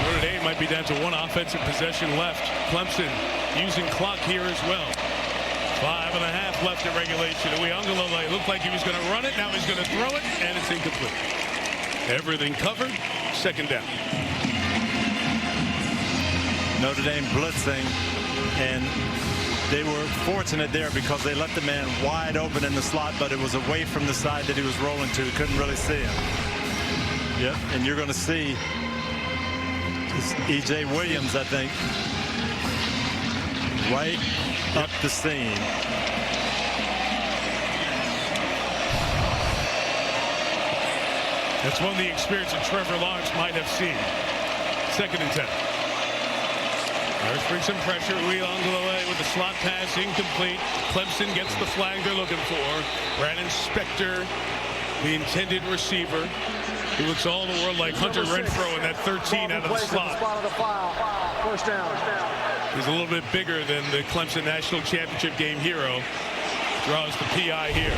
Notre Dame might be down to 1 offensive possession left. Clemson using clock here as well. 5.5 left in regulation. Uyunglele looked like he was going to run it. Now he's going to throw it, and it's incomplete. Everything covered. 2nd down. Notre Dame blitzing, and they were fortunate there because they left the man wide open in the slot, but it was away from the side that he was rolling to. Couldn't really see him. Yep, and you're going to see E.J. Williams, I think, right up the seam. That's one of the experiences Trevor Lawrence might have seen. 2nd and 10. Irish bring some pressure. Uyunglele with the slot pass incomplete. Clemson gets the flag they're looking for. Brandon Spector, the intended receiver. He looks all the world like Hunter Renfrow in that 13 out of the slot. First down. He's a little bit bigger than the Clemson National Championship game hero. Draws the PI here.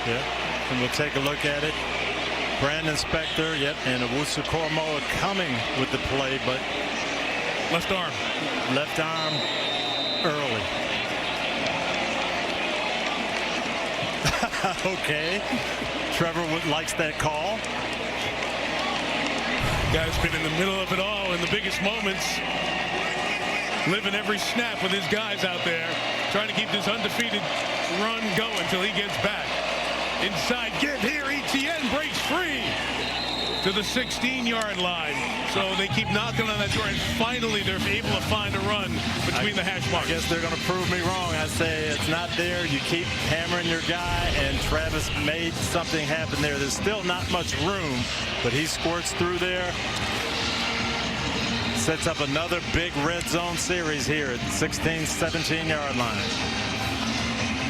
Yep, and we'll take a look at it. Brandon Spector, yep, and Owusu Koromoa coming with the play, but left arm early. Okay, Trevor likes that call. Guy's been in the middle of it all in the biggest moments, living every snap with his guys out there, trying to keep this undefeated run going until he gets back. Inside, get here, ETN breaks free to the 16-yard line. So they keep knocking on that door, and finally they're able to find a run between the hash marks. I guess they're going to prove me wrong. I say it's not there. You keep hammering your guy, and Travis made something happen there. There's still not much room, but he squirts through there. Sets up another big red zone series here at the 16, 17-yard line.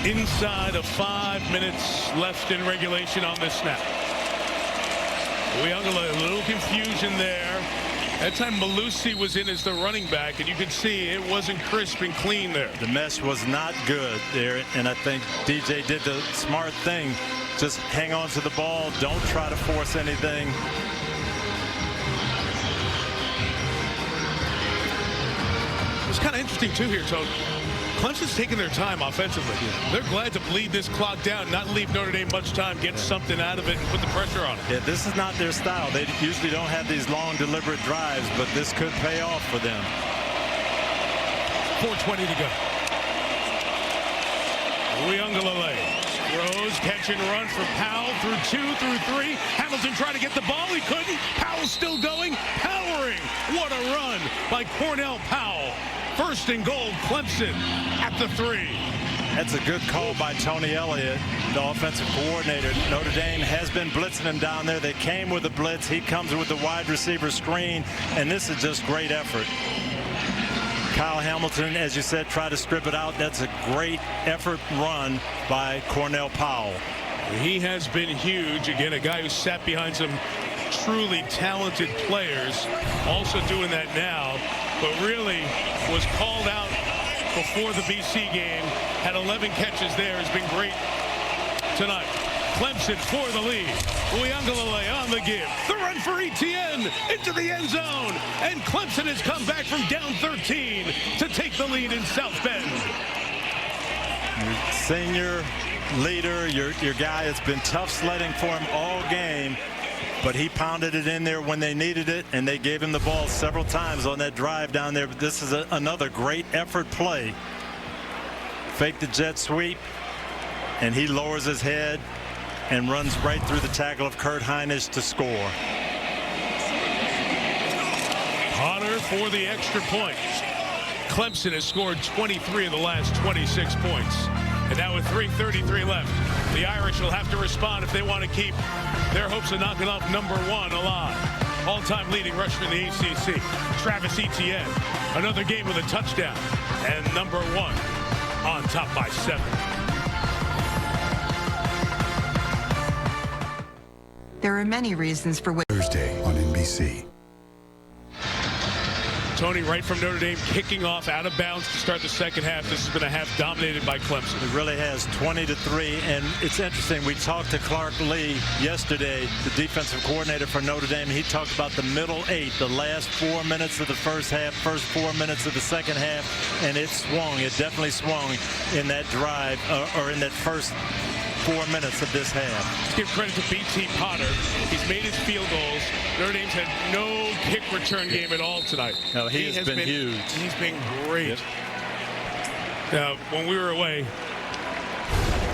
Inside of 5 minutes left in regulation on this snap. Uyunglele, a little confusion there. That time Malusi was in as the running back, and you could see it wasn't crisp and clean there. The mesh was not good there, and I think DJ did the smart thing. Just hang on to the ball. Don't try to force anything. It's kind of interesting, too, here, Tony. Clemson's taking their time offensively. They're glad to bleed this clock down, not leave Notre Dame much time, get something out of it, and put the pressure on it. Yeah, this is not their style. They usually don't have these long, deliberate drives, but this could pay off for them. 4:20 to go. Uyunglele Rose, catch and run for Powell through 2, through 3. Hamilton tried to get the ball. He couldn't. Powell still going, powering. What a run by Cornell Powell. First and goal, Clemson at the 3. That's a good call by Tony Elliott, the offensive coordinator. Notre Dame has been blitzing him down there. They came with a blitz. He comes with the wide receiver screen, and this is just great effort. Kyle Hamilton, as you said, tried to strip it out. That's a great effort run by Cornell Powell. He has been huge. Again, a guy who sat behind some truly talented players, also doing that now, but really was called out before the BC game. Had 11 catches there. Has been great tonight. Clemson for the lead. Uiagalelei on the give. The run for Etienne into the end zone. And Clemson has come back from down 13 to take the lead in South Bend. Your senior leader, your guy, it's been tough sledding for him all game, but he pounded it in there when they needed it, and they gave him the ball several times on that drive down there. But this is another great effort play. Fake the jet sweep, and he lowers his head and runs right through the tackle of Kurt Hinish to score. Honor for the extra point. Clemson has scored 23 of the last 26 points. And now with 3:33 left, the Irish will have to respond if they want to keep their hopes of knocking off #1 alive. All-time leading rusher in the ACC, Travis Etienne. Another game with a touchdown. And #1 on top by 7. There are many reasons for which. Thursday on NBC. Tony, right from Notre Dame, kicking off out of bounds to start the second half. This has been a half dominated by Clemson. It really has, 20-3. And it's interesting, we talked to Clark Lee yesterday, the defensive coordinator for Notre Dame. He talked about the middle 8, the last 4 minutes of the first half, first 4 minutes of the second half, and it swung. It definitely swung in that drive, or in that first 4 minutes of this half. Let's give credit to B.T. Potter. He's made his field goals. Notre Dame's had no kick return game at all tonight. No, he has been huge. He's been great. Yep. Now, when we were away,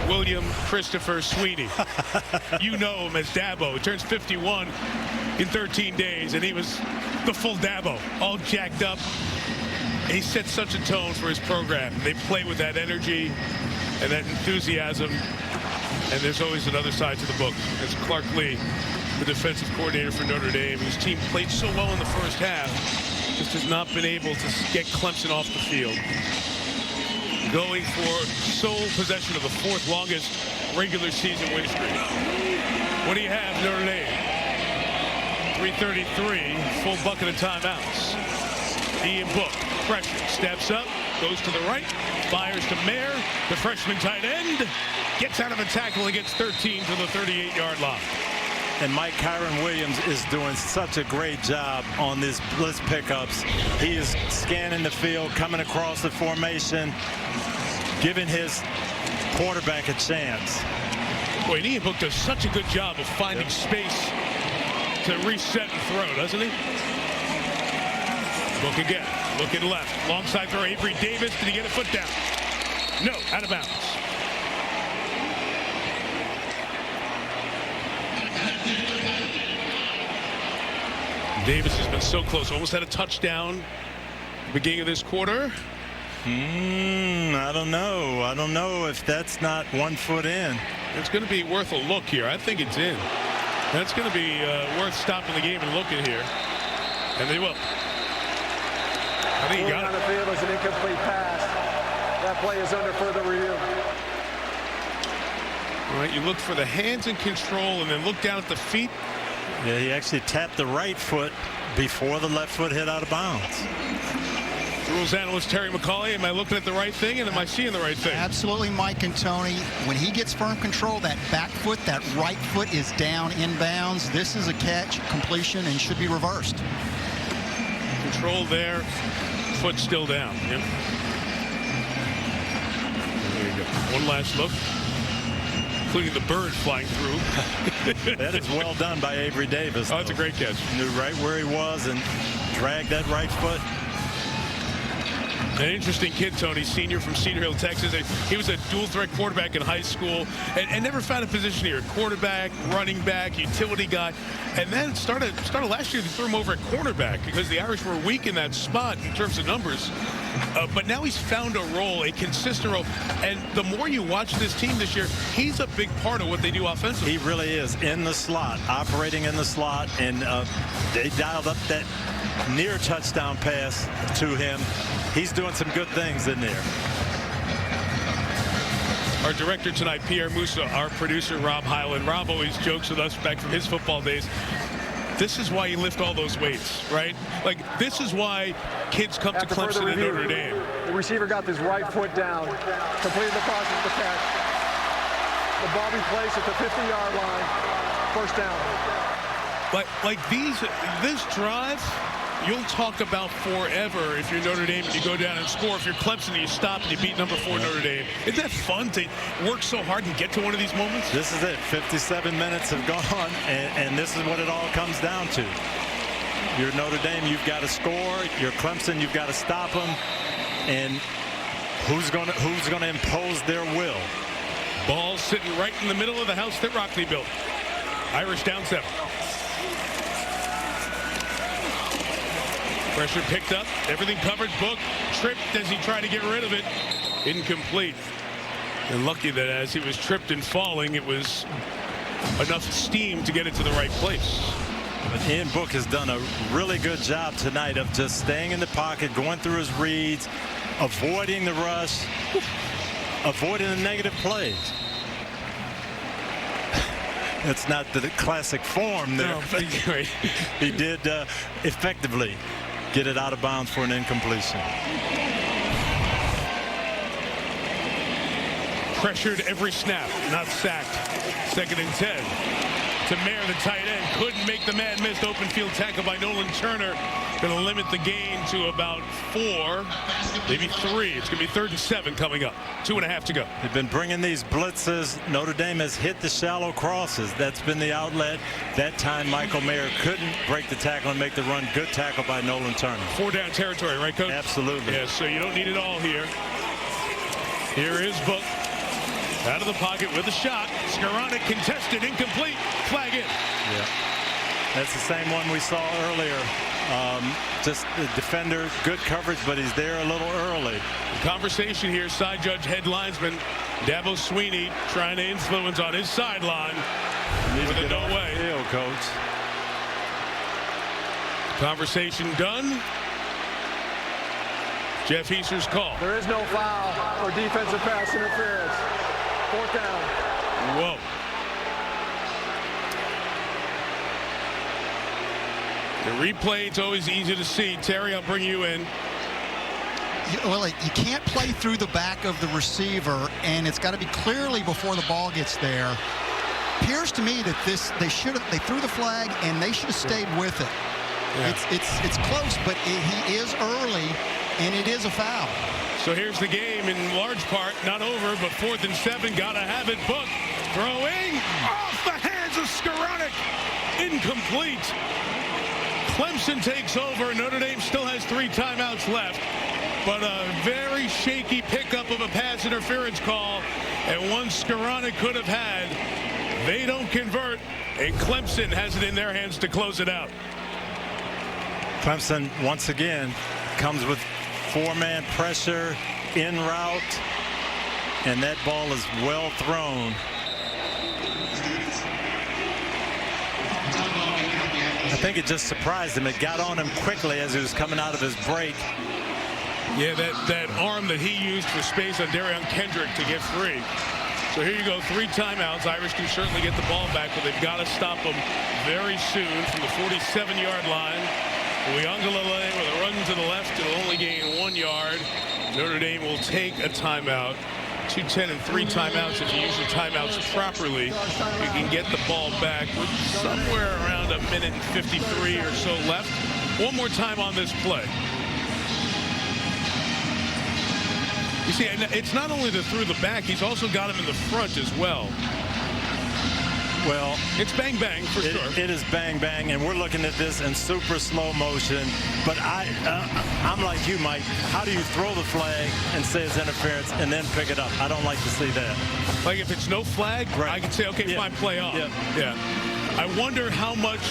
William Christopher Sweeney, you know him as Dabo. He turns 51 in 13 days, and he was the full Dabo, all jacked up. And he set such a tone for his program. They play with that energy and that enthusiasm. And there's always another side to the book. It's Clark Lee, the defensive coordinator for Notre Dame, whose team played so well in the first half, just has not been able to get Clemson off the field. Going for sole possession of the 4th longest regular season win streak. What do you have, Notre Dame? 3:33, full bucket of timeouts. Ian Book, pressure, steps up, goes to the right, fires to Mayer, the freshman tight end, gets out of a tackle and gets 13 to the 38-yard line. And Kyren Williams is doing such a great job on these blitz pickups. He is scanning the field, coming across the formation, giving his quarterback a chance. Boy, Ian Book does such a good job of finding space to reset and throw, doesn't he? Book again, looking left, long side throw, Avery Davis. Did he get a foot down? No, out of bounds. Davis has been so close, almost had a touchdown at the beginning of this quarter. I don't know. I don't know if that's not 1 foot in. It's going to be worth a look here. I think it's in. That's going to be worth stopping the game and looking here. And they will. I think he got it. On the field is an incomplete pass. That play is under further review. All right, you look for the hands in control and then look down at the feet. Yeah, he actually tapped the right foot before the left foot hit out of bounds. Rules analyst Terry McCauley, am I looking at the right thing and am I seeing the right thing? Absolutely, Mike and Tony. When he gets firm control, that back foot, that right foot is down inbounds. This is a catch, completion, and should be reversed. Control there, foot still down. Yep. There you go. One last look, including the bird flying through. That is well done by Avery Davis. Oh, that's a great catch. Knew right where he was and dragged that right foot. An interesting kid, Tony, senior from Cedar Hill, Texas. He was a dual-threat quarterback in high school and never found a position here. Quarterback, running back, utility guy. And then started last year to throw him over at cornerback because the Irish were weak in that spot in terms of numbers. But now he's found a role, a consistent role. And the more you watch this team this year, he's a big part of what they do offensively. He really is in the slot, operating in the slot. And they dialed up that near touchdown pass to him. He's doing some good things in there. Our director tonight, Pierre Musa, our producer, Rob Hyland. Rob always jokes with us back from his football days. This is why you lift all those weights, right? Like, this is why kids come to Clemson and Notre Dame. The receiver got his right foot down, completed the process of the catch. The ball be placed at the 50-yard line. First down. This drive, you'll talk about forever if you're Notre Dame and you go down and score. If you're Clemson and you stop and you beat number 4 Notre Dame. Isn't that fun to work so hard and get to one of these moments? This is it. 57 minutes have gone, and this is what it all comes down to. You're Notre Dame, you've got to score. You're Clemson, you've got to stop them. And who's going to impose their will? Ball sitting right in the middle of the house that Rockne built. Irish down 7. Pressure picked up, everything covered, booked, tripped as he tried to get rid of it. Incomplete. And lucky that as he was tripped and falling, it was enough steam to get it to the right place. But Ian Book has done a really good job tonight of just staying in the pocket, going through his reads, avoiding the rush, avoiding the negative plays. It's not the classic form there. No, he did effectively get it out of bounds for an incompletion. Pressured every snap, not sacked. 2nd and 10. Tamir, the tight end, couldn't make the man miss. Open field tackle by Nolan Turner. Going to limit the gain to about 4, maybe 3. It's going to be 3rd and 7 coming up. 2.5 to go. They've been bringing these blitzes. Notre Dame has hit the shallow crosses. That's been the outlet. That time Michael Mayer couldn't break the tackle and make the run. Good tackle by Nolan Turner. 4 down territory, right, Coach? Absolutely. Yeah, so you don't need it all here. Here is Book. Out of the pocket with a shot. Skoranek contested, incomplete. Flag in. Yeah. That's the same one we saw earlier. Just the defender, good coverage, but he's there a little early. Conversation here, side judge head linesman Dabo Sweeney trying to influence on his sideline. Need to get no way. Field, Coach. Conversation done. Jeff Easter's call. There is no foul or defensive pass interference. 4th down. Whoa. The replay, it's always easy to see. Terry, I'll bring you in. Well, you can't play through the back of the receiver, and it's got to be clearly before the ball gets there. Appears to me that they threw the flag and they should have stayed with it. Yeah. It's close, but he is early, and it is a foul. So here's the game in large part, not over, but 4th and 7, gotta have it. Book throwing off the hands of Skoranek. Incomplete. Clemson takes over. Notre Dame still has 3 timeouts left, but a very shaky pickup of a pass interference call, and one Skoranek could have had. They don't convert, and Clemson has it in their hands to close it out. Clemson once again comes with 4-man pressure in route, and that ball is well thrown. I think it just surprised him. It got on him quickly as he was coming out of his break. Yeah, that arm that he used for space on Darion Kendrick to get free. So here you go, 3 timeouts. Irish can certainly get the ball back, but they've got to stop them very soon from the 47-yard line. Uyunglele with a run to the left and only gain 1 yard. Notre Dame will take a timeout. 2:10 and 3 timeouts. If you use your timeouts properly, you can get the ball back with somewhere around 1:53 or so left. One more time on this play. You see, it's not only the through the back, he's also got him in the front as well. Well, it's bang bang for sure. It is bang bang, and we're looking at this in super slow motion. But I'm like you, Mike. How do you throw the flag and say it's interference and then pick it up? I don't like to see that. Like if it's no flag, right. I can say, okay, fine, play off. Yeah. I wonder how much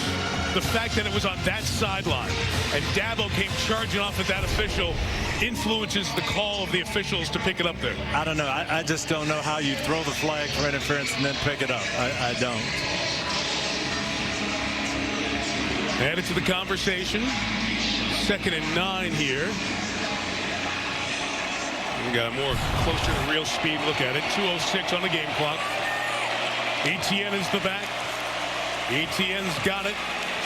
the fact that it was on that sideline and Dabo came charging off at that official influences the call of the officials to pick it up there. I don't know. I just don't know how you throw the flag for interference and then pick it up. I don't. Added to the conversation. 2nd and 9 here. We got a more closer to real speed look at it. 2:06 on the game clock. Etienne is the back. Etienne's got it.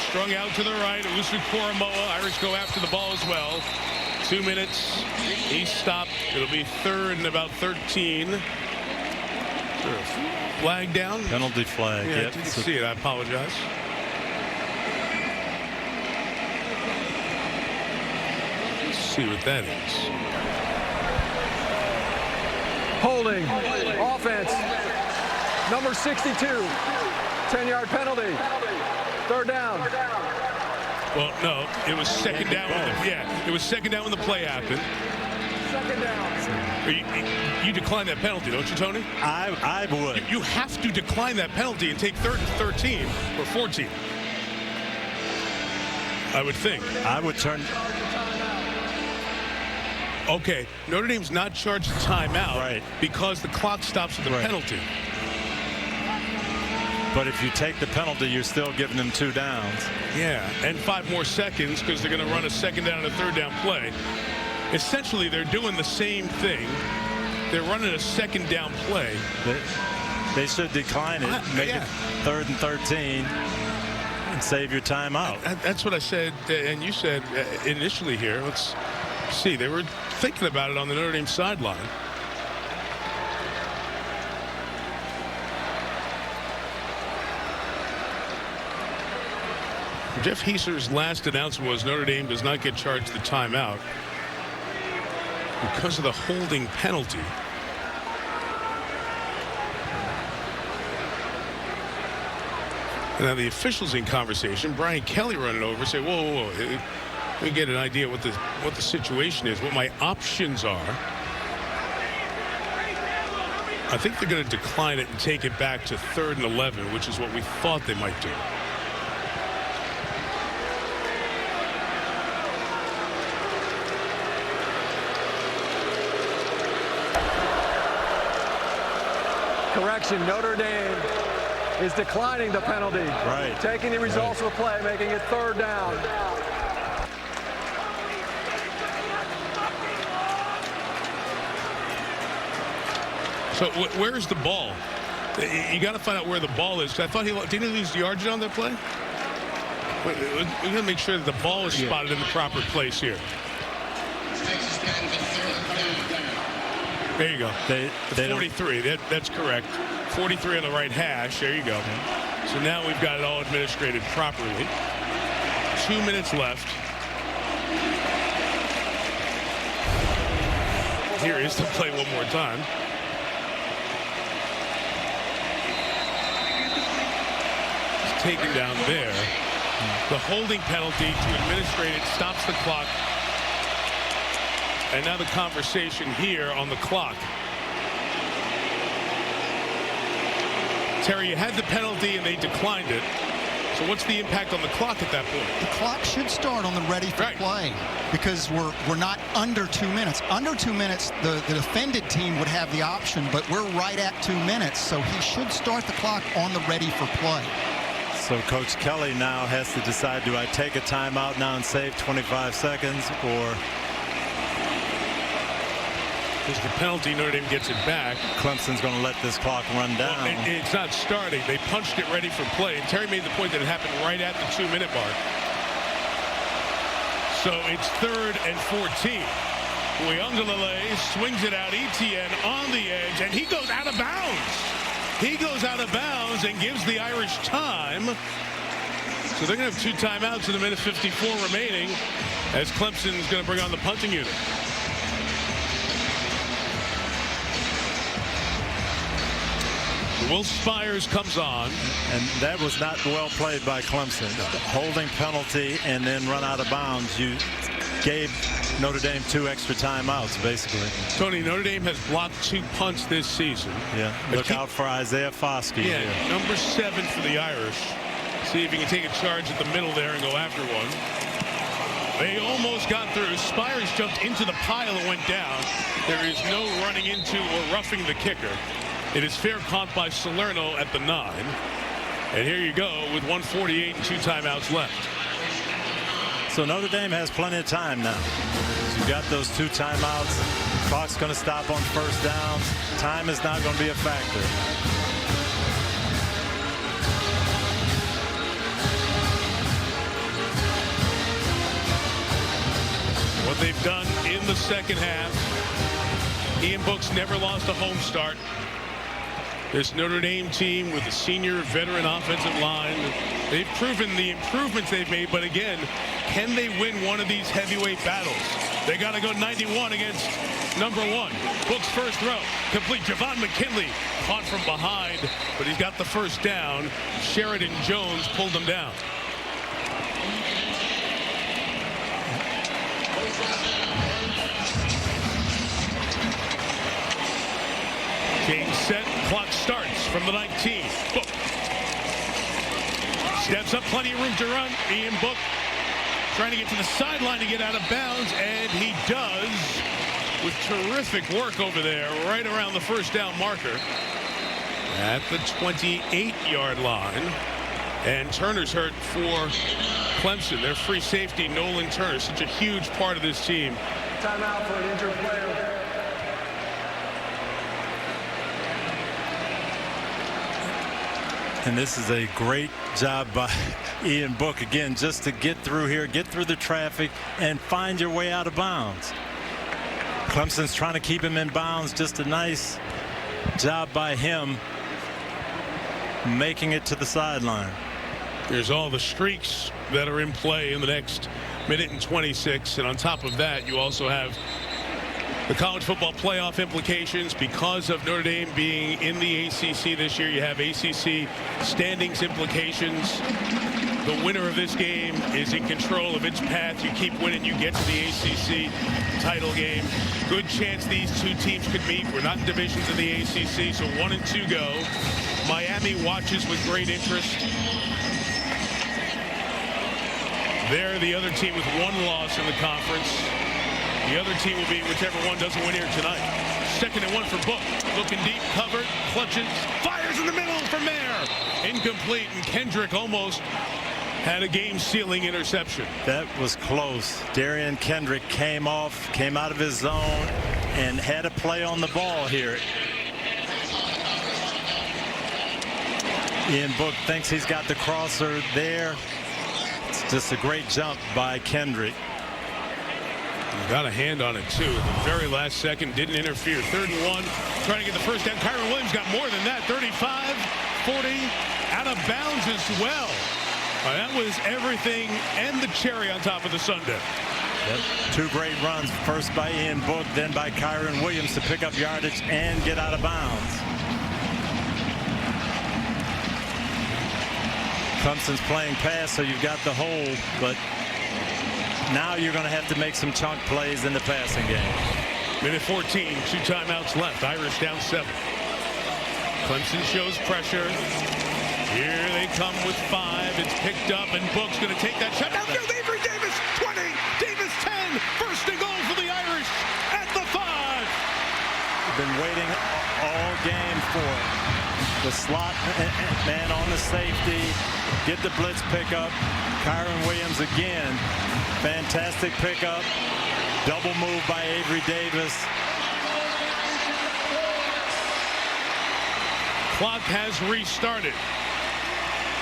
Strung out to the right. Usu Koromoa. Irish go after the ball as well. 2 minutes. He stopped. It'll be 3rd and about 13. Flag down. Penalty flag. Yeah, I didn't see it. I apologize. Let's see what that is. Holding. Offense. Number 62. 10-yard penalty. 3rd down. Well, no, it was 2nd down. It was 2nd down when the play happened. 2nd down. You decline that penalty, don't you, Tony? I would. You have to decline that penalty and take 3rd and 13 or 14. I would think. I would turn. Okay, Notre Dame's not charged a timeout because the clock stops at the penalty. But if you take the penalty, you're still giving them 2 downs. Yeah, and 5 more seconds because they're going to run a 2nd down and a 3rd down play. Essentially, they're doing the same thing. They're running a 2nd down play. They should decline it, make it 3rd and 13, and save your timeout. That's what I said, and you said initially here. Let's see. They were thinking about it on the Notre Dame sideline. Jeff Heiser's last announcement was Notre Dame does not get charged the timeout because of the holding penalty. Now the officials in conversation, Brian Kelly running over, say, whoa, let me get an idea what the situation is, what my options are. I think they're going to decline it and take it back to 3rd and 11, which is what we thought they might do. Correction, Notre Dame is declining the penalty. Right. Taking the results of the play, making it 3rd down. So where's the ball? You got to find out where the ball is. I thought didn't he lose the yardage on that play? We got to make sure that the ball is spotted in the proper place here. There you go. They 43. That's correct. 43 on the right hash. There you go. So now we've got it all administrated properly. 2 minutes left. Here is the play one more time. It's taken down there. The holding penalty to administrate it stops the clock. And now the conversation here on the clock. Terry, you had the penalty and they declined it. So what's the impact on the clock at that point? The clock should start on the ready for play because we're not under 2 minutes. Under 2 minutes, the defended team would have the option, but we're right at 2 minutes. So he should start the clock on the ready for play. So Coach Kelly now has to decide, do I take a timeout now and save 25 seconds or... Because the penalty, Notre Dame gets it back. Clemson's going to let this clock run down. Well, it's not starting. They punched it ready for play. And Terry made the point that it happened right at the 2 minute mark. So it's 3rd and 14. Uyunglele swings it out. Etienne on the edge, and he goes out of bounds. He goes out of bounds and gives the Irish time. So they're going to have 2 timeouts in the minute 54 remaining as Clemson's going to bring on the punting unit. Will Spires comes on. And that was not well played by Clemson. Holding penalty and then run out of bounds. You gave Notre Dame 2 extra timeouts, basically. Tony, Notre Dame has blocked 2 punts this season. Yeah, look out for Isaiah Foskey. Yeah, here. number 7 for the Irish. See if he can take a charge at the middle there and go after one. They almost got through. Spires jumped into the pile and went down. There is no running into or roughing the kicker. It is fair caught by Salerno at the 9. And here you go with 1:48 and 2 timeouts left. So Notre Dame has plenty of time now. You've got those 2 timeouts. Clock's going to stop on first downs. Time is not going to be a factor. What they've done in the second half, Ian Book's never lost a home start. This Notre Dame team with the senior veteran offensive line, they've proven the improvements they've made, but again, can they win one of these heavyweight battles? They got to go 91 against number 1. Book's first throw, complete. Javon McKinley caught from behind, but he's got the first down. Sheridan Jones pulled him down. Game set, clock starts from the 19. Book steps up, plenty of room to run. Ian Book trying to get to the sideline to get out of bounds, and he does with terrific work over there right around the first down marker at the 28-yard line. And Turner's hurt for Clemson. Their free safety, Nolan Turner, such a huge part of this team. Timeout for an injured player. And this is a great job by Ian Book, again, just to get through here, get through the traffic, and find your way out of bounds. Clemson's trying to keep him in bounds. Just a nice job by him making it to the sideline. There's all the streaks that are in play in the next minute and 26. And on top of that, you also have the college football playoff implications. Because of Notre Dame being in the ACC this year, you have ACC standings implications. The winner of this game is in control of its path. You keep winning, you get to the ACC title game. Good chance these 2 teams could meet. We're not in divisions of the ACC, so 1 and 2 go. Miami watches with great interest. They're the other team with 1 loss in the conference. The other team will be whichever one doesn't win here tonight. 2nd and 1 for Book. Looking deep, covered, clutches, fires in the middle from there. Incomplete, and Kendrick almost had a game-sealing interception. That was close. Darian Kendrick came out of his zone and had a play on the ball here. Ian Book thinks he's got the crosser there. It's just a great jump by Kendrick. Got a hand on it, too. At the very last second, didn't interfere. 3rd and 1, trying to get the first down. Kyren Williams got more than that. 35, 40, out of bounds as well. That was everything and the cherry on top of the sundae. Yep. 2 great runs, first by Ian Book, then by Kyren Williams to pick up yardage and get out of bounds. Clemson's playing pass, so you've got the hold, but now you're going to have to make some chunk plays in the passing game. Minute 14, 2 timeouts left. Irish down 7. Clemson shows pressure. Here they come with 5. It's picked up, and Book's going to take that shot. Now goes Avery Davis, 20. Davis 10. First and goal for the Irish at the 5. We've been waiting all game for the slot man on the safety. Get the blitz pickup. Kyren Williams again. Fantastic pickup. Double move by Avery Davis. Clock has restarted.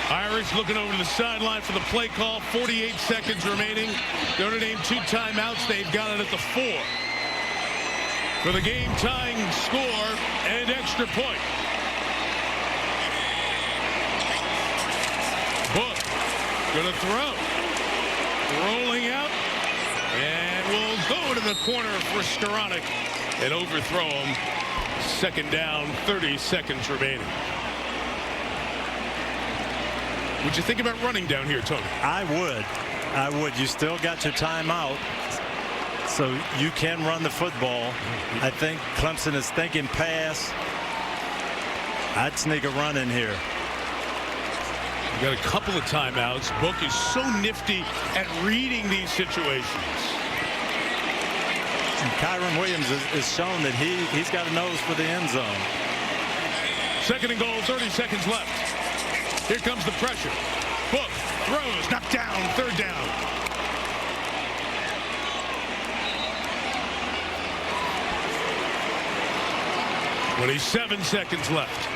Irish looking over to the sideline for the play call. 48 seconds remaining. Notre Dame 2 timeouts. They've got it at the 4. For the game tying score and extra point. Book gonna throw. Rolling out. And will go to the corner for Skoranek and overthrow him. 2nd down, 30 seconds remaining. Would you think about running down here, Tony? I would. You still got your timeout, so you can run the football. I think Clemson is thinking pass. I'd sneak a run in here. We got a couple of timeouts. Book is so nifty at reading these situations. And Kyren Williams has shown that he's got a nose for the end zone. 2nd and goal, 30 seconds left. Here comes the pressure. Book throws, knocked down, 3rd down. Only 7 seconds left.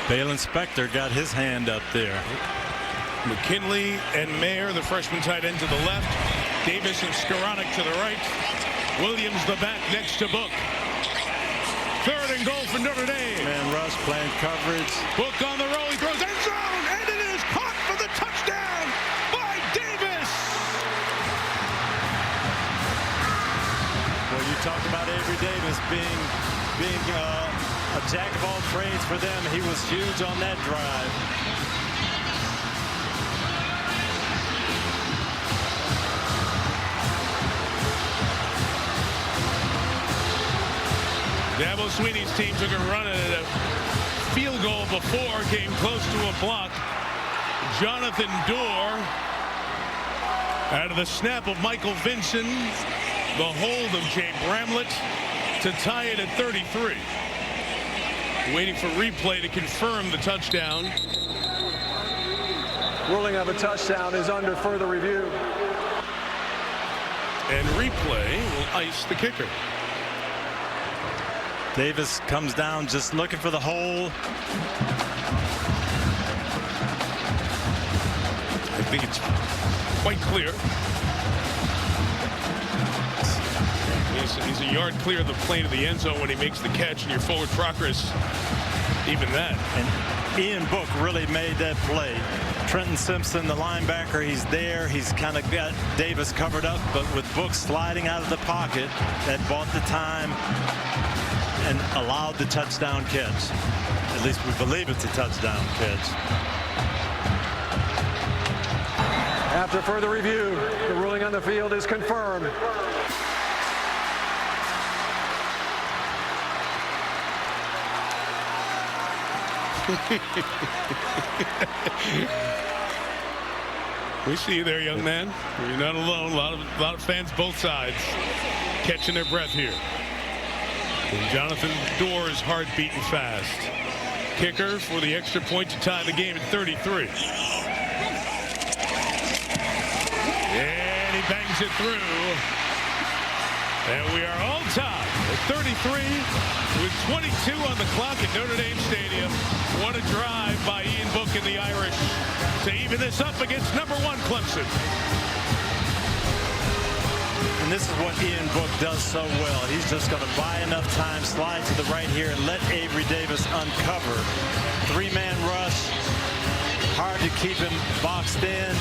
Balen Spector got his hand up there. McKinley and Mayer, the freshman tight end, to the left. Davis and Skoranek to the right. Williams, the back, next to Book. 3rd and goal for Notre Dame. Man rush, playing coverage. Book on the roll. He throws end zone, and it is caught for the touchdown by Davis. Well, you talk about Avery Davis being a jack of all trades for them. He was huge on that drive. Dabo Sweeney's team took a run at a field goal before, came close to a block. Jonathan Dorr out of the snap of Michael Vinson, the hold of Jay Bramlett to tie it at 33. Waiting for replay to confirm the touchdown. Ruling of a touchdown is under further review. And replay will ice the kicker. Davis comes down just looking for the hole. I think it's quite clear. He's a yard clear of the plane of the end zone when he makes the catch, and your forward progress, even that. And Ian Book really made that play. Trenton Simpson, the linebacker, he's there. He's kind of got Davis covered up, but with Book sliding out of the pocket, that bought the time and allowed the touchdown catch. At least we believe it's a touchdown catch. After further review, the ruling on the field is confirmed. We see you there, young man. You're not alone. A lot of fans both sides catching their breath here. And Jonathan Dorr's heart beating fast. Kicker for the extra point to tie the game at 33. And he bangs it through. And we are all tied at 33 with 22 on the clock at Notre Dame Stadium. What a drive by Ian Book and the Irish to even this up against #1 Clemson. And this is what Ian Book does so well. He's just going to buy enough time, slide to the right here, and let Avery Davis uncover. 3-man rush. Hard to keep him boxed in.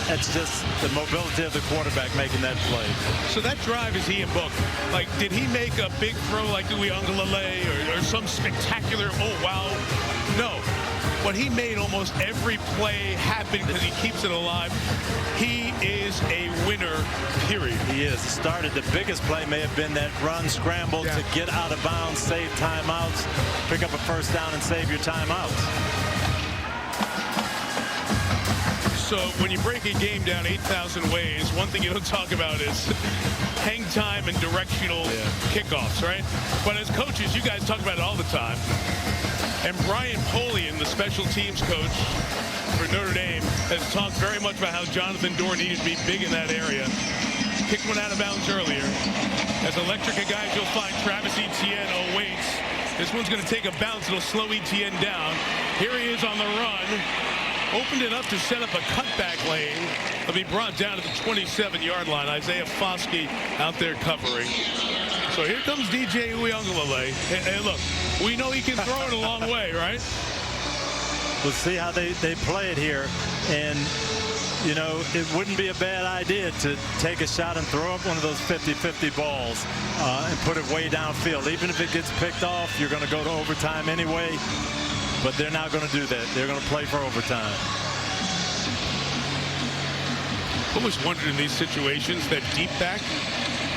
That's just the mobility of the quarterback making that play. So that drive is Ian Book. Like, did he make a big throw like Uiagalelei or some spectacular, oh, wow? No. But he made almost every play happen because he keeps it alive. He is a winner, period. He is. It started, the biggest play may have been that run scramble to get out of bounds, save timeouts, pick up a first down and save your timeouts. So when you break a game down 8,000 ways, one thing you don't talk about is hang time and directional kickoffs, right? But as coaches, you guys talk about it all the time. And Brian Polian, the special teams coach for Notre Dame, has talked very much about how Jonathan Dorr needed to be big in that area. Kicked one out of bounds earlier. As electric a guy, you'll find Travis Etienne awaits. This one's going to take a bounce. It'll slow Etienne down. Here he is on the run. Opened it up to set up a cutback lane. He'll be brought down to the 27-yard line. Isaiah Foskey out there covering. So here comes DJ Uiagalelei. Hey, look, we know he can throw it a long way, right? We'll see how they play it here. And you know, it wouldn't be a bad idea to take a shot and throw up one of those 50-50 balls and put it way downfield. Even if it gets picked off, you're going to go to overtime anyway. But they're not going to do that. They're going to play for overtime. I always wondered in these situations, that deep back,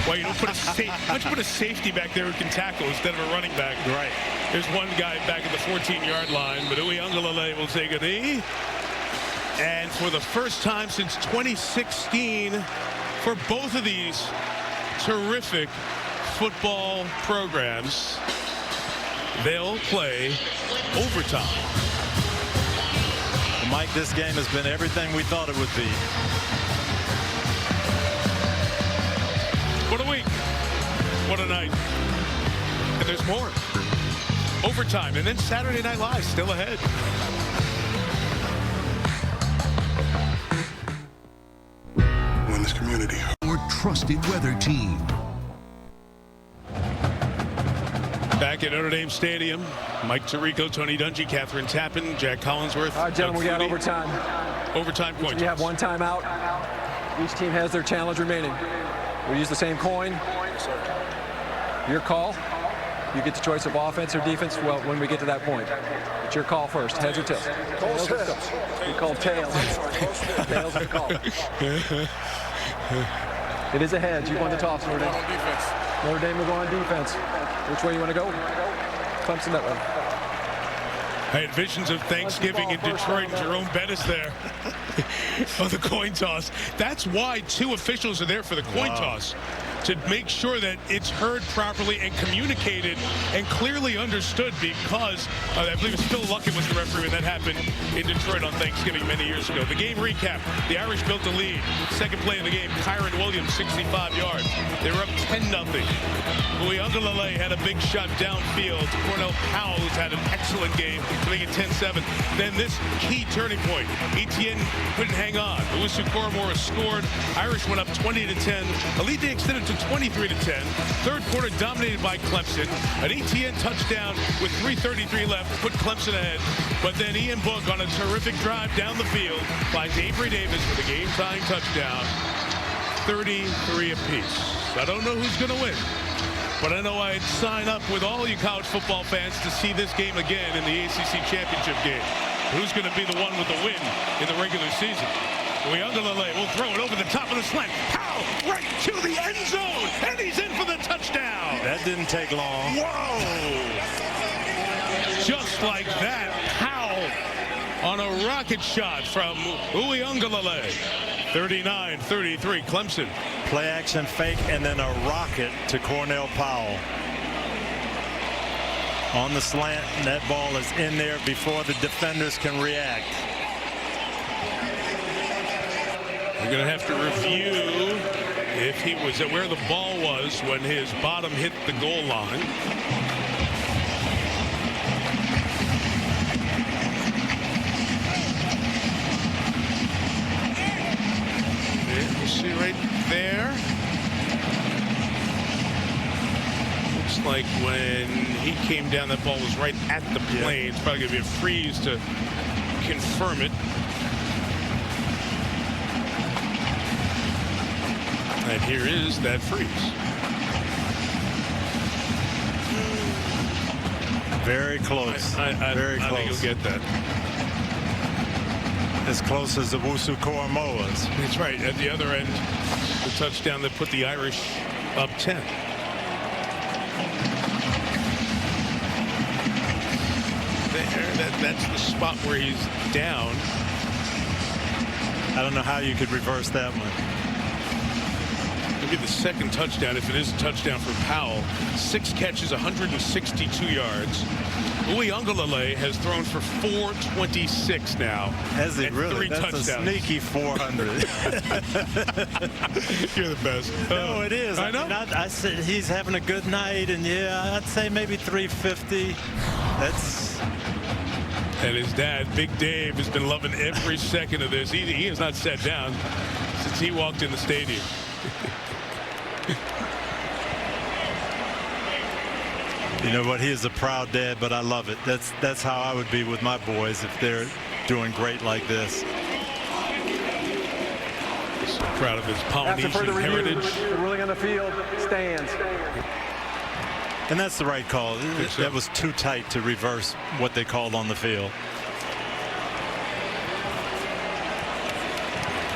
why you don't put a safety back there who can tackle instead of a running back. Right. There's one guy back at the 14-yard line, but Uiagalelei will take a knee. And for the first time since 2016, for both of these terrific football programs, they'll play overtime. Mike, this game has been everything we thought it would be. What a week. What a night. And there's more. Overtime. And then Saturday Night Live still ahead. When this community. Your trusted weather team. Back at Notre Dame Stadium, Mike Tirico, Tony Dungy, Catherine Tappan, Jack Collinsworth. All right, gentlemen, we got overtime. Overtime coin. We have one timeout. Each team has their challenge remaining. We use the same coin. Your call. You get the choice of offense or defense. Well, when we get to that point, it's your call first. Heads or tails? Tails. We call tails. Tails are called. It is a heads. You won the toss, Notre Dame. Notre Dame will go on defense. Which way you want to go? Clemson that way. I had visions of Thanksgiving in Detroit and Jerome Bettis there on the coin toss. That's why two officials are there for the coin toss, to make sure that it's heard properly and communicated and clearly understood, because I believe it's Phil Luckett was the referee when that happened in Detroit on Thanksgiving many years ago. The game recap: the Irish built the lead. Second play of the game, Kyren Williams, 65 yards. They were up 10-0. Uiagalelei had a big shot downfield. Cornell Powell, who's had an excellent game, to make it 10-7. Then this key turning point. Etienne couldn't hang on. Owusu Koromora scored. Irish went up 20-10. Elite extended to 23-10. Third quarter dominated by Clemson. An Etienne touchdown with 3:33 left put Clemson ahead. But then Ian Book on a terrific drive down the field finds Avery Davis with a game-tying touchdown. 33 apiece. I don't know who's going to win, but I know I'd sign up with all you college football fans to see this game again in the ACC championship game. Who's going to be the one with the win in the regular season? Uiagalelei will throw it over the top of the slant. Powell right to the end zone, and he's in for the touchdown. That didn't take long. Whoa! Just like that, Powell on a rocket shot from Uiagalelei. 39-33, Clemson. Play action fake and then a rocket to Cornell Powell. On the slant, and that ball is in there before the defenders can react. We're going to have to review if he was at where the ball was when his bottom hit the goal line. You see right there. Looks like when he came down, that ball was right at the plane. It's probably going to be a freeze to confirm it. And here is that freeze. Very close. Very close. I think you'll get that. As close as the Owusu Koromora's. That's right. At the other end, the touchdown that put the Irish up 10. That's the spot where he's down. I don't know how you could reverse that one. It'll be the second touchdown if it is a touchdown for Powell. 6 catches, 162 yards. Uiagalelei has thrown for 426 now. Has he really? 3 That's touchdowns. A sneaky 400. You're the best. No, it is. I know. I said he's having a good night, and yeah, I'd say maybe 350. That's. And his dad, Big Dave, has been loving every second of this. He has not sat down since he walked in the stadium. You know what? He is a proud dad, but I love it. That's how I would be with my boys if they're doing great like this. proud of his Polynesian heritage. The ruling on the field stands. And that's the right call. That was too tight to reverse what they called on the field.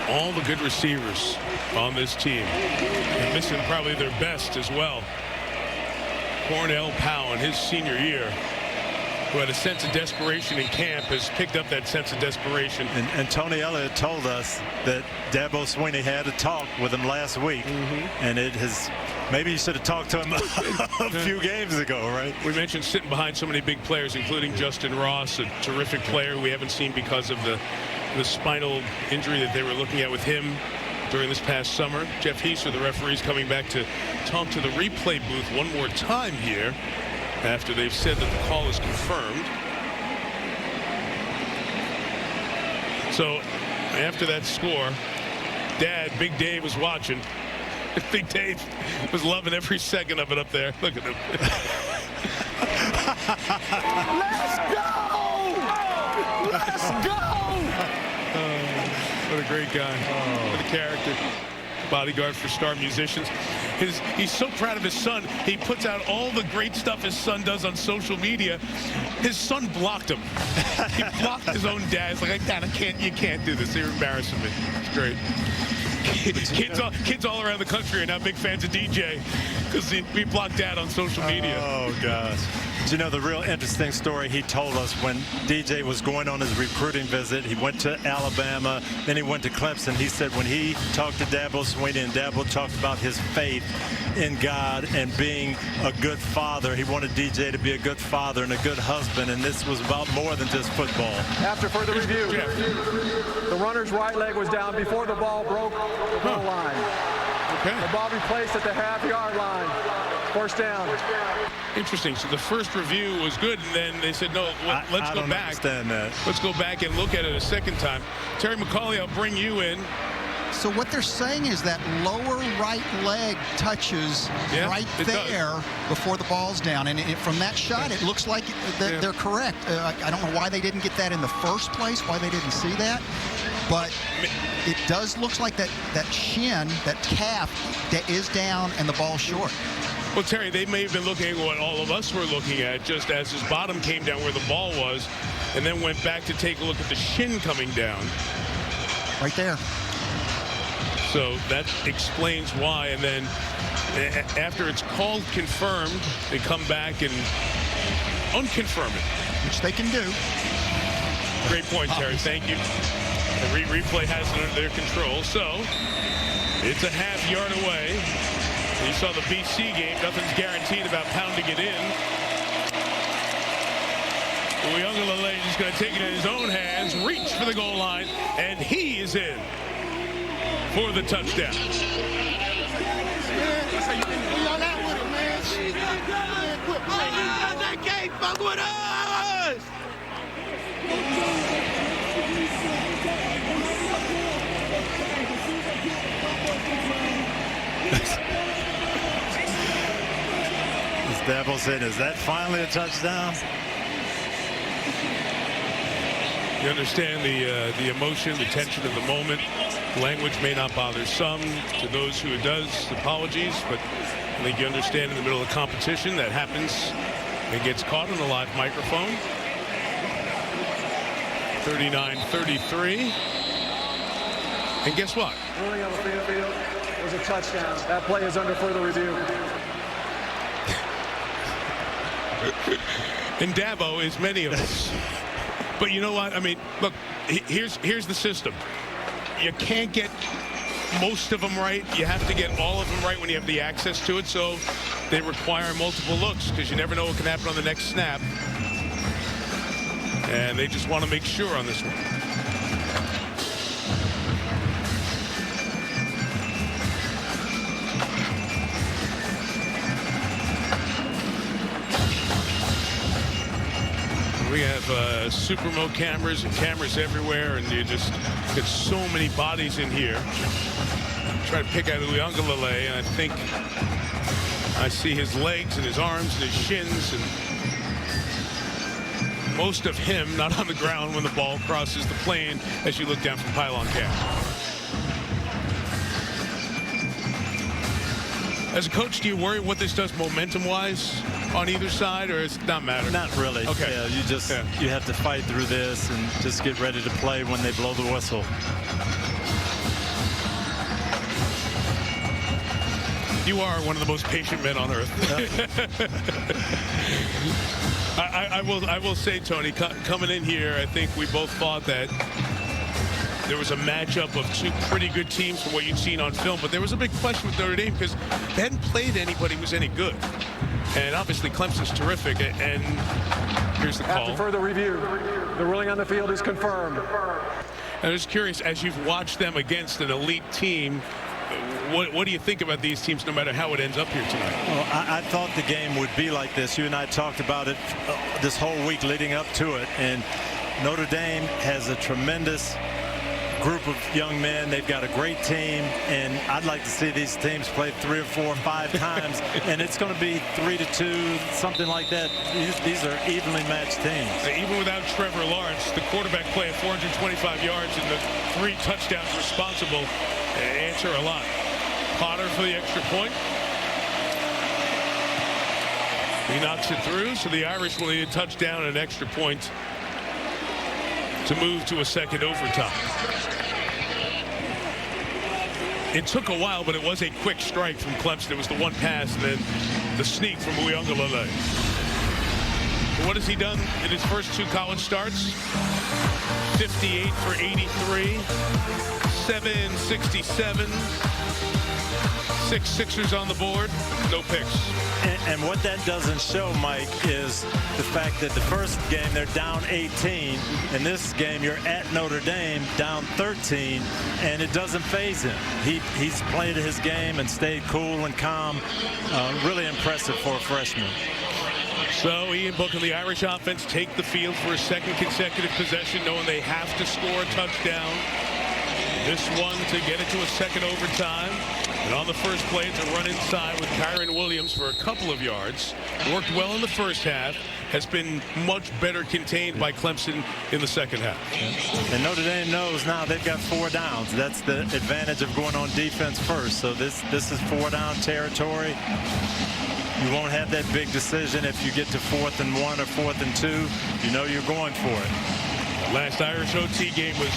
All the good receivers on this team. And missing probably their best as well. Cornell Powell in his senior year, who had a sense of desperation in camp, has picked up that sense of desperation. And Tony Elliott told us that Dabo Swinney had a talk with him last week. And it has, maybe you should have talked to him a few games ago, right? We mentioned sitting behind so many big players, including Justin Ross, a terrific player who we haven't seen because of the spinal injury that they were looking at with him during this past summer. Jeff Heiser, the referee, is coming back to talk to the replay booth one more time here after they've said that the call is confirmed. So after that score, Dad, Big Dave, was watching. Big Dave was loving every second of it up there. Look at him. Let's go! Let's go! What a great guy. What a character. Bodyguard for star musicians. He's so proud of his son. He puts out all the great stuff his son does on social media. His son blocked him. He blocked his own dad. He's like, Dad, you can't do this. You're embarrassing me. It's great. Kids all around the country are now big fans of DJ because he blocked Dad on social media. Oh, gosh. You know, the real interesting story he told us when DJ was going on his recruiting visit, he went to Alabama, then he went to Clemson. He said when he talked to Dabo Swinney and Dabo talked about his faith in God and being a good father, he wanted DJ to be a good father and a good husband, and this was about more than just football. After further review, the runner's right leg was down before the ball broke the goal line. Okay. The ball replaced at the half-yard line. First down. Interesting. So the first review was good, and then they said, no, let's go back. Understand that. Let's go back and look at it a second time. Terry McCauley, I'll bring you in. So what they're saying is that lower right leg touches right there before the ball's down. And from that shot, it looks like they're correct. I don't know why they didn't get that in the first place, why they didn't see that. But it does look like that shin, that calf, that is down and the ball's short. Well, Terry, they may have been looking at what all of us were looking at, just as his bottom came down where the ball was, and then went back to take a look at the shin coming down. Right there. So that explains why. And then after it's called confirmed, they come back and unconfirm it. Which they can do. Great point, Terry. Thank you. The replay has it under their control. So it's a half-yard away. And you saw the BC game. Nothing's guaranteed about pounding it in. Uyunglele is going to take it in his own hands, reach for the goal line, and he is in for the touchdown. They can't fuck with us! Dabo said, is that finally a touchdown? You understand the emotion, the tension of the moment. Language may not bother some. To those who it does, apologies. But I think you understand in the middle of competition that happens and gets caught on the live microphone. 39-33. And guess what? Ruling on the field was a touchdown. That play is under further review. And Dabo is many of us. But you know what? I mean, look, here's the system. You can't get most of them right. You have to get all of them right when you have the access to it. So they require multiple looks because you never know what can happen on the next snap. And they just want to make sure on this one. We have Supremo cameras and cameras everywhere, and you just get so many bodies in here. Try to pick out Uyunglele, and I think I see his legs and his arms and his shins, and most of him not on the ground when the ball crosses the plane as you look down from pylon cam. As a coach, do you worry what this does momentum-wise on either side, or does it not matter? Not really. Okay. Yeah, you have to fight through this and just get ready to play when they blow the whistle. You are one of the most patient men on earth. I will say, Tony, coming in here, I think we both thought that there was a matchup of two pretty good teams from what you'd seen on film, but there was a big question with Notre Dame because they hadn't played anybody who was any good. And obviously Clemson's terrific, and here's the call. After further review, the ruling on the field is confirmed. And I was curious, as you've watched them against an elite team, what do you think about these teams, no matter how it ends up here tonight? Well, I thought the game would be like this. You and I talked about it this whole week leading up to it, and Notre Dame has a tremendous group of young men. They've got a great team, and I'd like to see these teams play 3 or 4 or 5 times, and it's going to be 3-2, something like that. These are evenly matched teams. Even without Trevor Lawrence, the quarterback playing 425 yards and the 3 touchdowns responsible answer a lot. Potter for the extra point. He knocks it through, so the Irish will need a touchdown and an extra point to move to a second overtime. It took a while, but it was a quick strike from Clemson. It was the one pass and then the sneak from Uiagalelei. What has he done in his first 2 college starts? 58 for 83, 767, 6 Sixers on the board, no picks. And what that doesn't show, Mike, is the fact that the first game they're down 18. In this game, you're at Notre Dame down 13, and it doesn't faze him. He's played his game and stayed cool and calm. Really impressive for a freshman. So Ian Book and the Irish offense take the field for a second consecutive possession, knowing they have to score a touchdown. This one to get it to a second overtime. And on the first play, it's a run inside with Kyren Williams for a couple of yards. Worked well in the first half. Has been much better contained by Clemson in the second half. And Notre Dame knows now they've got 4 downs. That's the advantage of going on defense first. So this is 4-down territory. You won't have that big decision if you get to 4th and 1 or 4th and 2. You know you're going for it. Last Irish OT game was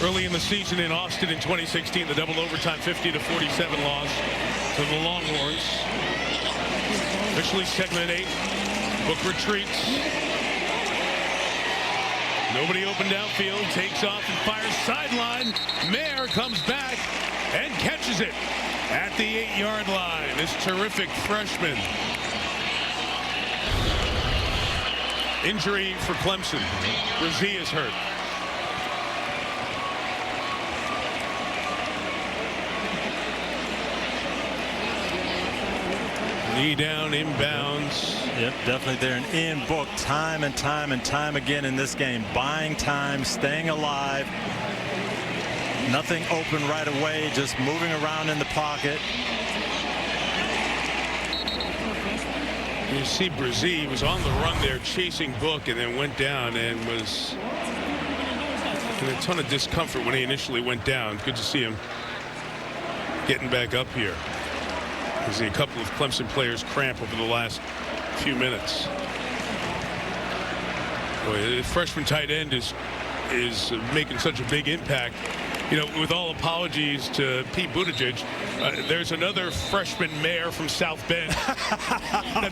early in the season in Austin in 2016, the double overtime 50-47 loss to the Longhorns. Officially segment 8. Book retreats. Nobody open downfield. Takes off and fires sideline. Mayer comes back and catches it at the 8-yard line. This terrific freshman. Injury for Clemson. Brazee is hurt. Knee down, inbounds. Yep, definitely they're an in-book time and time and time again in this game. Buying time, staying alive. Nothing open right away, just moving around in the pocket. You see Brazee was on the run there chasing Book and then went down and was in a ton of discomfort when he initially went down. Good to see him getting back up here. We've seen a couple of Clemson players cramp over the last few minutes. Boy, the freshman tight end is making such a big impact. You know, with all apologies to Pete Buttigieg, there's another freshman mayor from South Bend that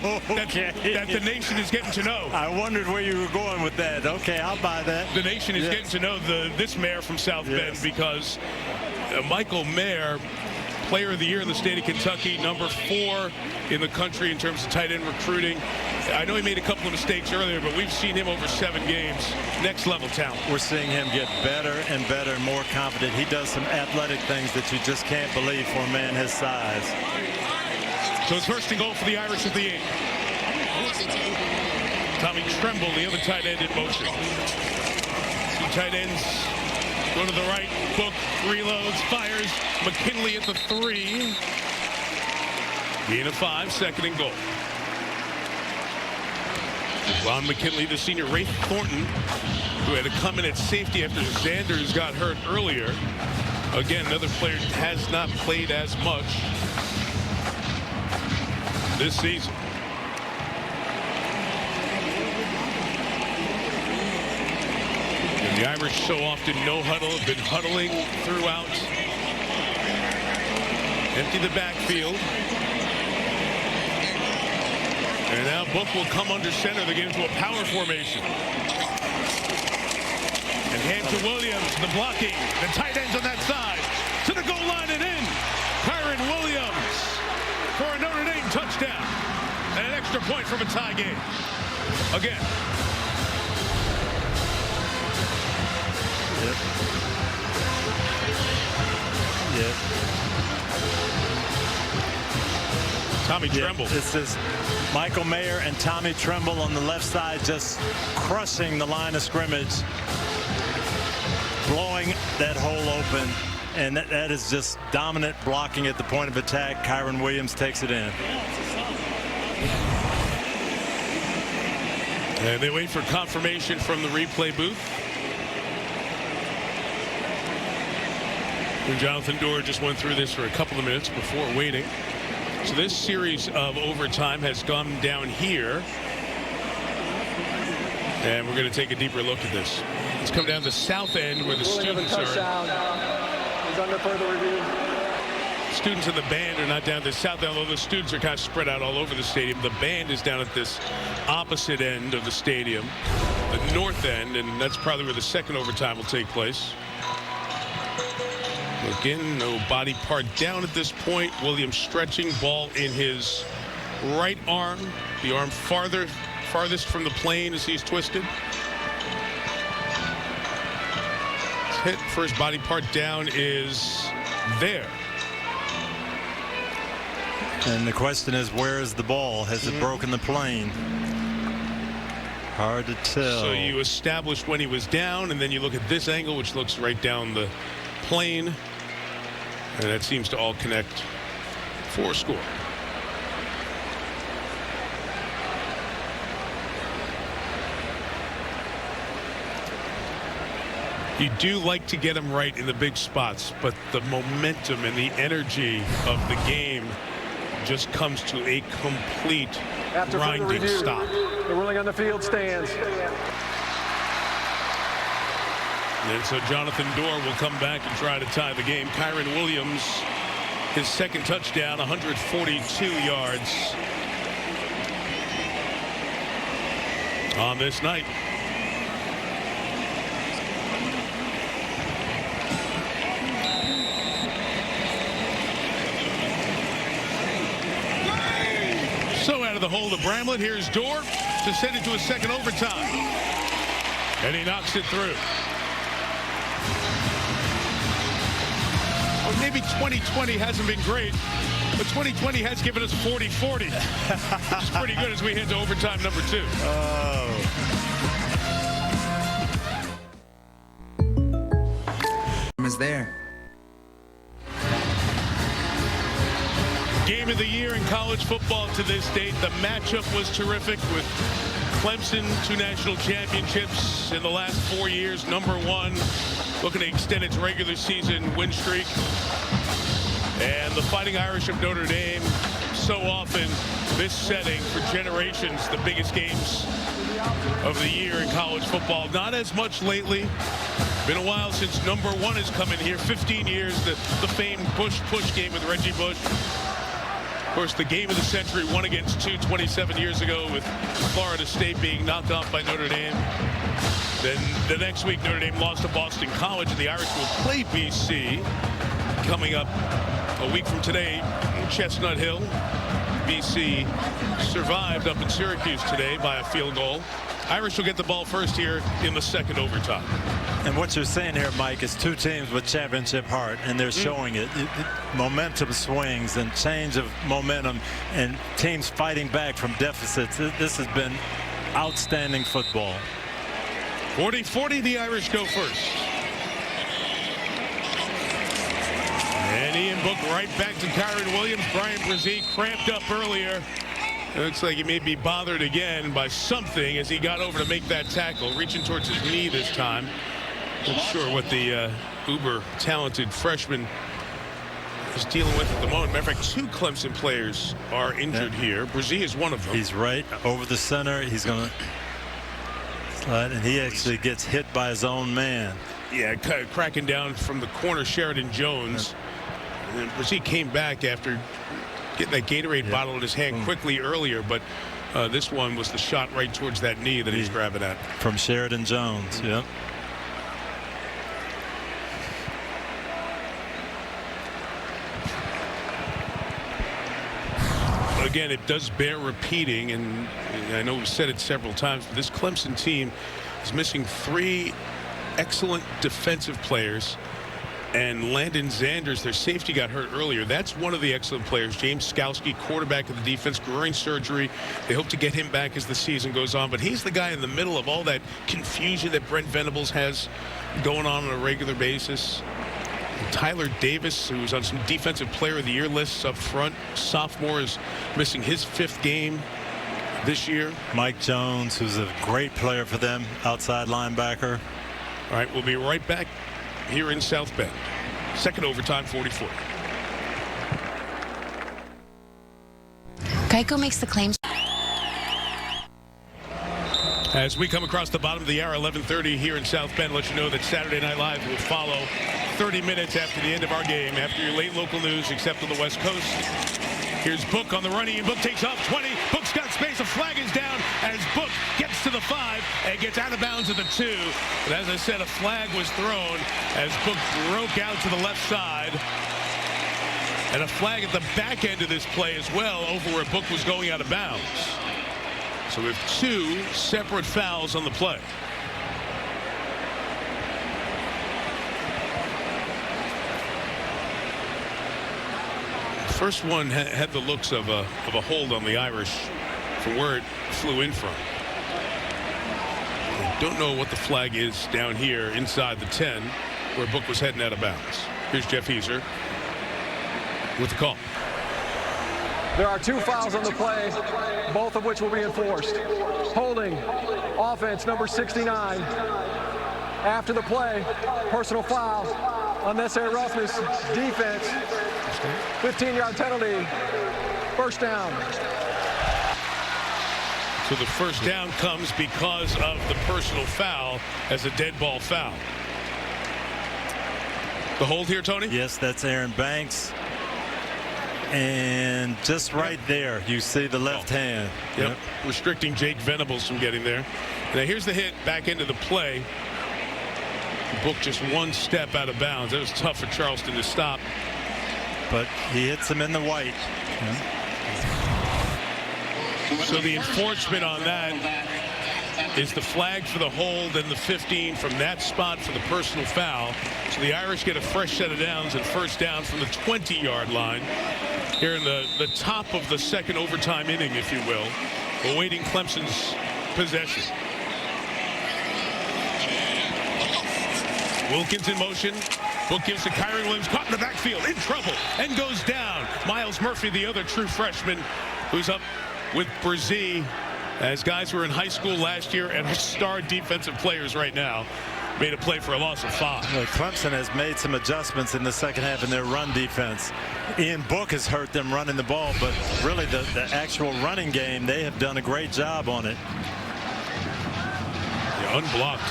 the nation is getting to know. I wondered where you were going with that. Okay, I'll buy that. The nation is getting to know this mayor from South Bend because Michael Mayer, Player of the Year in the state of Kentucky, number 4 in the country in terms of tight end recruiting. I know he made a couple of mistakes earlier, but we've seen him over 7 games. Next level talent. We're seeing him get better and better and more confident. He does some athletic things that you just can't believe for a man his size. So it's 1st and goal for the Irish at the 8. Tommy Tremble, the other tight end in motion. 2 tight ends. Go to the right, Book reloads, fires. McKinley at the 3. Gain of 5, 2nd and goal. Ron McKinley, the senior. Rafe Thornton, who had to come in at safety after Sanders got hurt earlier. Again, another player has not played as much. this season. And the Irish so often no huddle, have been huddling throughout. Empty the backfield. And now Book will come under center. They get into a power formation. And hand to Williams, the blocking. The tight ends on that side. To the goal line and in. Kyren Williams for a Notre Dame touchdown. And an extra point from a tie game. Again. Yep. Tommy Tremble. This is Michael Mayer and Tommy Tremble on the left side, just crushing the line of scrimmage, blowing that hole open, and that is just dominant blocking at the point of attack. Kyren Williams takes it in. And they wait for confirmation from the replay booth. And Jonathan Dorr just went through this for a couple of minutes before waiting. So this series of overtime has gone down here. And we're going to take a deeper look at this. Let's come down the south end where the students are. He's under further review. Students in the band are not down the south end, although the students are kind of spread out all over the stadium. The band is down at this opposite end of the stadium, the north end, and that's probably where the second overtime will take place. Again, no body part down at this point. Williams stretching, ball in his right arm, the arm farthest from the plane as he's twisted. Hit, first body part down is there. And the question is, where is the ball? Has it broken the plane? Hard to tell. So you established when he was down, and then you look at this angle, which looks right down the plane. And that seems to all connect for a score. You do like to get them right in the big spots, but the momentum and the energy of the game just comes to a complete grinding stop. The ruling on the field stands. And so Jonathan Dorr will come back and try to tie the game. Kyren Williams, his second touchdown, 142 yards on this night. So out of the hole to Bramlett. Here's Dorr to send it to a second overtime. And he knocks it through. Well, maybe 2020 hasn't been great, but 2020 has given us 40-40, which is pretty good as we head to overtime number 2. Was there. Game of the year in college football to this date. The matchup was terrific with Clemson, 2 national championships in the last 4 years. #1, looking to extend its regular season win streak. And the Fighting Irish of Notre Dame, so often this setting for generations, the biggest games of the year in college football. Not as much lately. Been a while since #1 has come in here. 15 years, the famed Bush-Push game with Reggie Bush. Of course, the game of the century, 1-2, 27 years ago, with Florida State being knocked off by Notre Dame. Then the next week, Notre Dame lost to Boston College, and the Irish will play BC coming up a week from today in Chestnut Hill. BC survived up in Syracuse today by a field goal. Irish will get the ball first here in the second overtime. And what you're saying here, Mike, is 2 teams with championship heart, and they're showing it. Momentum swings and change of momentum, and teams fighting back from deficits. This has been outstanding football. 40-40, the Irish go first. And Ian Book right back to Kyren Williams. Brian Brzee cramped up earlier. It looks like he may be bothered again by something as he got over to make that tackle, reaching towards his knee this time. Not sure what the uber talented freshman is dealing with at the moment. Matter of fact, 2 Clemson players are injured here. Brzee is one of them. He's right over the center. He's going to slide, and he actually gets hit by his own man. Yeah, cracking down from the corner, Sheridan Jones. And Brzee came back after getting that Gatorade bottle in his hand quickly earlier, but this one was the shot right towards that knee that he's grabbing at. From Sheridan Jones, yep. Again, it does bear repeating, and I know we've said it several times, but this Clemson team is missing 3 excellent defensive players, and Landon Zanders, their safety, got hurt earlier. That's one of the excellent players. James Skalski, quarterback of the defense, groin surgery. They hope to get him back as the season goes on, but he's the guy in the middle of all that confusion that Brent Venables has going on a regular basis. Tyler Davis, who's on some Defensive Player of the Year lists up front, sophomore, is missing his 5th game this year. Mike Jones, who's a great player for them, outside linebacker. All right, we'll be right back here in South Bend. Second overtime, 44. Geico makes the claims. As we come across the bottom of the hour, 11:30 here in South Bend, let you know that Saturday Night Live will follow 30 minutes after the end of our game, after your late local news, except on the West Coast. Here's Book on the run, and Book takes off 20. Book's got space. A flag is down as Book gets to the 5 and gets out of bounds at the 2. But as I said, a flag was thrown as Book broke out to the left side. And a flag at the back end of this play as well, over where Book was going out of bounds. So we have 2 separate fouls on the play. First one had the looks of a hold on the Irish from where it flew in from. I don't know what the flag is down here inside the 10 where Book was heading out of bounds. Here's Jeff Heiser with the call. There are 2 fouls on the play, both of which will be enforced. Holding, offense number 69. After the play, personal foul, unnecessary roughness, defense, 15-yard penalty, first down. So the first down comes because of the personal foul as a dead ball foul. The hold here, Tony? Yes, that's Aaron Banks. And just right there, you see the left hand. Yep. Restricting Jake Venables from getting there. Now here's the hit back into the play. Book just 1 step out of bounds. That was tough for Charleston to stop. But he hits him in the white. So the enforcement on that is the flag for the hold and the 15 from that spot for the personal foul. So the Irish get a fresh set of downs and first down from the 20-yard line here in the top of the second overtime inning, if you will, awaiting Clemson's possession. Wilkins in motion. Book gives to Kyren Williams, caught in the backfield, in trouble, and goes down. Miles Murphy, the other true freshman, who's up with Brzee, as guys who were in high school last year and are star defensive players right now, made a play for a loss of 5. Well, Clemson has made some adjustments in the second half in their run defense. Ian Book has hurt them running the ball, but really the actual running game, they have done a great job on it. Yeah, unblocked.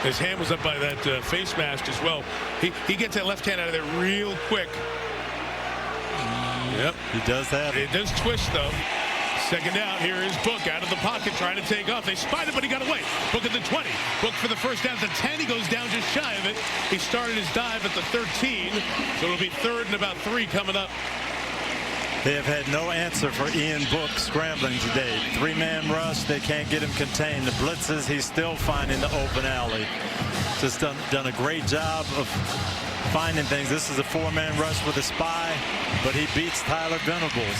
His hand was up by that face mask as well. He gets that left hand out of there real quick. Yep. He does have it. It does twist, though. Second down. Here is Book out of the pocket trying to take off. They spied it, but he got away. Book at the 20. Book for the first down at the 10. He goes down just shy of it. He started his dive at the 13. So it'll be 3rd and about 3 coming up. They have had no answer for Ian Book scrambling today. 3-man rush. They can't get him contained. The blitzes, he's still finding the open alley. Just done a great job of finding things. This is a 4-man rush with a spy, but he beats Tyler Venables.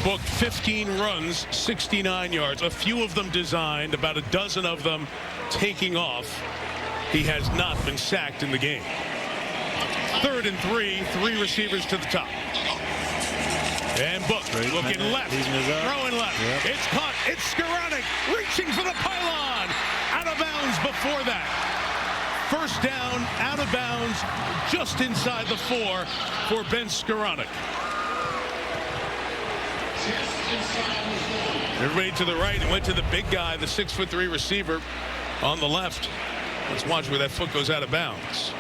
Book 15 runs, 69 yards, a few of them designed, about a dozen of them taking off. He has not been sacked in the game. 3rd and 3, 3 receivers to the top. And Book looking left, throwing left. Yep. It's caught. It's Skoranek reaching for the pylon. Out of bounds before that. First down, out of bounds, just inside the 4 for Ben Skoranek. Everybody to the right and went to the big guy, the 6'3" receiver on the left. Let's watch where that foot goes out of bounds.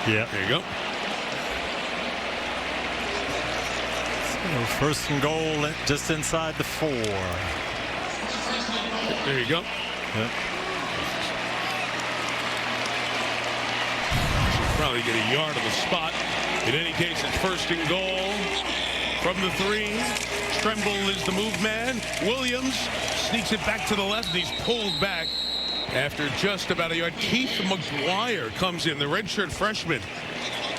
Yeah. There you go. So first and goal just inside the 4. There you go. Yep. Should probably get a yard on the spot. In any case, it's first and goal from the 3. Tremble is the move man. Williams sneaks it back to the left, and he's pulled back after just about a yard. Keith McGuire comes in, the redshirt freshman.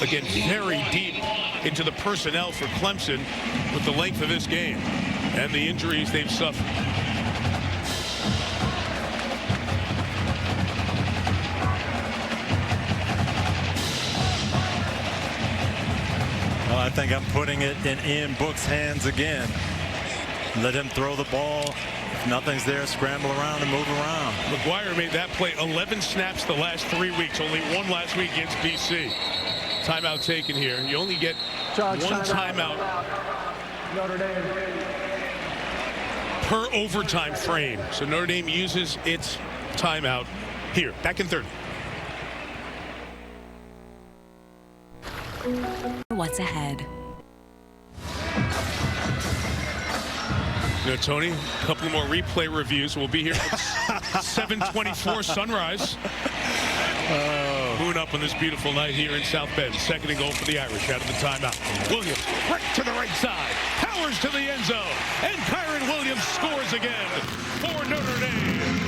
Again, very deep into the personnel for Clemson with the length of this game and the injuries they've suffered. Well, I think I'm putting it in Ian Book's hands again. Let him throw the ball. If nothing's there, scramble around and move around. McGuire made that play 11 snaps the last 3 weeks. Only one last week against BC. Timeout taken here. You only get one timeout Notre Dame per overtime frame. So Notre Dame uses its timeout here. Back in 30. What's ahead? You know, Tony, a couple more replay reviews. We'll be here at 7:24 sunrise. Moon up on this beautiful night here in South Bend. Second and goal for the Irish out of the timeout. Williams right to the right side. Powers to the end zone. And Kyren Williams scores again for Notre Dame.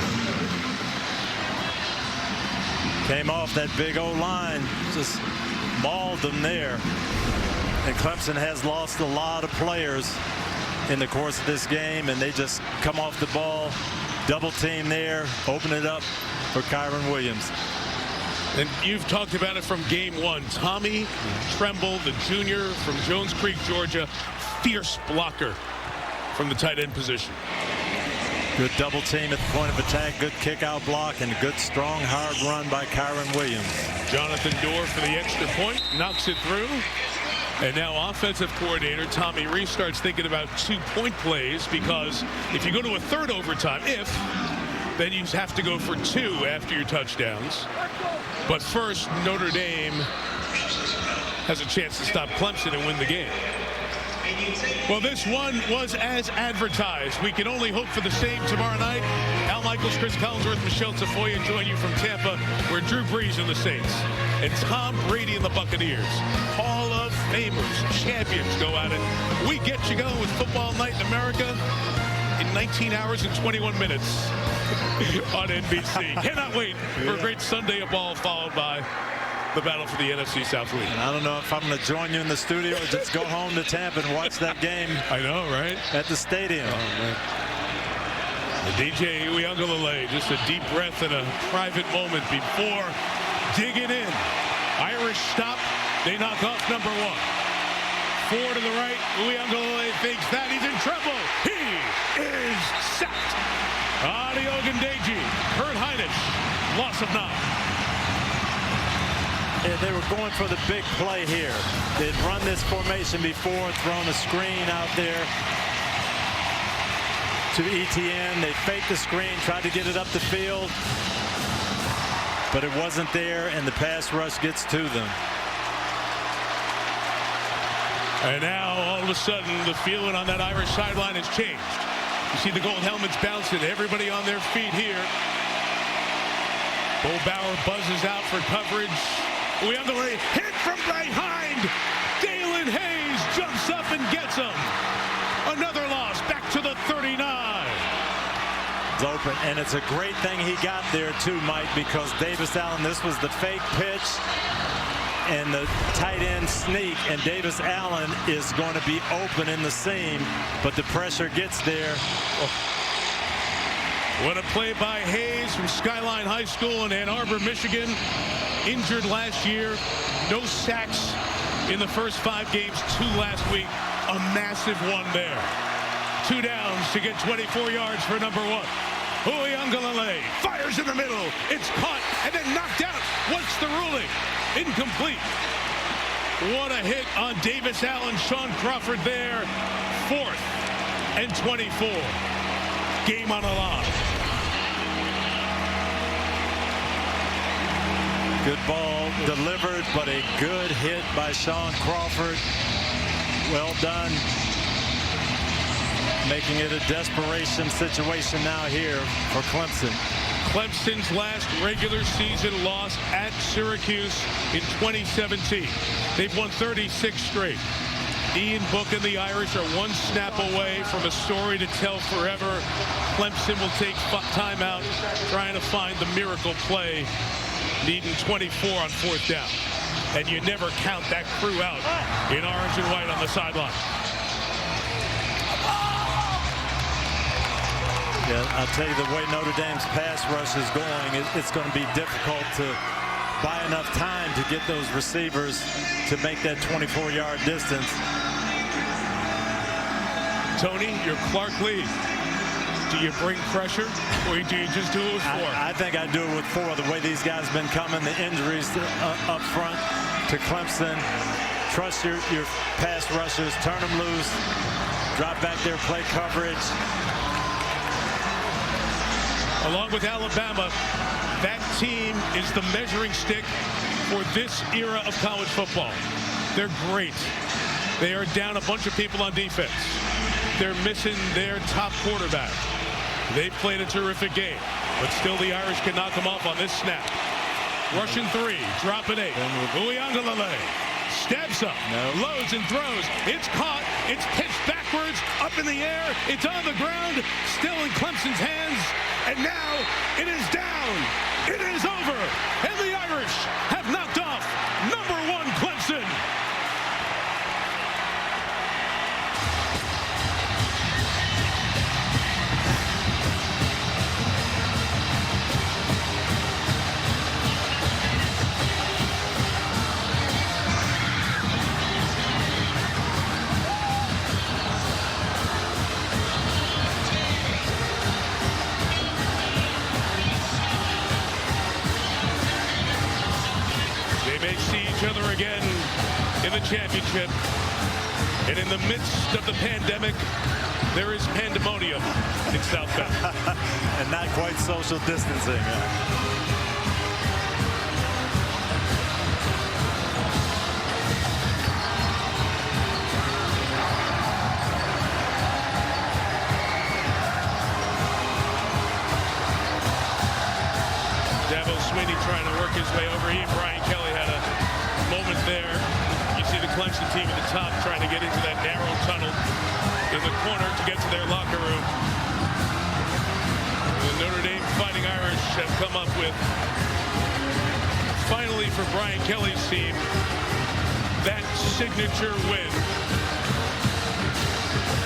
Came off that big O-line. Just mauled them there. And Clemson has lost a lot of players in the course of this game, and they just come off the ball, double team there, open it up for Kyren Williams. And you've talked about it from game 1. Tommy Tremble, the junior from Jones Creek, Georgia, fierce blocker from the tight end position. Good double team at the point of attack, good kick out block, and a good strong hard run by Kyren Williams. Jonathan Dorr for the extra point, knocks it through. And now offensive coordinator Tommy Rees starts thinking about 2-point plays, because if you go to a third overtime, then you have to go for 2 after your touchdowns. But first, Notre Dame has a chance to stop Clemson and win the game. Well, this one was as advertised. We can only hope for the same tomorrow night. Al Michaels, Chris Collinsworth, Michelle Tafoya join you from Tampa, where Drew Brees and the Saints and Tom Brady and the Buccaneers, Hall of Famers, champions, go at it. We get you going with Football Night in America in 19 hours and 21 minutes on NBC. Cannot wait for a great Sunday of ball, followed by the battle for the NFC South lead. And I don't know if I'm going to join you in the studio or just go home to Tampa and watch that game. I know, right? At the stadium. The DJ Uiagalelei, just a deep breath and a private moment before digging in. Irish stop. They knock off number 1. 4 to the right. Uiagalelei thinks that he's in trouble. He is sacked. Adi Ogundeji, Kurt Heinrich, loss of 9. Yeah, they were going for the big play here. They'd run this formation before, thrown a screen out there to ETN. They faked the screen, tried to get it up the field, but it wasn't there, and the pass rush gets to them. And now, all of a sudden, the feeling on that Irish sideline has changed. You see the gold helmets bouncing, everybody on their feet here. Bo Bauer buzzes out for coverage. Uiagalelei hit from behind. Dalen Hayes jumps up and gets him. Another loss, back to the 39. It's open, and it's a great thing he got there too, Mike, because Davis Allen, this was the fake pitch and the tight end sneak, and Davis Allen is going to be open in the seam, but the pressure gets there. What a play by Hayes from Skyline High School in Ann Arbor, Michigan. Injured last year, no sacks in the first 5 games, 2 last week. A massive one there. 2 downs to get 24 yards for number 1. Uiagalelei fires in the middle. It's caught and then knocked out. What's the ruling? Incomplete. What a hit on Davis Allen. Sean Crawford there. 4th and 24. Game on the line. Good ball delivered, but a good hit by Sean Crawford. Well done. Making it a desperation situation now here for Clemson. Clemson's last regular season loss at Syracuse in 2017. They've won 36 straight. Ian Book and the Irish are one snap away from a story to tell forever. Clemson will take time out trying to find the miracle play, needing 24 on 4th down. And you never count that crew out in orange and white on the sideline. Yeah, I'll tell you, the way Notre Dame's pass rush is going, it's going to be difficult to buy enough time to get those receivers to make that 24-yard distance. Tony, you're Clark Lee. Do you bring pressure, or do you just do it with 4? I think I do it with 4. The way these guys have been coming, the injuries up front to Clemson. Trust your pass rushers, turn them loose, drop back there, play coverage. Along with Alabama, that team is the measuring stick for this era of college football. They're great. They are down a bunch of people on defense. They're missing their top quarterback. They played a terrific game, but still the Irish can knock them off on this snap. Russian 3, dropping 8. Uiagalelei steps up, loads and throws. It's caught. It's pitched backwards, up in the air. It's on the ground, still in Clemson's hands. And now it is down. It is over. And the Irish have knocked off #1 Clemson. Other again in the championship, and in the midst of the pandemic, there is pandemonium in South Bend. And not quite social distancing. Dabo Swinney trying to work his way over. He and Brian Kelly had a moment there. You see the Clemson team at the top trying to get into that narrow tunnel in the corner to get to their locker room. The Notre Dame Fighting Irish have come up with, finally for Brian Kelly's team, that signature win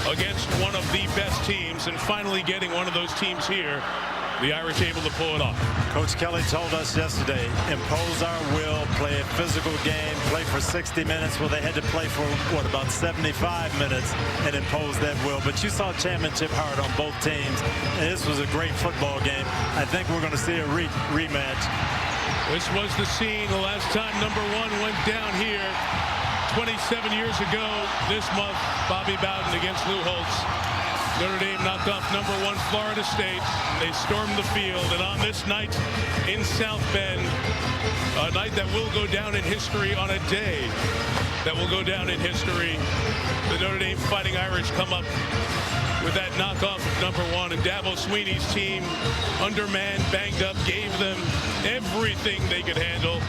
against one of the best teams, and finally getting one of those teams here. The Irish able to pull it off. Coach Kelly told us yesterday, impose our will, play a physical game, play for 60 minutes. Well, they had to play for, what, about 75 minutes and impose that will. But you saw championship heart on both teams, and this was a great football game. I think we're going to see a rematch. This was the scene the last time #1 went down here 27 years ago this month. Bobby Bowden against Lou Holtz. Notre Dame knocked off #1 Florida State. They stormed the field, and on this night in South Bend, a night that will go down in history, on a day that will go down in history, the Notre Dame Fighting Irish come up with that knockoff of #1, and Dabo Swinney's team, undermanned, banged up, gave them everything they could handle.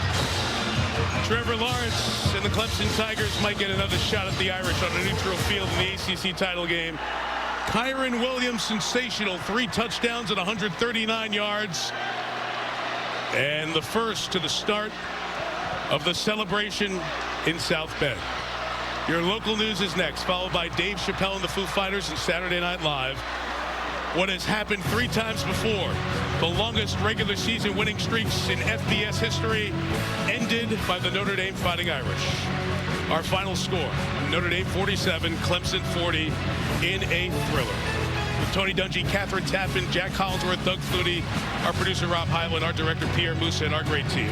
Trevor Lawrence and the Clemson Tigers might get another shot at the Irish on a neutral field in the ACC title game. Kyren Williams, sensational, 3 touchdowns and 139 yards. And the first to the start of the celebration in South Bend. Your local news is next, followed by Dave Chappelle and the Foo Fighters and Saturday Night Live. What has happened 3 times before, the longest regular season winning streaks in FBS history, ended by the Notre Dame Fighting Irish. Our final score, Notre Dame 47, Clemson 40 in a thriller. With Tony Dungy, Catherine Tappan, Jack Collinsworth, Doug Flutie, our producer Rob Hyland, our director Pierre Musa, and our great team,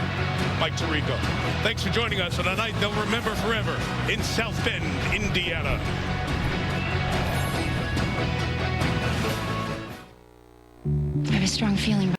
Mike Tirico. Thanks for joining us on a night they'll remember forever in South Bend, Indiana. I have a strong feeling.